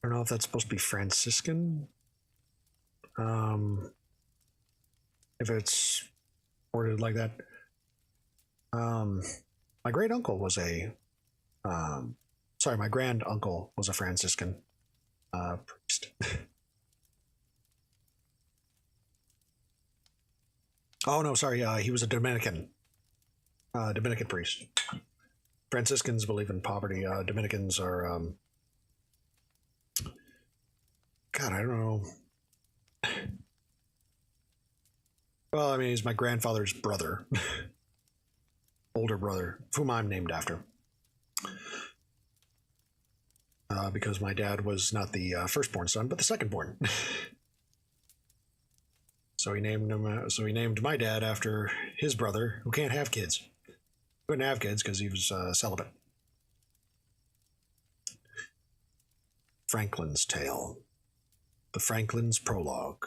[SPEAKER 1] I don't know if that's supposed to be Franciscan. If it's worded like that. My great uncle was my grand uncle was a Franciscan priest. Oh no, sorry, he was a Dominican priest. Franciscans believe in poverty. Dominicans are, God, I don't know. Well, I mean, he's my grandfather's brother, older brother, whom I'm named after. Because my dad was not the firstborn son, but the secondborn. So he named my dad after his brother, who can't have kids. Couldn't have kids because he was celibate. Franklin's Tale. The Franklin's Prologue.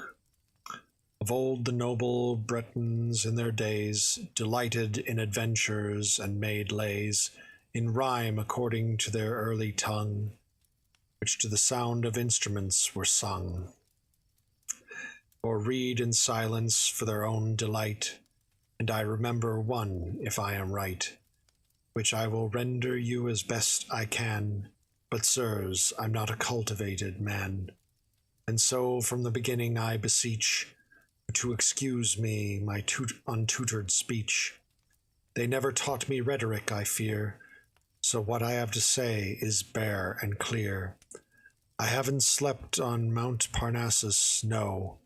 [SPEAKER 1] Of old the noble Bretons in their days delighted in adventures and made lays in rhyme according to their early tongue, which to the sound of instruments were sung, or read in silence for their own delight. And I remember one, if I am right, which I will render you as best I can. But, sirs, I'm not a cultivated man, and so from the beginning I beseech to excuse me my untutored speech. They never taught me rhetoric, I fear, so what I have to say is bare and clear. I haven't slept on Mount Parnassus, no,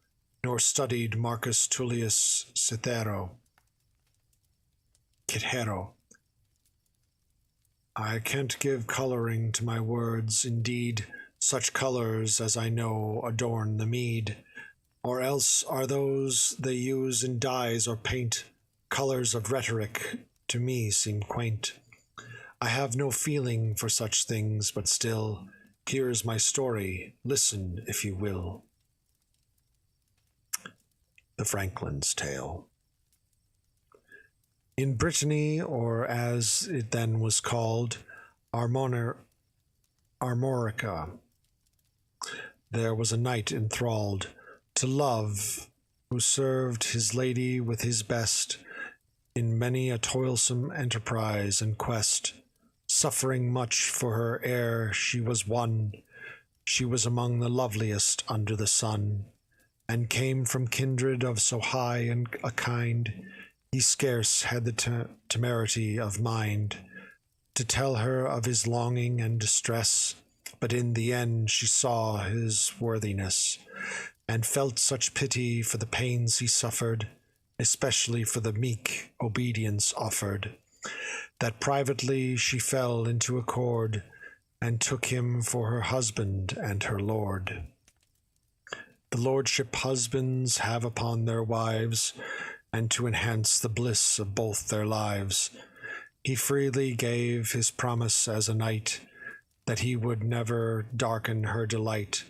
[SPEAKER 1] nor studied Marcus Tullius Cicero. I can't give coloring to my words, indeed, such colors as I know adorn the mead, or else are those they use in dyes or paint. Colors of rhetoric to me seem quaint. I have no feeling for such things, but still, here's my story, listen if you will. The Franklin's Tale. In Brittany, or as it then was called, Armorica, there was a knight enthralled to love, who served his lady with his best in many a toilsome enterprise and quest, suffering much for her ere she was won. She was among the loveliest under the sun, and came from kindred of so high and a kind, he scarce had the temerity of mind to tell her of his longing and distress, but in the end she saw his worthiness, and felt such pity for the pains he suffered, especially for the meek obedience offered, that privately she fell into accord, and took him for her husband and her lord. The lordship husbands have upon their wives, and to enhance the bliss of both their lives, he freely gave his promise as a knight, that he would never darken her delight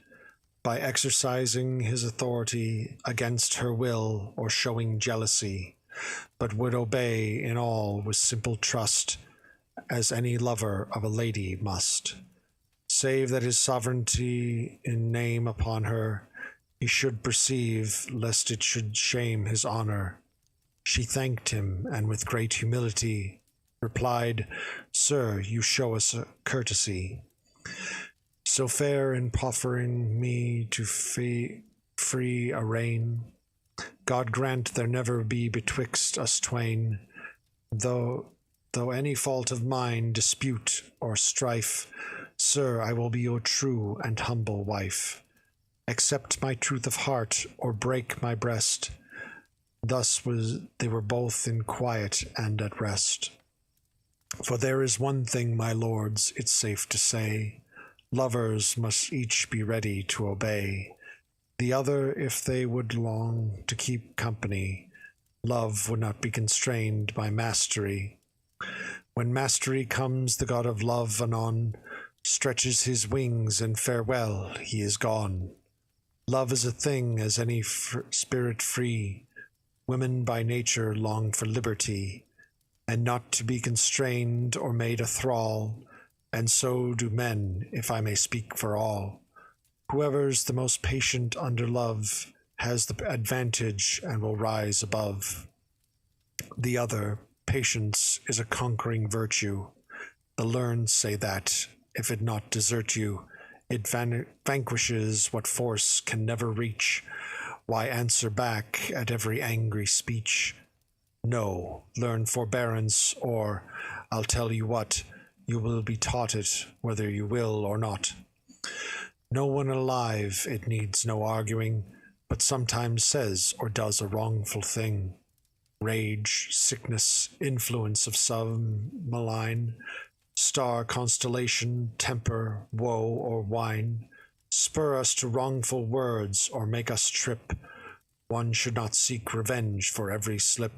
[SPEAKER 1] by exercising his authority against her will or showing jealousy, but would obey in all with simple trust, as any lover of a lady must, save that his sovereignty in name upon her he should perceive, lest it should shame his honor. She thanked him, and with great humility replied, Sir, you show us a courtesy, so fair in proffering me to free arraign. God grant there never be betwixt us twain, though any fault of mine dispute or strife, Sir, I will be your true and humble wife. Accept my truth of heart, or break my breast. Thus they were both in quiet and at rest. For there is one thing, my lords, it's safe to say, lovers must each be ready to obey, The other, if they would long to keep company, love would not be constrained by mastery. When mastery comes, the god of love anon stretches his wings, and farewell, he is gone. Love is a thing as any spirit free. Women by nature long for liberty, and not to be constrained or made a thrall, and so do men, if I may speak for all. Whoever's the most patient under love has the advantage and will rise above. The other, patience, is a conquering virtue. The learned say that, if it not desert you, it vanquishes what force can never reach. Why answer back at every angry speech? No, learn forbearance, or, I'll tell you what, you will be taught it, whether you will or not. No one alive, it needs no arguing, but sometimes says or does a wrongful thing. Rage, sickness, influence of some malign, star constellation, temper, woe, or wine, spur us to wrongful words or make us trip. One should not seek revenge for every slip,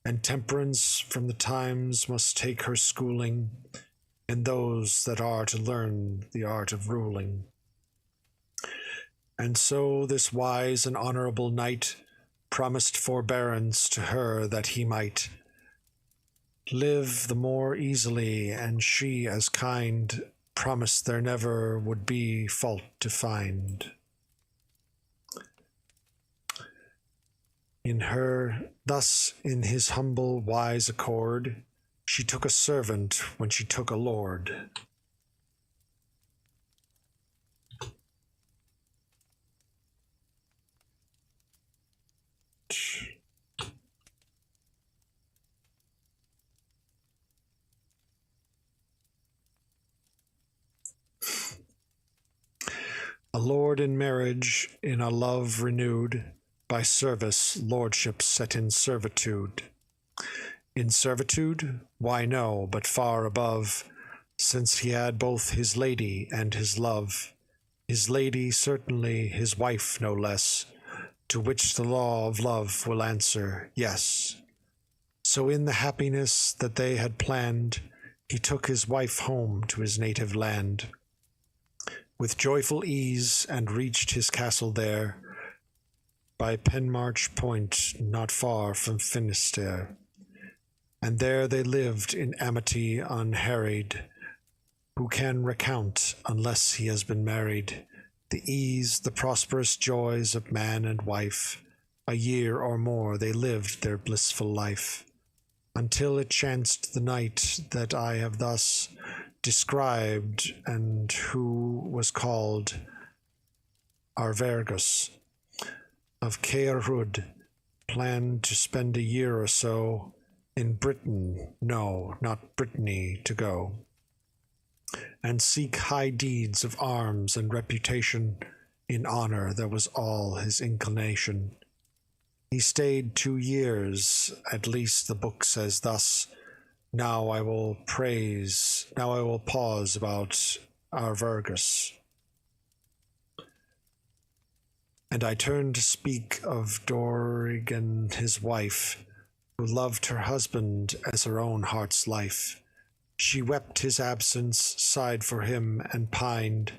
[SPEAKER 1] and temperance from the times must take her schooling in those that are to learn the art of ruling. And so this wise and honorable knight promised forbearance to her that he might live the more easily, and she, as kind, promised there never would be fault to find. Thus in his humble wise accord, she took a servant when she took a lord. A lord in marriage, in a love renewed, by service lordship set in servitude. In servitude? Why no, but far above, since he had both his lady and his love. His lady certainly, his wife no less, to which the law of love will answer yes. So in the happiness that they had planned, he took his wife home to his native land. With joyful ease, and reached his castle there, by Penmarch Point, not far from Finisterre. And there they lived in amity unharried. Who can recount, unless he has been married, the ease, the prosperous joys of man and wife? A year or more they lived their blissful life, until it chanced the night that I have thus described, and who was called Arvergus of Caerhud, planned to spend a year or so in Britain, no, not Brittany, to go, and seek high deeds of arms and reputation. In honor that was all his inclination. He stayed 2 years, at least the book says thus. Now I will pause about Arvergus. And I turn to speak of Dorigen, his wife, who loved her husband as her own heart's life. She wept his absence, sighed for him, and pined,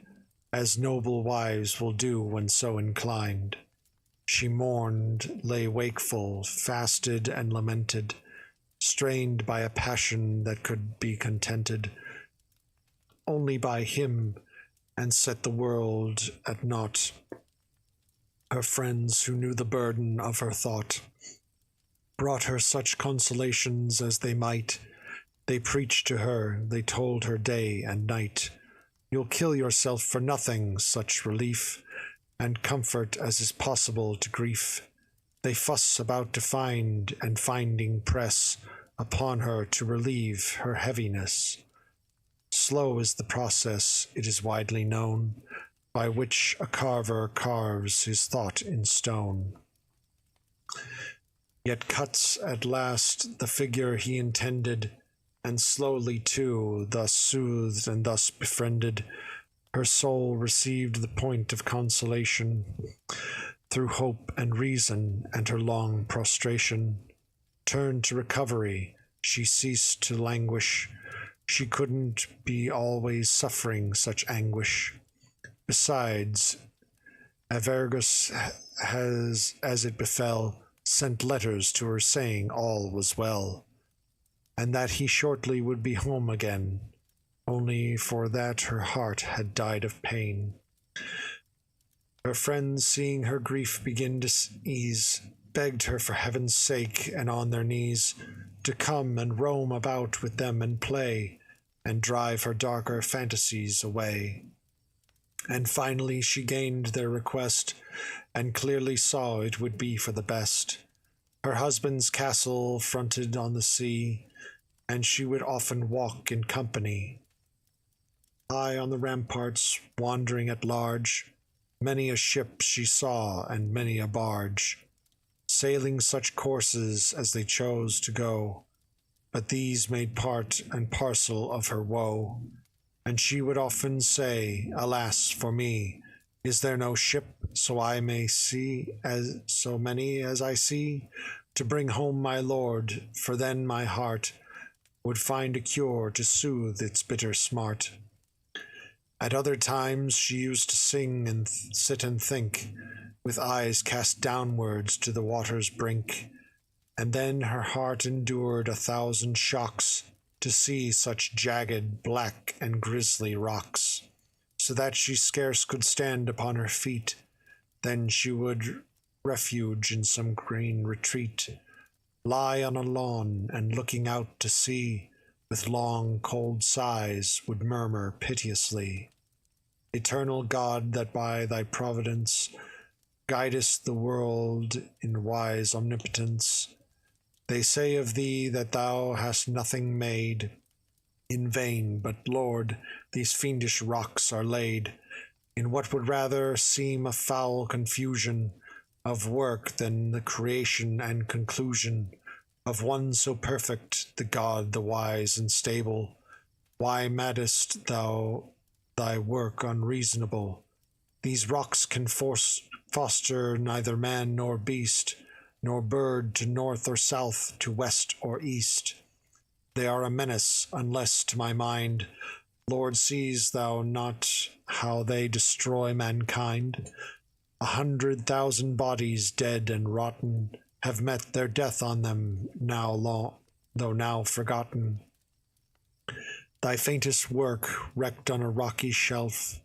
[SPEAKER 1] as noble wives will do when so inclined. She mourned, lay wakeful, fasted and lamented, strained by a passion that could be contented only by him, and set the world at naught. Her friends, who knew the burden of her thought, brought her such consolations as they might. They preached to her, they told her day and night, you'll kill yourself for nothing, such relief and comfort as is possible to grief. They fuss about to find, and finding press upon her to relieve her heaviness. Slow is the process, it is widely known, by which a carver carves his thought in stone, yet cuts at last the figure he intended, and slowly too, thus soothed and thus befriended, Her soul received the point of consolation through hope and reason, and her long prostration turned to recovery. She ceased to languish. She couldn't be always suffering such anguish. Besides, Avergus has, as it befell, sent letters to her saying all was well, and that he shortly would be home again, only for that her heart had died of pain. Her friends, seeing her grief begin to ease, begged her for heaven's sake and on their knees to come and roam about with them and play, and drive her darker fantasies away. And finally she gained their request, and clearly saw it would be for the best. Her husband's castle fronted on the sea, and she would often walk in company. High on the ramparts, wandering at large, many a ship she saw and many a barge, sailing such courses as they chose to go, but these made part and parcel of her woe. And she would often say, alas for me, is there no ship so I may see as so many as I see, to bring home my lord, for then my heart would find a cure to soothe its bitter smart. At other times she used to sing and sit and think, with eyes cast downwards to the water's brink, and then her heart endured 1,000 shocks to see such jagged, black, and grisly rocks, so that she scarce could stand upon her feet. Then she would refuge in some green retreat, lie on a lawn, and looking out to sea, with long cold sighs would murmur piteously, Eternal God, that by thy providence guidest the world in wise omnipotence, they say of thee that thou hast nothing made in vain, but, Lord, these fiendish rocks are laid in what would rather seem a foul confusion of work than the creation and conclusion of one so perfect, the God, the wise and stable. Why madest thou thy work unreasonable? These rocks can foster neither man nor beast, nor bird to north or south, to west or east. They are a menace, unless to my mind, Lord, seest thou not how they destroy mankind? 100,000 bodies dead and rotten have met their death on them, now long, though now forgotten. Thy faintest work, wrecked on a rocky shelf,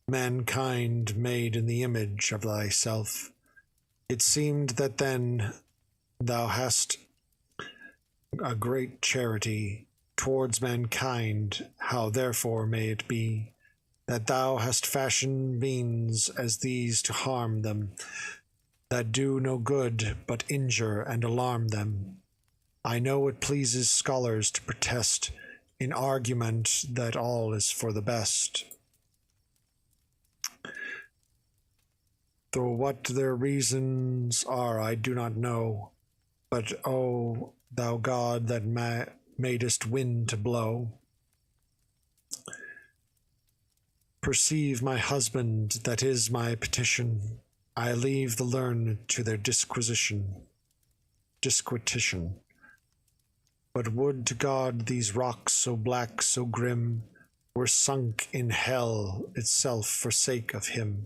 [SPEAKER 1] mankind made in the image of thyself. It seemed that then thou hast a great charity towards mankind. How therefore may it be that thou hast fashioned means as these to harm them, that do no good but injure and alarm them? I know it pleases scholars to protest in argument that all is for the best, though what their reasons are I do not know. But, O thou God that madest wind to blow, perceive my husband, that is my petition. I leave the learned to their disquisition. But would to God these rocks so black, so grim, were sunk in hell itself for sake of him.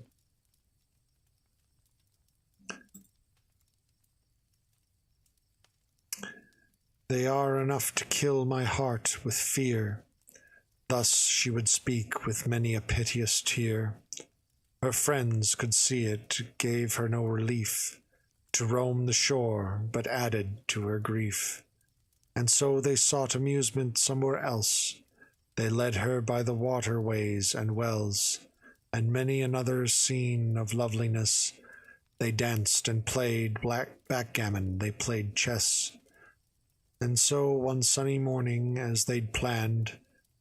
[SPEAKER 1] They are enough to kill my heart with fear. Thus she would speak with many a piteous tear. Her friends could see it, gave her no relief to roam the shore, but added to her grief. And so they sought amusement somewhere else. They led her by the waterways and wells, and many another scene of loveliness. They danced and played backgammon, they played chess. And so one sunny morning, as they'd planned,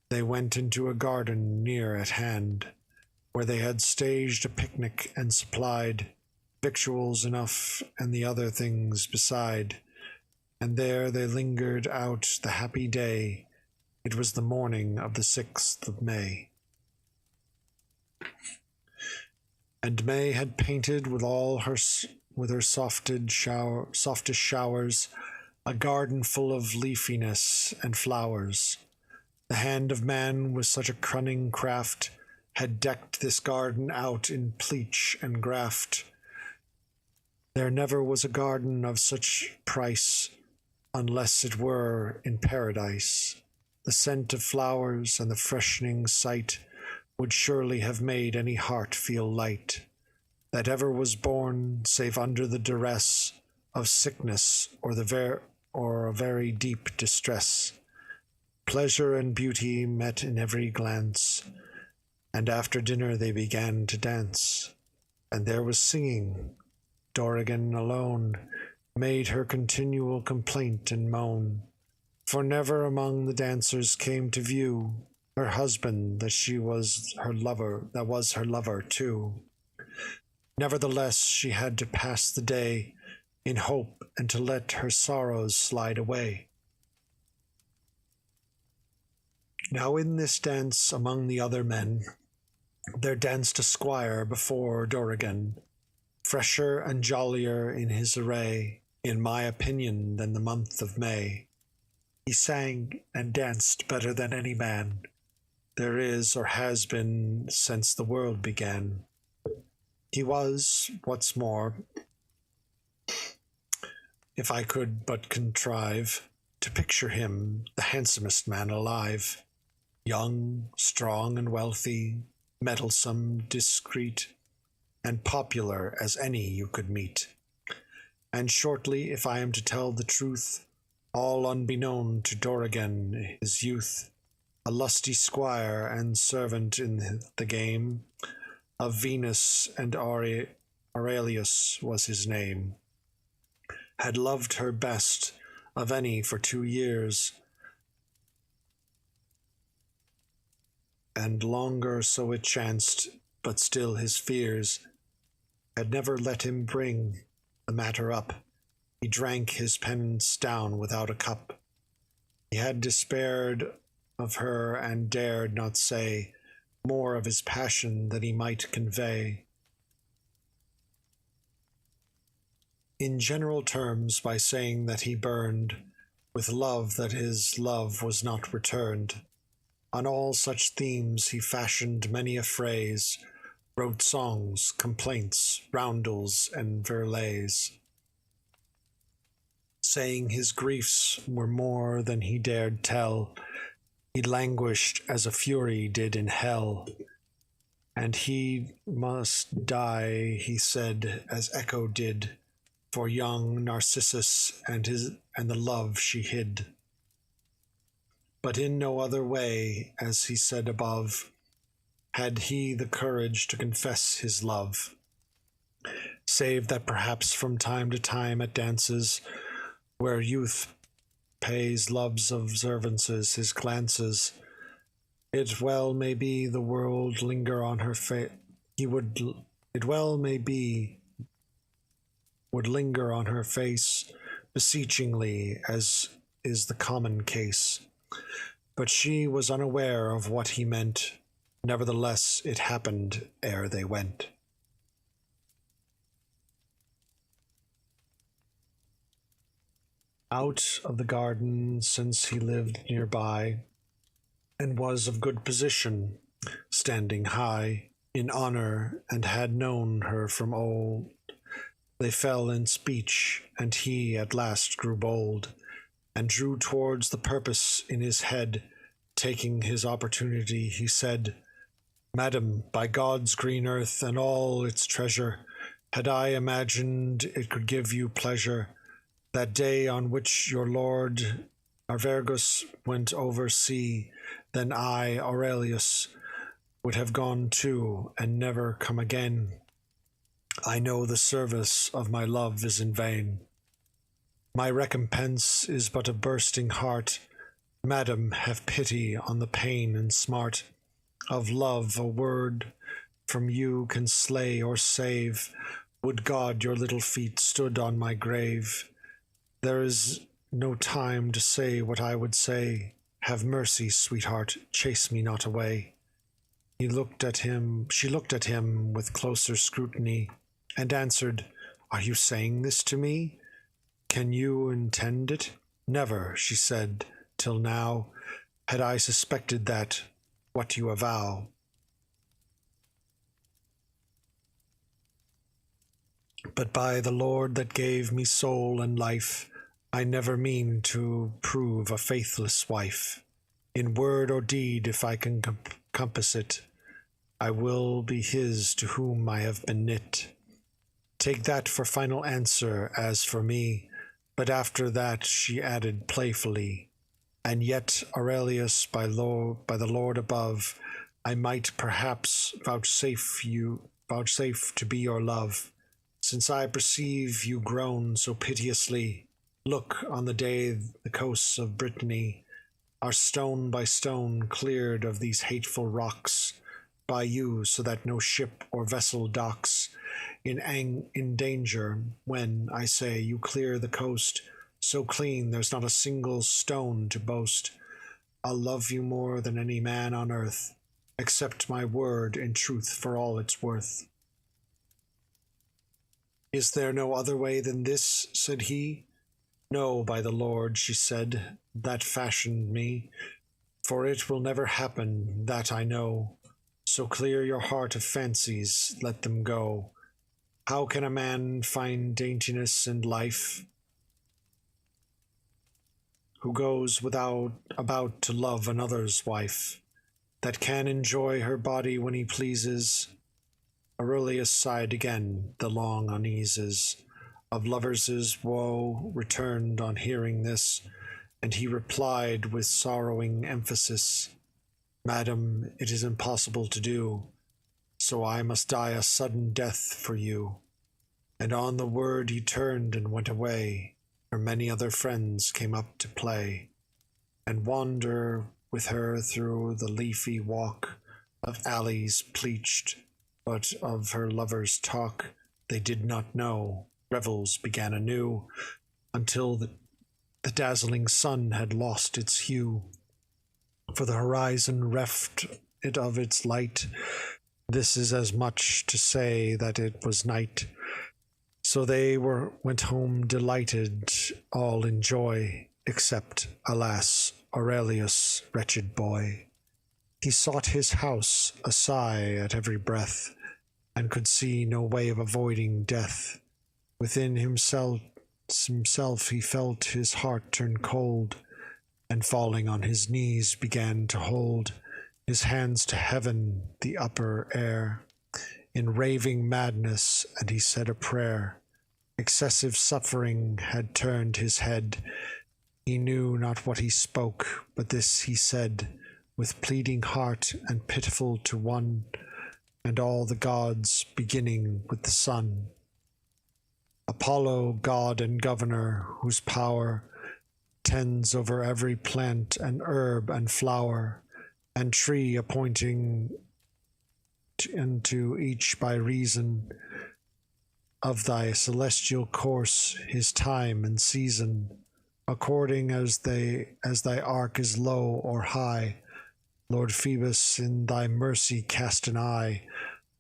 [SPEAKER 1] they went into a garden near at hand, where they had staged a picnic and supplied victuals enough and the other things beside. And there they lingered out the happy day. It was the morning of the 6th of May. And May had painted with her softest showers a garden full of leafiness and flowers. The hand of man with such a cunning craft had decked this garden out in pleach and graft. There never was a garden of such price, unless it were in paradise. The scent of flowers and the freshening sight would surely have made any heart feel light that ever was born, save under the duress of sickness or a very deep distress. Pleasure and beauty met in every glance, and after dinner they began to dance. And there was singing. Dorigen alone made her continual complaint and moan, for never among the dancers came to view her husband that was her lover too. Nevertheless, she had to pass the day in hope and to let her sorrows slide away. Now in this dance among the other men, there danced a squire before Dorigen, fresher and jollier in his array, in my opinion, than the month of May. He sang and danced better than any man there is or has been since the world began. He was, what's more, if I could but contrive to picture him, the handsomest man alive, young, strong, and wealthy, mettlesome, discreet, and popular as any you could meet. And shortly, if I am to tell the truth, all unbeknown to Dorigen, his youth, a lusty squire and servant in the game, of Venus and Aurelius was his name, had loved her best of any for 2 years, and longer so it chanced, but still his fears had never let him bring the matter up. He drank his penance down without a cup. He had despaired of her and dared not say more of his passion than he might convey. In general terms, by saying that he burned with love that his love was not returned. On all such themes he fashioned many a phrase, wrote songs, complaints, roundels, and verlays, saying his griefs were more than he dared tell. He languished as a fury did in hell, and he must die, he said, as Echo did, for young Narcissus and the love she hid. But in no other way, as he said above, had he the courage to confess his love, save that perhaps from time to time at dances, where youth pays love's observances his glances, it well may be the world linger on her face. It well may be would linger on her face, beseechingly, as is the common case. But she was unaware of what he meant. Nevertheless, it happened ere they went. Out of the garden, since he lived nearby, and was of good position, standing high in honor, and had known her from old, they fell in speech, and he at last grew bold, and drew towards the purpose in his head. Taking his opportunity, he said, "Madam, by God's green earth and all its treasure, had I imagined it could give you pleasure, that day on which your lord Arvergus went over sea, then I, Aurelius, would have gone too, and never come again. I know the service of my love is in vain. My recompense is but a bursting heart. Madam, have pity on the pain and smart of love. A word from you can slay or save. Would God your little feet stood on my grave. There is no time to say what I would say. Have mercy, sweetheart, chase me not away." She looked at him with closer scrutiny, and answered, "Are you saying this to me? Can you intend it?" "Never," she said, "till now had I suspected that, what you avow. But by the Lord that gave me soul and life, I never mean to prove a faithless wife. In word or deed, if I can compass it, I will be his to whom I have been knit. Take that for final answer, as for me." But after that she added playfully, "And yet, Aurelius, by the Lord above, I might perhaps vouchsafe to be your love, since I perceive you groan so piteously. Look, on the day the coasts of Brittany are stone by stone cleared of these hateful rocks, by you, so that no ship or vessel docks in danger, when, I say, you clear the coast so clean there's not a single stone to boast. I'll love you more than any man on earth. Accept my word in truth for all it's worth." "Is there no other way than this?" said he. "No, by the Lord," she said, "that fashioned me, for it will never happen, that I know. So clear your heart of fancies, let them go. How can a man find daintiness in life who goes about to love another's wife, that can enjoy her body when he pleases?" Aurelius sighed again, the long uneases of lovers' woe returned on hearing this, and he replied with sorrowing emphasis, "Madam, it is impossible to do, so I must die a sudden death for you." And on the word he turned and went away, where many other friends came up to play, and wander with her through the leafy walk of alleys pleached, but of her lover's talk they did not know. Revels began anew, until the dazzling sun had lost its hue, for the horizon reft it of its light. This is as much to say that it was night. So they went home delighted, all in joy, except, alas, Aurelius, wretched boy. He sought his house, a sigh at every breath, and could see no way of avoiding death. Within himself he felt his heart turn cold, and falling on his knees began to hold his hands to heaven, the upper air, in raving madness, and he said a prayer. Excessive suffering had turned his head. He knew not what he spoke, but this he said, with pleading heart and pitiful to one, and all the gods, beginning with the sun. Apollo, god and governor, whose power tends over every plant and herb and flower, and tree, appointing unto each by reason of thy celestial course his time and season, according as thy arc is low or high. Lord Phoebus, in thy mercy cast an eye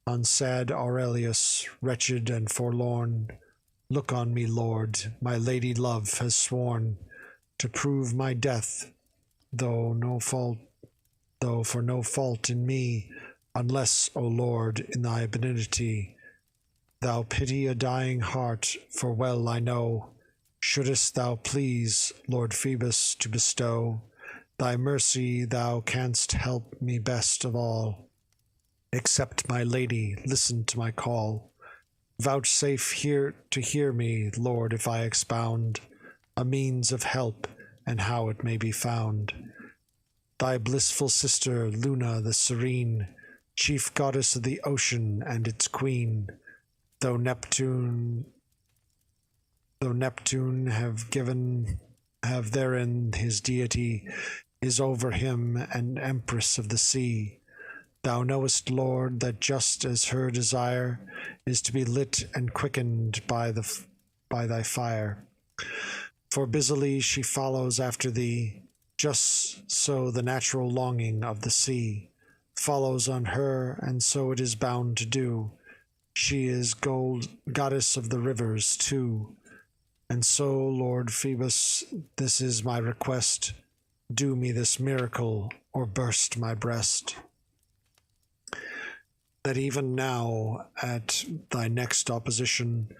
[SPEAKER 1] on sad Aurelius, wretched and forlorn. Look on me, Lord, my lady love has sworn to prove my death, though for no fault in me, unless, O Lord, in thy benignity, thou pity a dying heart, for well I know, shouldest thou please, Lord Phoebus, to bestow thy mercy, thou canst help me best of all. Accept, my lady, listen to my call. Vouchsafe to hear me, Lord, if I expound a means of help, and how it may be found. Thy blissful sister, Luna the serene, chief goddess of the ocean and its queen, though Neptune have therein his deity, is over him an empress of the sea. Thou knowest, Lord, that just as her desire is to be lit and quickened by thy fire, for busily she follows after thee, just so the natural longing of the sea
[SPEAKER 2] follows on her, and so it is bound to do. She is goddess of the rivers too. And so, Lord Phoebus, this is my request. Do me this miracle, or burst my breast. That even now, at thy next opposition,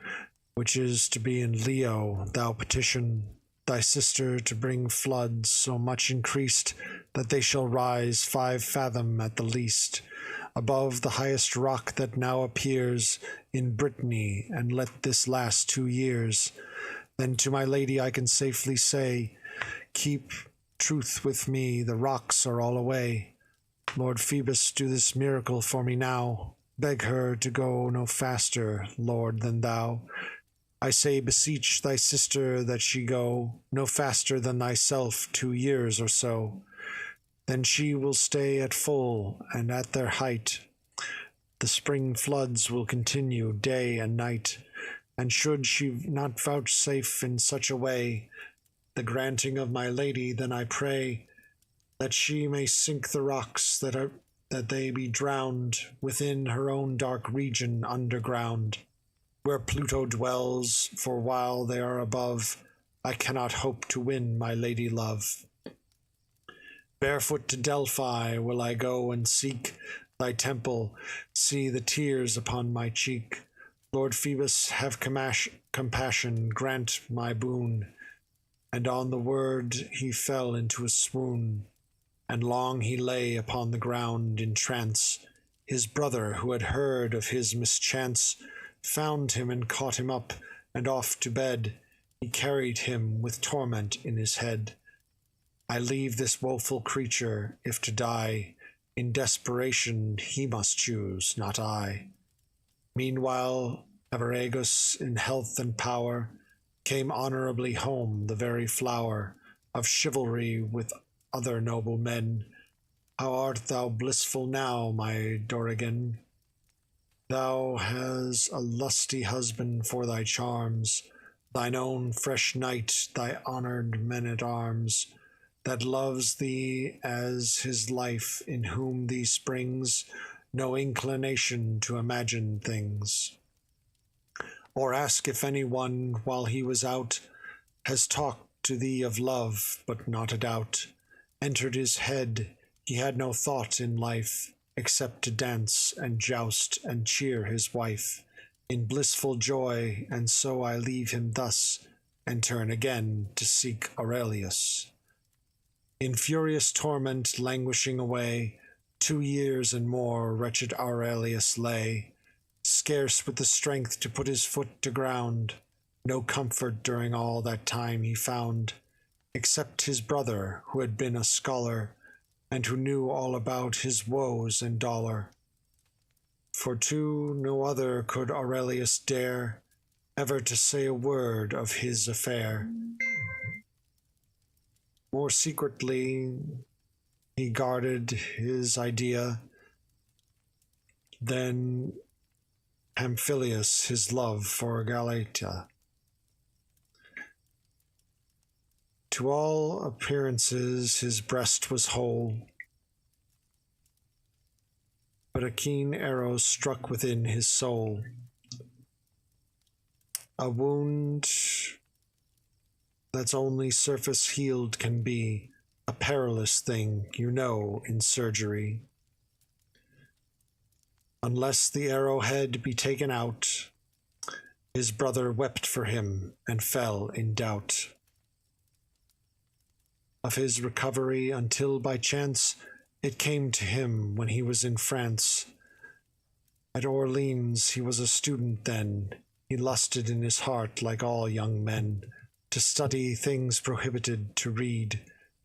[SPEAKER 2] which is to be in Leo, thou petition thy sister to bring floods so much increased that they shall rise 5 fathom at the least, above the highest rock that now appears in Brittany, and let this last 2 years. Then to my lady I can safely say, keep truth with me, the rocks are all away. Lord Phoebus, do this miracle for me now. Beg her to go no faster, Lord, than thou. I say, beseech thy sister that she go no faster than thyself 2 years or so. Then she will stay at full, and at their height the spring floods will continue day and night. And should she not vouchsafe in such a way the granting of my lady, then I pray that she may sink the rocks that they be drowned within her own dark region underground, where Pluto dwells, for while they are above, I cannot hope to win my lady love. Barefoot to Delphi will I go and seek thy temple, see the tears upon my cheek. Lord Phoebus, have compassion, grant my boon. And on the word he fell into a swoon, and long he lay upon the ground in trance. His brother, who had heard of his mischance, found him and caught him up, and off to bed he carried him with torment in his head. I leave this woeful creature, if to die, in desperation he must choose, not I. Meanwhile, Averagus, in health and power, came honorably home, the very flower of chivalry with other noble men. How art thou blissful now, my Dorigen? Thou hast a lusty husband for thy charms, thine own fresh knight, thy honored men-at-arms, that loves thee as his life, in whom thee springs no inclination to imagine things. Or ask if any one, while he was out, has talked to thee of love, but not a doubt entered his head. He had no thought in life, except to dance and joust and cheer his wife in blissful joy, and so I leave him thus, and turn again to seek Aurelius. In furious torment languishing away, 2 years and more wretched Aurelius lay, scarce with the strength to put his foot to ground. No comfort during all that time he found, except his brother, who had been a scholar, and who knew all about his woes and dolour. For to no other could Aurelius dare ever to say a word of his affair. More secretly he guarded his idea than Pamphilius his love for Galatea. To all appearances his breast was whole, but a keen arrow struck within his soul. A wound that's only surface healed can be, a perilous thing, you know, in surgery. Unless the arrowhead be taken out, his brother wept for him and fell in doubt of his recovery, until by chance it came to him when he was in France. At Orleans he was a student then. He lusted in his heart, like all young men, to study things prohibited, to read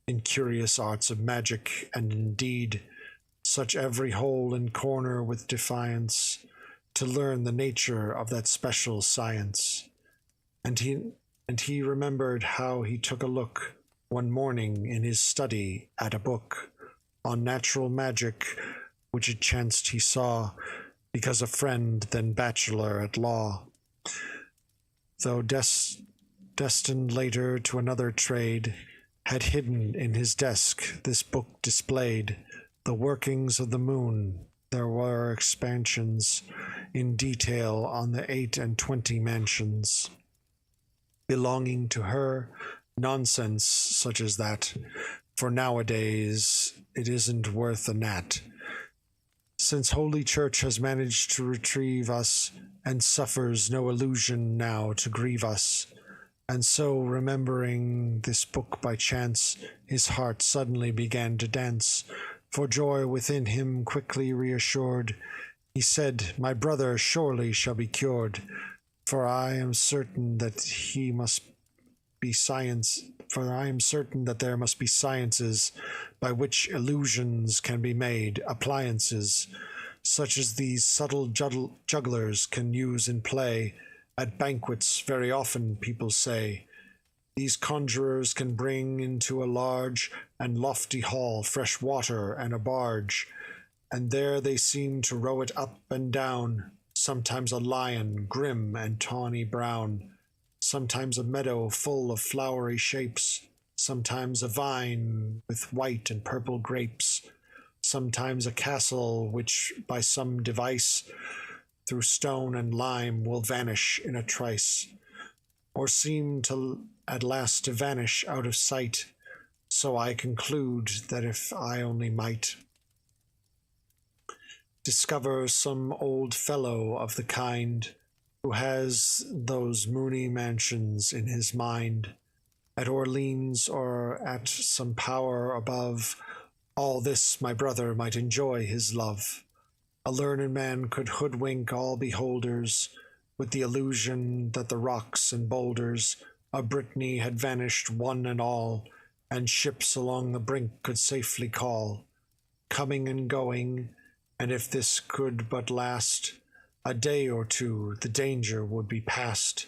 [SPEAKER 2] in curious arts of magic, and indeed such every hole and corner with defiance, to learn the nature of that special science. And he remembered how he took a look one morning in his study at a book on natural magic, which it chanced he saw, because a friend, then bachelor at law, though destined later to another trade, had hidden in his desk this book displayed, the workings of the moon. There were expansions in detail on the 28 mansions belonging to her. Nonsense such as that, for nowadays it isn't worth a gnat. Since Holy Church has managed to retrieve us and suffers no illusion now to grieve us. And so, remembering this book by chance, his heart suddenly began to dance, for joy within him quickly reassured. He said, "My brother surely shall be cured, for I am certain that he must be science, for I am certain that there must be sciences by which illusions can be made, appliances, such as these subtle jugglers can use in play. At banquets very often people say, these conjurers can bring into a large and lofty hall fresh water and a barge, and there they seem to row it up and down, sometimes a lion, grim and tawny brown, sometimes a meadow full of flowery shapes, sometimes a vine with white and purple grapes, sometimes a castle which by some device through stone and lime will vanish in a trice, or seem to at last to vanish out of sight. So I conclude that if I only might discover some old fellow of the kind who has those moony mansions in his mind, at Orleans or at some power above, all this my brother might enjoy his love. A learned man could hoodwink all beholders with the illusion that the rocks and boulders of Brittany had vanished one and all, and ships along the brink could safely call, coming and going, and if this could but last a day or two, the danger would be past.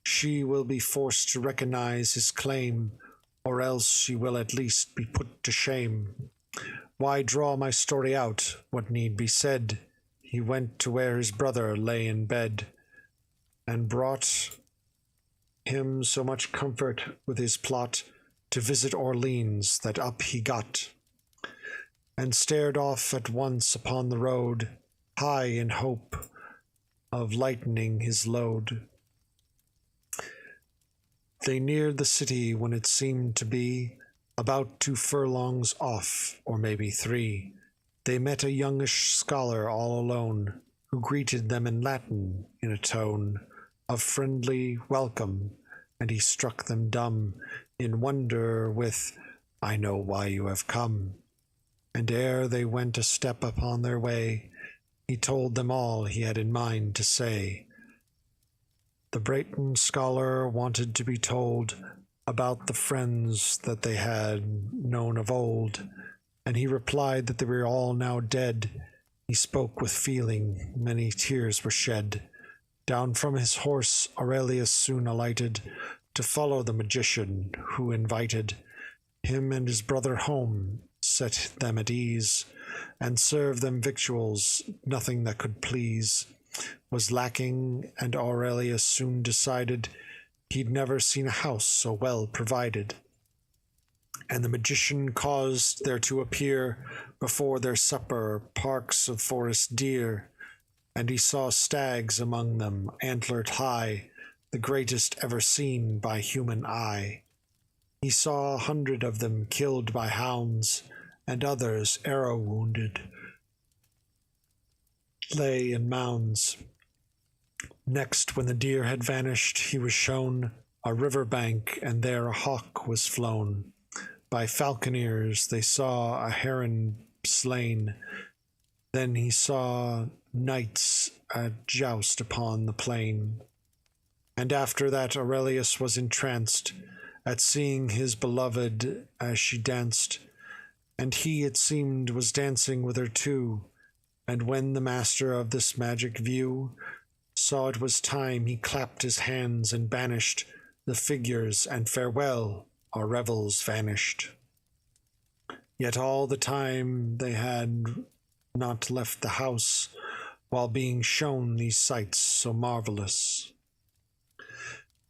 [SPEAKER 2] She will be forced to recognize his claim, or else she will at least be put to shame. Why draw my story out? What need be said? He went to where his brother lay in bed, and brought him so much comfort with his plot to visit Orleans that up he got, and stared off at once upon the road, high in hope of lightening his load. They neared the city when it seemed to be about 2 furlongs off, or maybe 3. They met a youngish scholar all alone, who greeted them in Latin in a tone of friendly welcome, and he struck them dumb in wonder with, "I know why you have come." And ere they went a step upon their way, he told them all he had in mind to say. The Breton scholar wanted to be told about the friends that they had known of old, and he replied that they were all now dead. He spoke with feeling, many tears were shed. Down from his horse Aurelius soon alighted to follow the magician, who invited him and his brother home, set them at ease, and served them victuals. Nothing that could please was lacking, and Aurelius soon decided he'd never seen a house so well provided. And the magician caused there to appear before their supper parks of forest deer, and he saw stags among them, antlered high, the greatest ever seen by human eye. He saw 100 of them killed by hounds, and others arrow-wounded lay in mounds. Next, when the deer had vanished, he was shown a river bank, and there a hawk was flown. By falconers they saw a heron slain. Then he saw knights at joust upon the plain. And after that Aurelius was entranced at seeing his beloved as she danced, and he, it seemed, was dancing with her too. And when the master of this magic view saw it was time, he clapped his hands and banished the figures, and farewell, our revels vanished. Yet all the time they had not left the house, while being shown these sights so marvelous,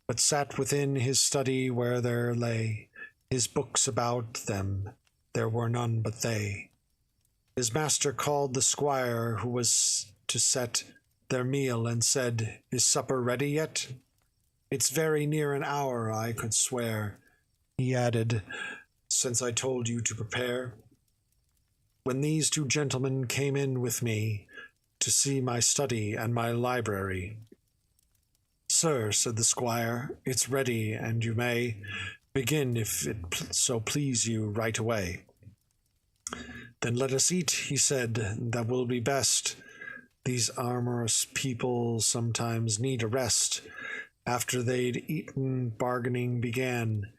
[SPEAKER 2] but sat within his study where there lay his books about them. There were none but they.
[SPEAKER 1] His master called the squire who was to set their meal and said, "Is supper ready yet?" "It's very near an hour, I could swear," he added, "since I told you to prepare." When these two gentlemen came in with me to see my study and my library. "Sir," said the squire, "it's ready, and you may begin, if it so please you, right away." "Then let us eat," he said, "that will be best. These amorous people sometimes need a rest." After they'd eaten, bargaining began.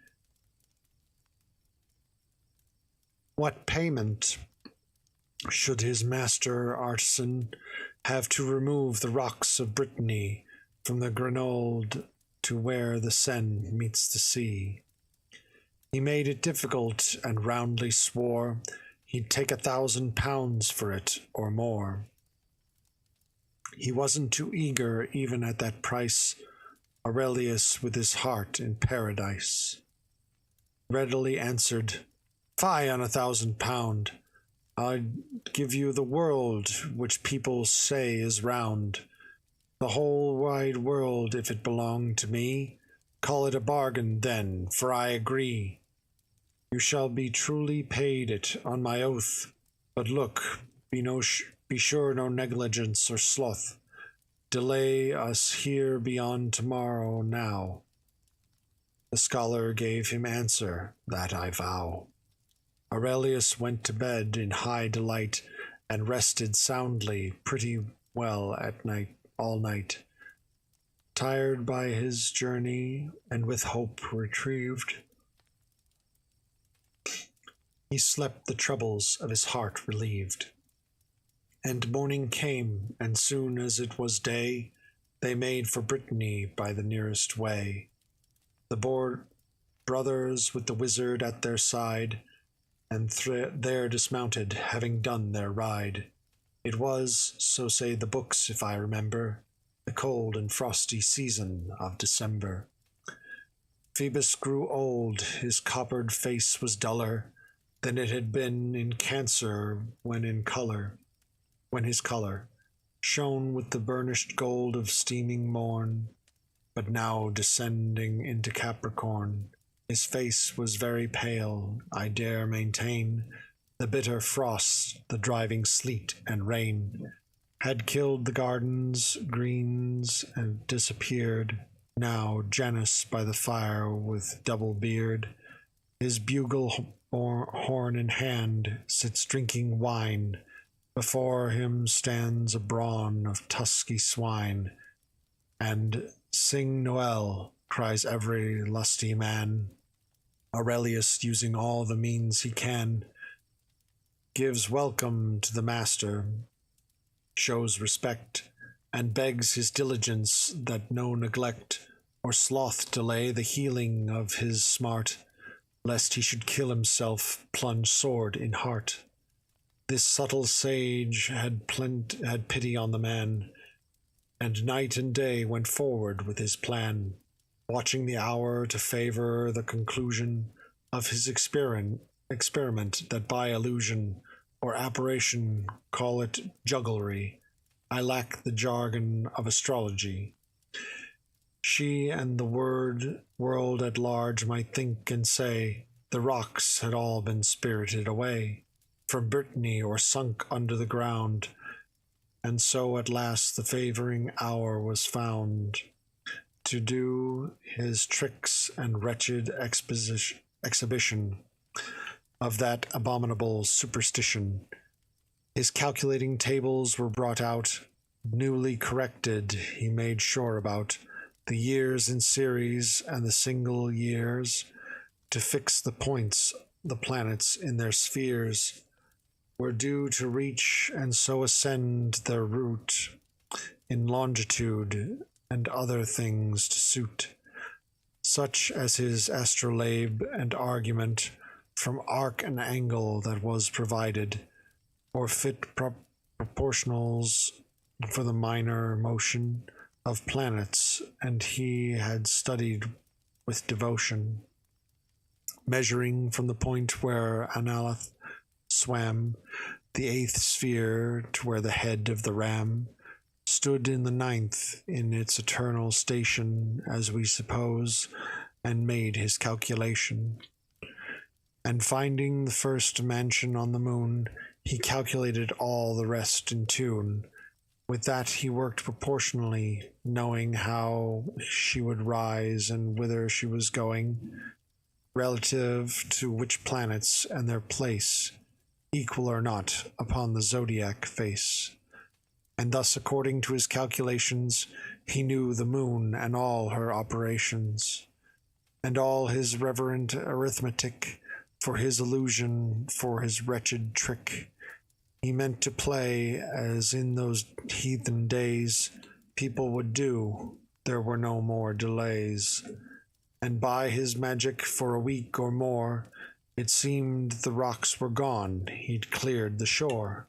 [SPEAKER 1] What payment should his master artisan have to remove the rocks of Brittany from the Grenoble to where the Seine meets the sea? He made it difficult and roundly swore he'd take £1,000 for it or more. He wasn't too eager even at that price, Aurelius with his heart in paradise. Readily answered, "Fie on £1,000. I'd give you the world, which people say is round. The whole wide world, if it belonged to me. Call it a bargain, then, for I agree. You shall be truly paid it, on my oath. But look, be sure no negligence or sloth delay us here beyond tomorrow now." The scholar gave him answer, "That I vow." Aurelius went to bed in high delight, and rested soundly pretty well at night, all night. Tired by his journey, and with hope retrieved, he slept, the troubles of his heart relieved. And morning came, and soon as it was day, they made for Brittany by the nearest way. The brothers with the wizard at their side, and there dismounted, having done their ride. It was, so say the books, if I remember, the cold and frosty season of December. Phoebus grew old, his coppered face was duller than it had been in Cancer when his colour shone with the burnished gold of steaming morn, but now descending into Capricorn, his face was very pale, I dare maintain. The bitter frost, the driving sleet and rain, had killed the garden's greens and disappeared. Now Janus by the fire with double beard, his bugle horn in hand, sits drinking wine. Before him stands a brawn of tusky swine, and "Sing Noel," cries every lusty man. Aurelius, using all the means he can, gives welcome to the master, shows respect, and begs his diligence that no neglect or sloth delay the healing of his smart, lest he should kill himself, plunge sword in heart. This subtle sage had pity on the man, and night and day went forward with his plan, watching the hour to favor the conclusion of his experiment, that by illusion or apparition call it jugglery. I lack the jargon of astrology. She and the world at large might think and say the rocks had all been spirited away from Brittany or sunk under the ground, and so at last the favoring hour was found to do his tricks and wretched exhibition of that abominable superstition. His calculating tables were brought out, newly corrected, he made sure about the years in series and the single years, to fix the points, the planets in their spheres, were due to reach and so ascend their route in longitude, and other things to suit, such as his astrolabe and argument from arc and angle that was provided, or fit proportionals for the minor motion of planets, and he had studied with devotion, measuring from the point where Analyth swam the 8th sphere to where the head of the ram stood in the 9th in its eternal station, as we suppose, and made his calculation. And finding the first mansion on the moon, he calculated all the rest in tune. With that he worked proportionally, knowing how she would rise and whither she was going, relative to which planets and their place, equal or not, upon the zodiac face. And thus, according to his calculations, he knew the moon and all her operations, and all his reverent arithmetic, for his illusion, for his wretched trick. He meant to play as in those heathen days people would do. There were no more delays. And by his magic for a week or more, it seemed the rocks were gone. He'd cleared the shore.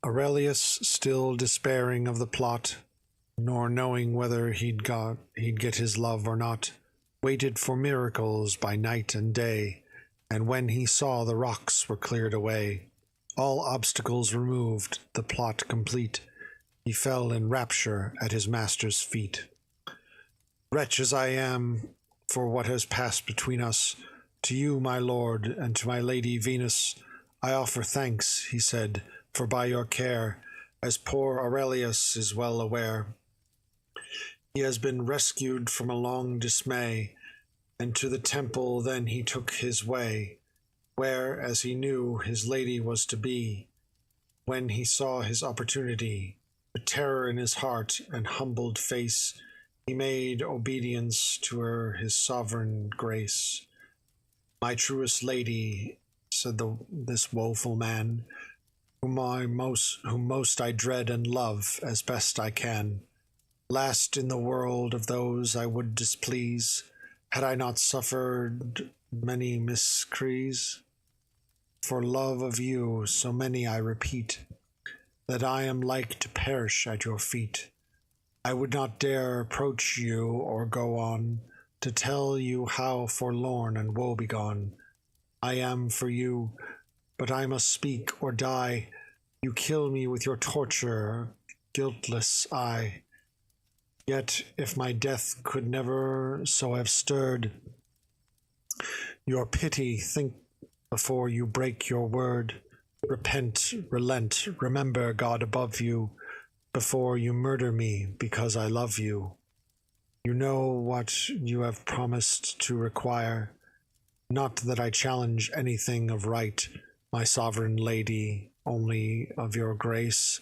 [SPEAKER 1] Aurelius, still despairing of the plot, nor knowing whether he'd get his love or not, waited for miracles by night and day, and when he saw the rocks were cleared away, all obstacles removed, the plot complete, he fell in rapture at his master's feet. Wretch as I am for what has passed between us, to you, my lord, and to my lady Venus, I offer thanks, he said, for by your care, as poor Aurelius is well aware, he has been rescued from a long dismay, and to the temple then he took his way, where, as he knew, his lady was to be. When he saw his opportunity, with terror in his heart and humbled face, he made obedience to her his sovereign grace. My truest lady, said this woeful man, whom most I dread and love as best I can, last in the world of those I would displease, had I not suffered many miscrees. For love of you, so many I repeat, that I am like to perish at your feet. I would not dare approach you or go on to tell you how forlorn and woebegone I am for you, but I must speak or die. You kill me with your torture, guiltless I. Yet if my death could never so have stirred your pity, think before you break your word. Repent, relent, remember God above you, before you murder me because I love you. You know what you have promised to require. Not that I challenge anything of right, my sovereign lady, only of your grace.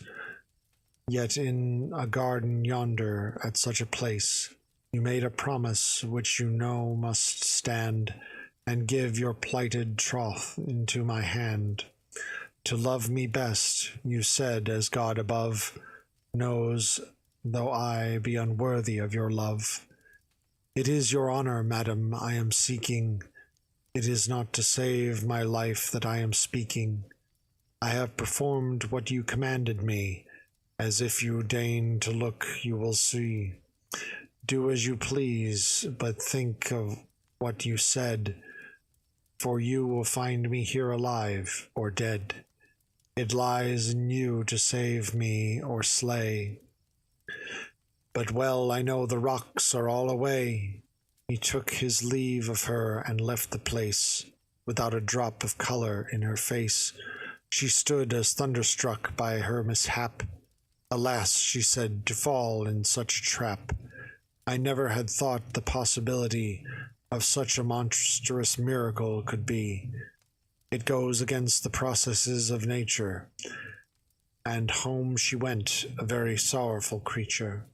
[SPEAKER 1] Yet in a garden yonder, at such a place, you made a promise which you know must stand, and give your plighted troth into my hand. To love me best, you said, as God above knows, though I be unworthy of your love. It is your honor, madam, I am seeking. It is not to save my life that I am speaking. I have performed what you commanded me, as if you deign to look, you will see. Do as you please, but think of what you said, for you will find me here alive or dead. It lies in you to save me or slay. But well I know the rocks are all away. He took his leave of her and left the place, without a drop of color in her face. She stood as thunderstruck by her mishap. Alas, she said, to fall in such a trap. I never had thought the possibility of such a monstrous miracle could be. It goes against the processes of nature. And home she went, a very sorrowful creature,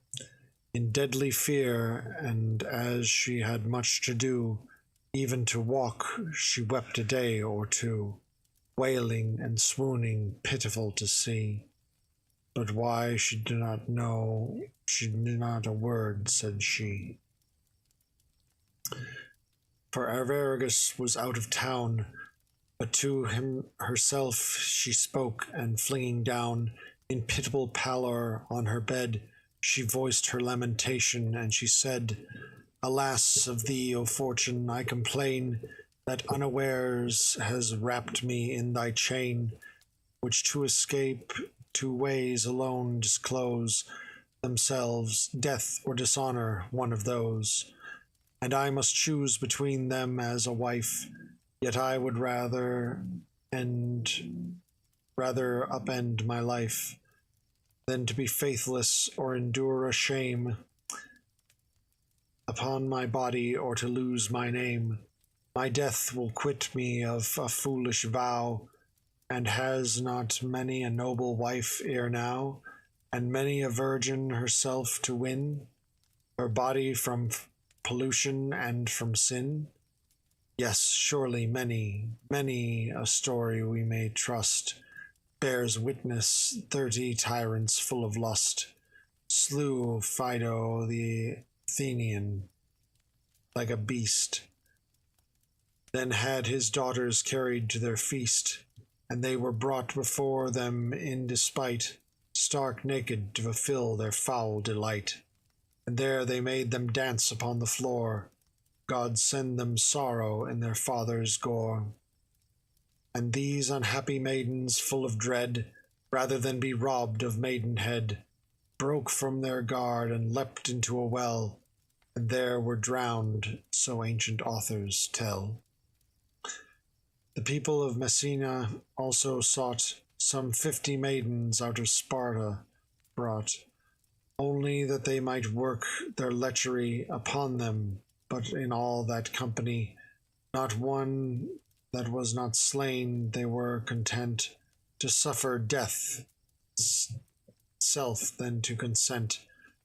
[SPEAKER 1] in deadly fear, and as she had much to do, even to walk, she wept a day or two, wailing and swooning, pitiful to see. But why she did not know, she knew not a word, said she. For Arviragus was out of town, but to him herself she spoke, and flinging down in pitiable pallor on her bed,
[SPEAKER 2] She voiced her lamentation, and she said, "Alas of thee, O fortune, I complain that unawares has wrapped me in thy chain, which to escape two ways alone disclose themselves, death or dishonor, one of those. And I must choose between them as a wife, yet I would rather upend my life than to be faithless or endure a shame upon my body or to lose my name. My death will quit me of a foolish vow, and has not many a noble wife ere now, and many a virgin herself to win, her body from pollution and from sin? Yes, surely many, many a story we may trust bears witness 30 tyrants full of lust slew Fido the Athenian like a beast, then had his daughters carried to their feast, and they were brought before them in despite, stark naked to fulfill their foul delight. And there they made them dance upon the floor. God send them sorrow in their father's gore. And these unhappy maidens, full of dread, rather than be robbed of maidenhead, broke from their guard and leapt into a well, and there were drowned, so ancient authors tell. The people of Messina also sought some 50 maidens out of Sparta brought, only that they might work their lechery upon them, but in all that company, not one that was not slain, they were content to suffer death self than to consent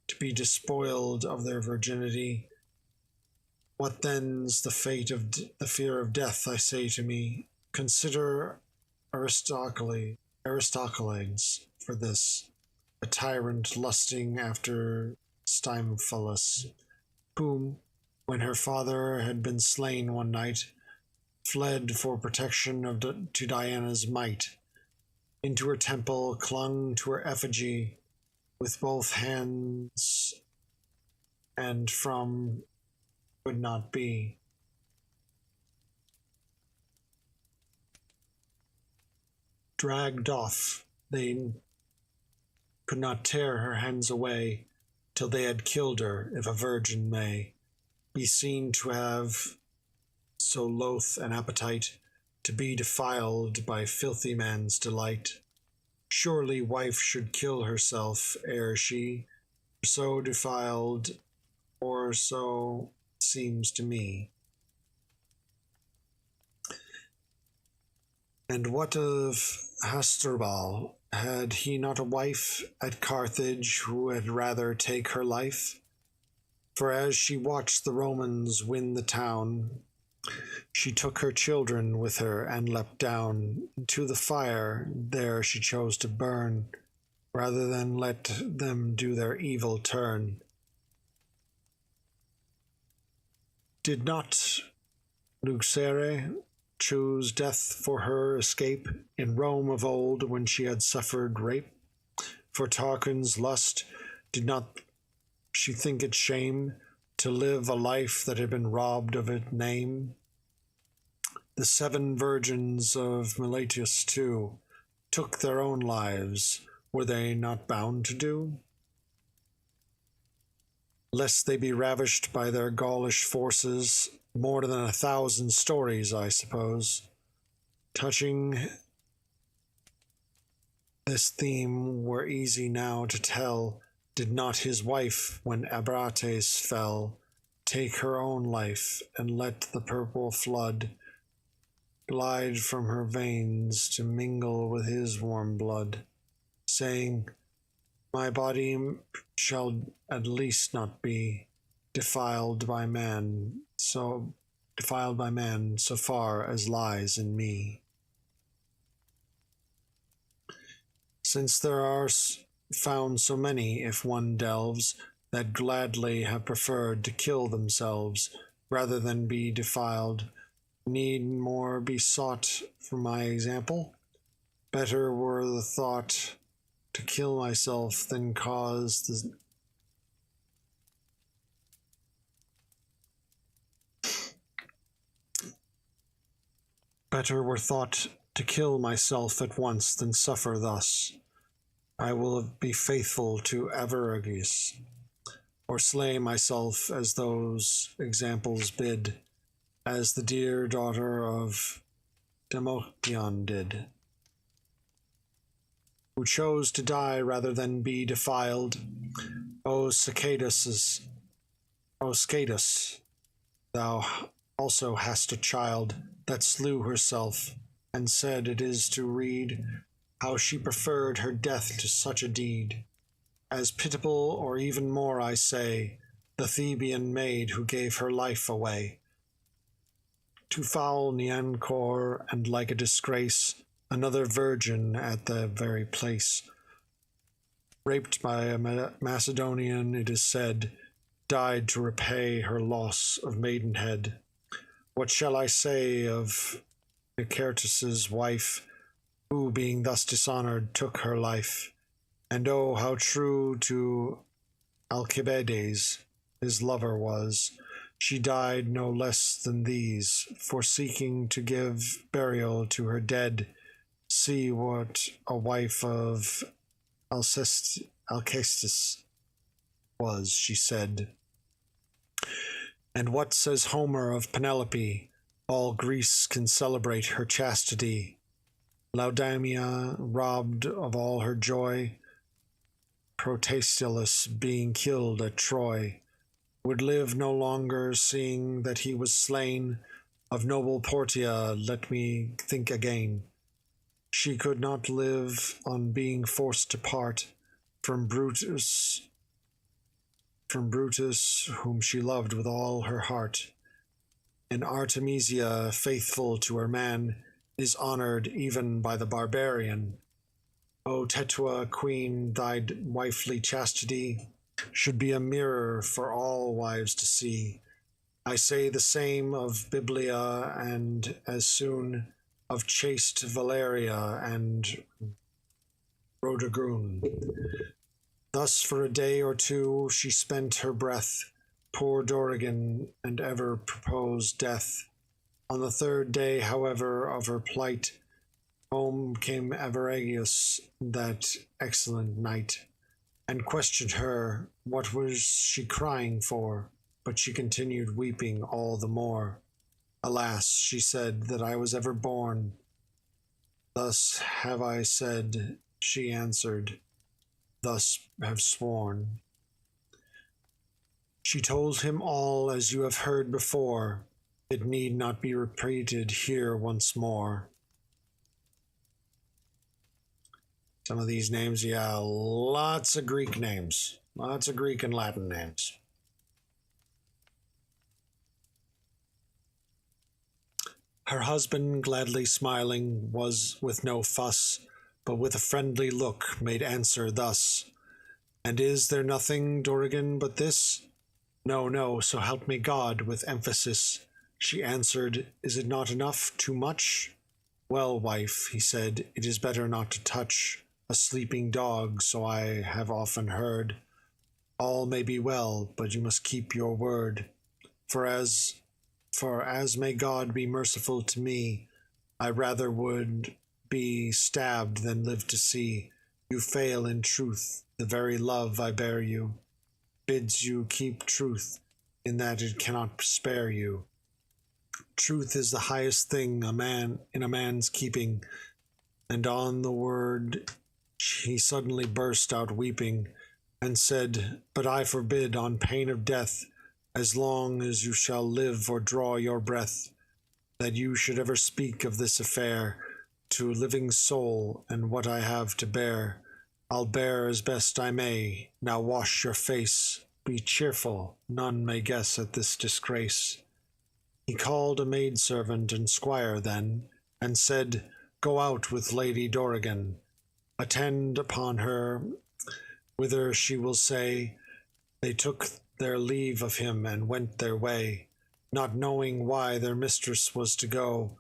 [SPEAKER 2] to be despoiled of their virginity. What then's the fate of the fear of death, I say to me? Consider Aristocles for this, a tyrant lusting after Stymphalus, whom, when her father had been slain one night, fled for protection to Diana's might, into her temple clung to her effigy with both hands, and from would not be. Dragged off, they could not tear her hands away till they had killed her, if a virgin may be seen to have so loath an appetite to be defiled by filthy man's delight. Surely wife should kill herself ere she so defiled, or so seems to me. And what of Hasdrubal? Had he not a wife at Carthage who had rather take her life? For as she watched the Romans win the town, she took her children with her and leapt down into the fire. There she chose to burn, rather than let them do their evil turn. Did not Luxere choose death for her escape in Rome of old when she had suffered rape? For Tarquin's lust, did not she think it shame to live a life that had been robbed of its name? The 7 virgins of Miletus, too, took their own lives. Were they not bound to do? Lest they be ravished by their Gaulish forces, more than 1,000 stories, I suppose, touching this theme were easy now to tell. Did not his wife, when Abrates fell, take her own life, and let the purple flood glide from her veins to mingle with his warm blood, saying, "My body shall at least not be defiled by man so far as lies in me." Since there are found so many, if one delves, that gladly have preferred to kill themselves rather than be defiled, need more be sought for my example? Better were the thought to kill myself than cause the
[SPEAKER 1] Better were thought to kill myself at once than suffer thus. I will be faithful to Avaragis, or slay myself as those examples bid, as the dear daughter of Demotion did, who chose to die rather than be defiled. O Scatus, thou also hast a child that slew herself, and said it is to read how she preferred her death to such a deed. As pitiable, or even more, I say, the Theban maid who gave her life away to foul Neancor, and like a disgrace, another virgin at the very place. Raped by a Macedonian, it is said, died to repay her loss of maidenhead. What shall I say of Nicertus's wife, who, being thus dishonored, took her life? And oh, how true to Alcibiades his lover was. She died no less than these, for seeking to give burial to her dead. See what a wife of Alcestis was, she said. And what says Homer of Penelope? All Greece can celebrate her chastity. Laodamia, robbed of all her joy, Protestius being killed at Troy, would live no longer, seeing that he was slain. Of noble Portia let me think again. She could not live on being forced to part from Brutus, whom she loved with all her heart. And Artemisia, faithful to her man, is honored even by the barbarian. O Tetua, queen, thy wifely chastity should be a mirror for all wives to see. I say the same of Biblia, and as soon of chaste Valeria and Rhodogun. Thus for a day or two she spent her breath, poor Dorigen, and ever proposed death. On the third day, however, of her plight, home came Avaragius, that excellent knight, and questioned her what was she crying for, but she continued weeping all the more. Alas, she said, that I was ever born. Thus have I said, she answered, thus have sworn. She told him all as you have heard before. It need not be repeated here once more. Some of these names, yeah, lots of Greek names. Lots of Greek and Latin names. Her husband, gladly smiling, was with no fuss, but with a friendly look made answer thus. And is there nothing, Dorigen, but this? No, no, so help me God, with emphasis. She answered, is it not enough, too much? Well, wife, he said, it is better not to touch a sleeping dog, so I have often heard. All may be well, but you must keep your word. For as may God be merciful to me, I rather would be stabbed than live to see you fail in truth. The very love I bear you bids you keep truth, in that it cannot spare you. Truth is the highest thing in a man's keeping. And on the word he suddenly burst out weeping, and said, but I forbid, on pain of death, as long as you shall live or draw your breath, that you should ever speak of this affair to a living soul. And what I have to bear, I'll bear as best I may. Now wash your face, be cheerful, none may guess at this disgrace. He called a maidservant and squire then, and said, go out with Lady Dorigen, attend upon her, whither she will say. They took their leave of him and went their way, not knowing why their mistress was to go.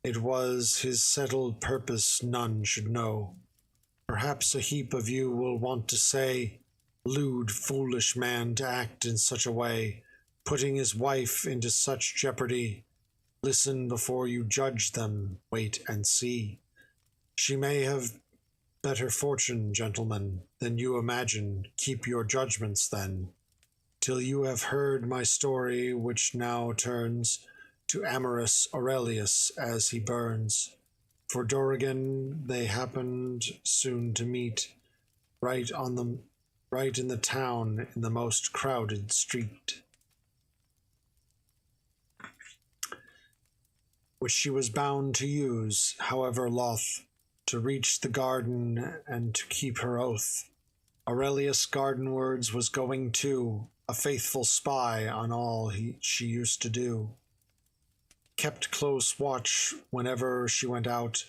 [SPEAKER 1] It was his settled purpose none should know. Perhaps a heap of you will want to say, lewd, foolish man to act in such a way, putting his wife into such jeopardy.
[SPEAKER 2] Listen before you judge them, wait and see. She may have better fortune, gentlemen, than you imagine. Keep your judgments then, till you have heard my story, which now turns to amorous Aurelius as he burns. For Dorigen they happened soon to meet, right in the town, in the most crowded street, which she was bound to use, however loth, to reach the garden and to keep her oath. Aurelius gardenwards was going too, a faithful spy on all she used to do. Kept close watch whenever she went out,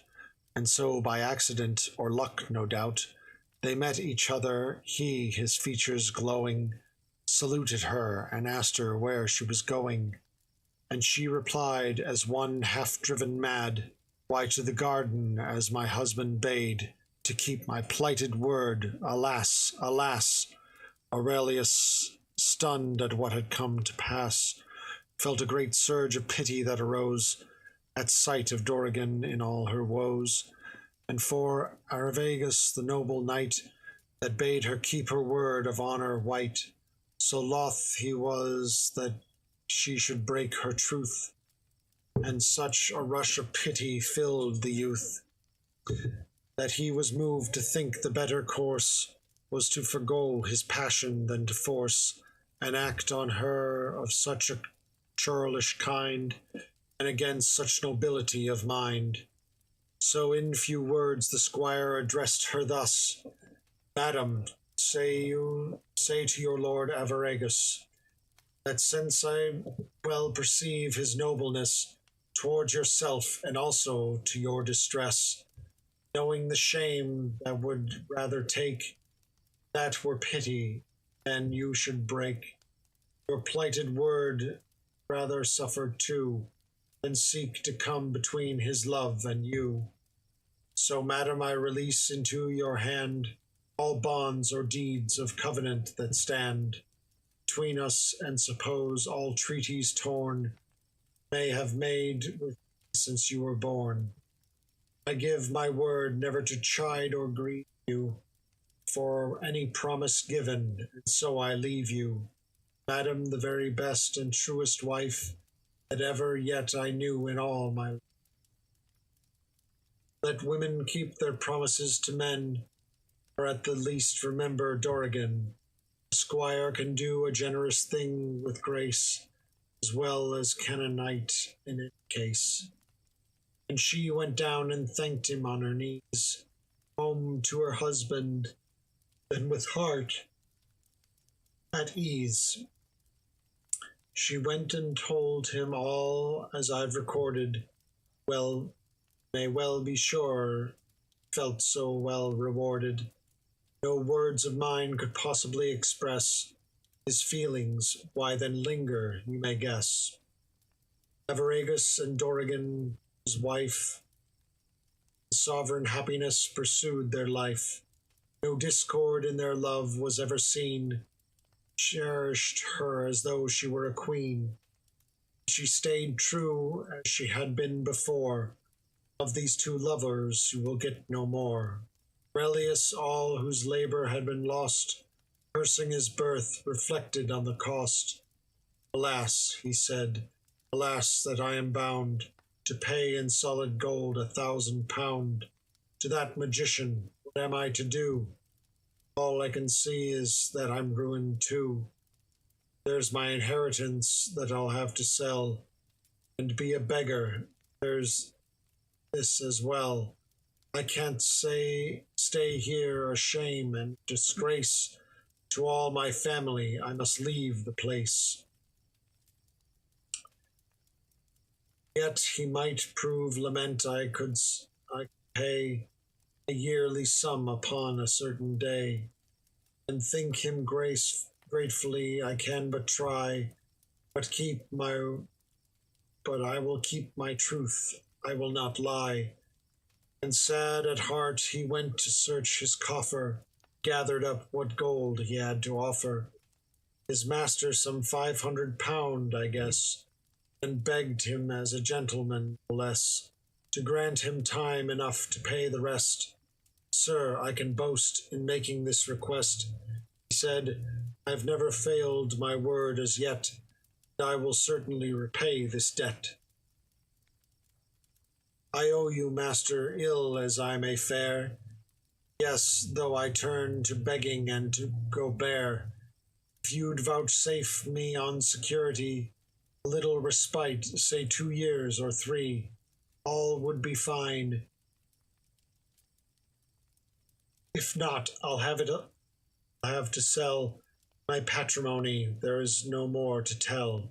[SPEAKER 2] and so by accident, or luck no doubt, they met each other. He, his features glowing, saluted her and asked her where she was going. And she replied, as one half-driven mad, why, to the garden, as my husband bade, to keep my plighted word. Alas, alas! Aurelius, stunned at what had come to pass, felt a great surge of pity that arose at sight of Dorigen in all her woes, and for Arviragus, the noble knight, that bade her keep her word of honour white, so loth he was that she should break her truth, and such a rush of pity filled the youth, that he was moved to think the better course was to forego his passion than to force an act on her of such a churlish kind, and against such nobility of mind. So in few words the squire addressed her thus: Madam, say to your lord Arviragus, that since I well perceive his nobleness towards yourself and also to your distress, knowing the shame that would rather take, that were pity, than you should break your plighted word, rather suffer too, than seek to come between his love and you. So, madam, I release into your hand all bonds or deeds of covenant that stand between us, and suppose all treaties torn may have made with since you were born. I give my word never to chide or grieve you for any promise given, and so I leave you, madam, the very best and truest wife that ever yet I knew in all my life. Let women keep their promises to men, or at the least remember Dorigen. A squire can do a generous thing with grace, as well as can a knight in any case. And she went down and thanked him on her knees, home to her husband, and with heart at ease. She went and told him all as I've recorded, well, may well be sure, felt so well rewarded. No words of mine could possibly express his feelings, why then linger, you may guess. Arviragus and Dorigen, his wife, sovereign happiness pursued their life. No discord in their love was ever seen, cherished her as though she were a queen. She stayed true as she had been before. Of these two lovers you will get no more. Aurelius, all whose labour had been lost, cursing his birth, reflected on the cost. Alas, he said, alas, that I am bound to pay in solid gold 1,000 pound. To that magician, what am I to do? All I can see is that I'm ruined too. There's my inheritance that I'll have to sell, and be a beggar. There's this as well. I can't stay here, a shame and disgrace to all my family. I must leave the place. Yet he might prove lament I could pay a yearly sum upon a certain day, and think him gratefully I can but try, but I will keep my truth, I will not lie. And sad at heart he went to search his coffer, gathered up what gold he had to offer. His master some 500 pound, I guess, and begged him as a gentleman, no less, to grant him time enough to pay the rest. Sir, I can boast in making this request. He said, I've never failed my word as yet, and I will certainly repay this debt. I owe you, master, ill as I may fare. Yes, though I turn to begging and to go bare. If you'd vouchsafe me on security a little respite, say 2 years or 3, all would be fine. If not, I'll have to sell my patrimony. There is no more to tell.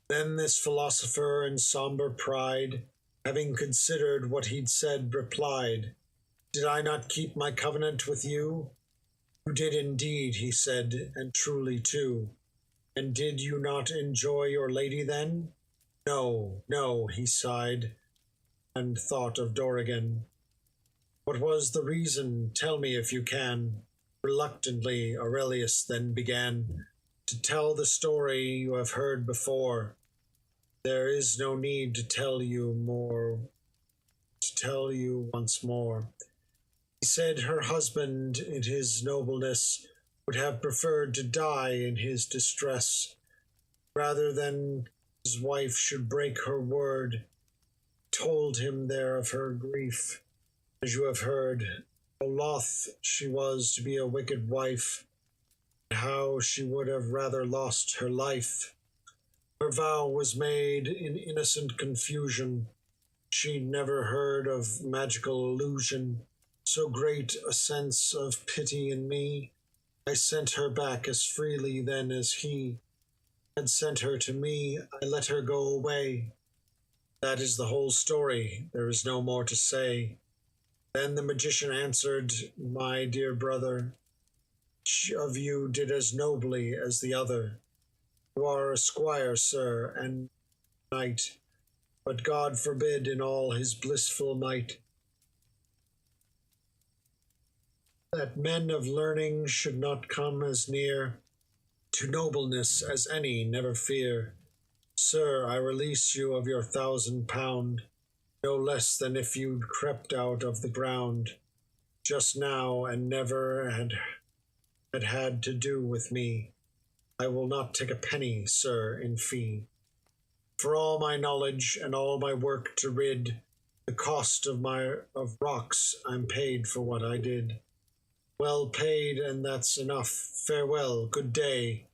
[SPEAKER 2] Then this philosopher in sombre pride, having considered what he'd said, replied, Did I not keep my covenant with you? You did indeed, he said, and truly too. And did you not enjoy your lady then? No, no, he sighed, and thought of Dorigen. What was the reason? Tell me if you can. Reluctantly, Aurelius then began to tell the story you have heard before. There is no need to tell you once more. He said her husband, in his nobleness, would have preferred to die in his distress, rather than his wife should break her word. Told him there of her grief, as you have heard, how loth she was to be a wicked wife, and how she would have rather lost her life. Her vow was made in innocent confusion. She'd never heard of magical illusion. So great a sense of pity in me, I sent her back as freely then as he had sent her to me. I let her go away. That is the whole story. There is no more to say. Then the magician answered, My dear brother, each of you did as nobly as the other. You are a squire, sir, and knight, but God forbid in all his blissful might that men of learning should not come as near to nobleness as any, never fear. Sir, I release you of your £1,000, no less than if you'd crept out of the ground just now and never had to do with me. I will not take a penny, sir, in fee. For all my knowledge and all my work to rid the cost of rocks, I'm paid for what I did. Well paid, and that's enough. Farewell, good day.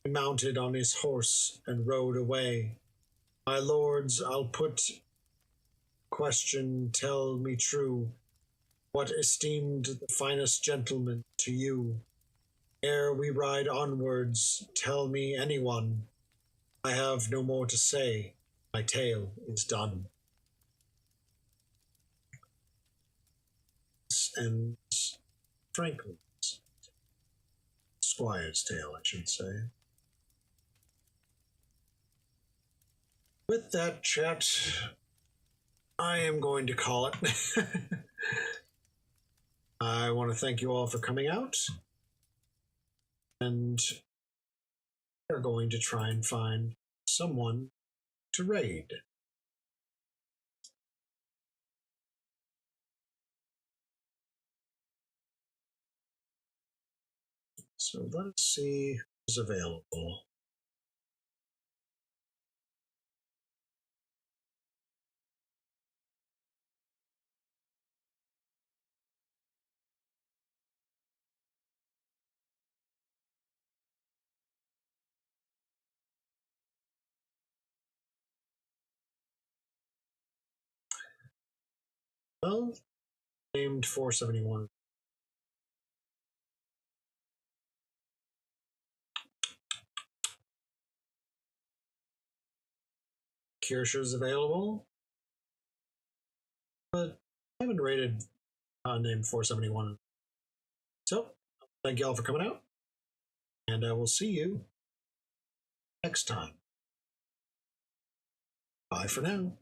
[SPEAKER 2] He mounted on his horse and rode away. My lords, I'll put question, tell me true, what esteemed the finest gentleman to you? Ere we ride onwards, tell me anyone. I have no more to say. My tale is done. And Franklin's Squire's tale, I should say. With that chat, I am going to call it. I want to thank you all for coming out. And we're going to try and find someone to raid. So let's see who's available. Well, named 471. Kirscher's available, but I haven't rated named 471. So, thank you all for coming out, and I will see you next time. Bye for now.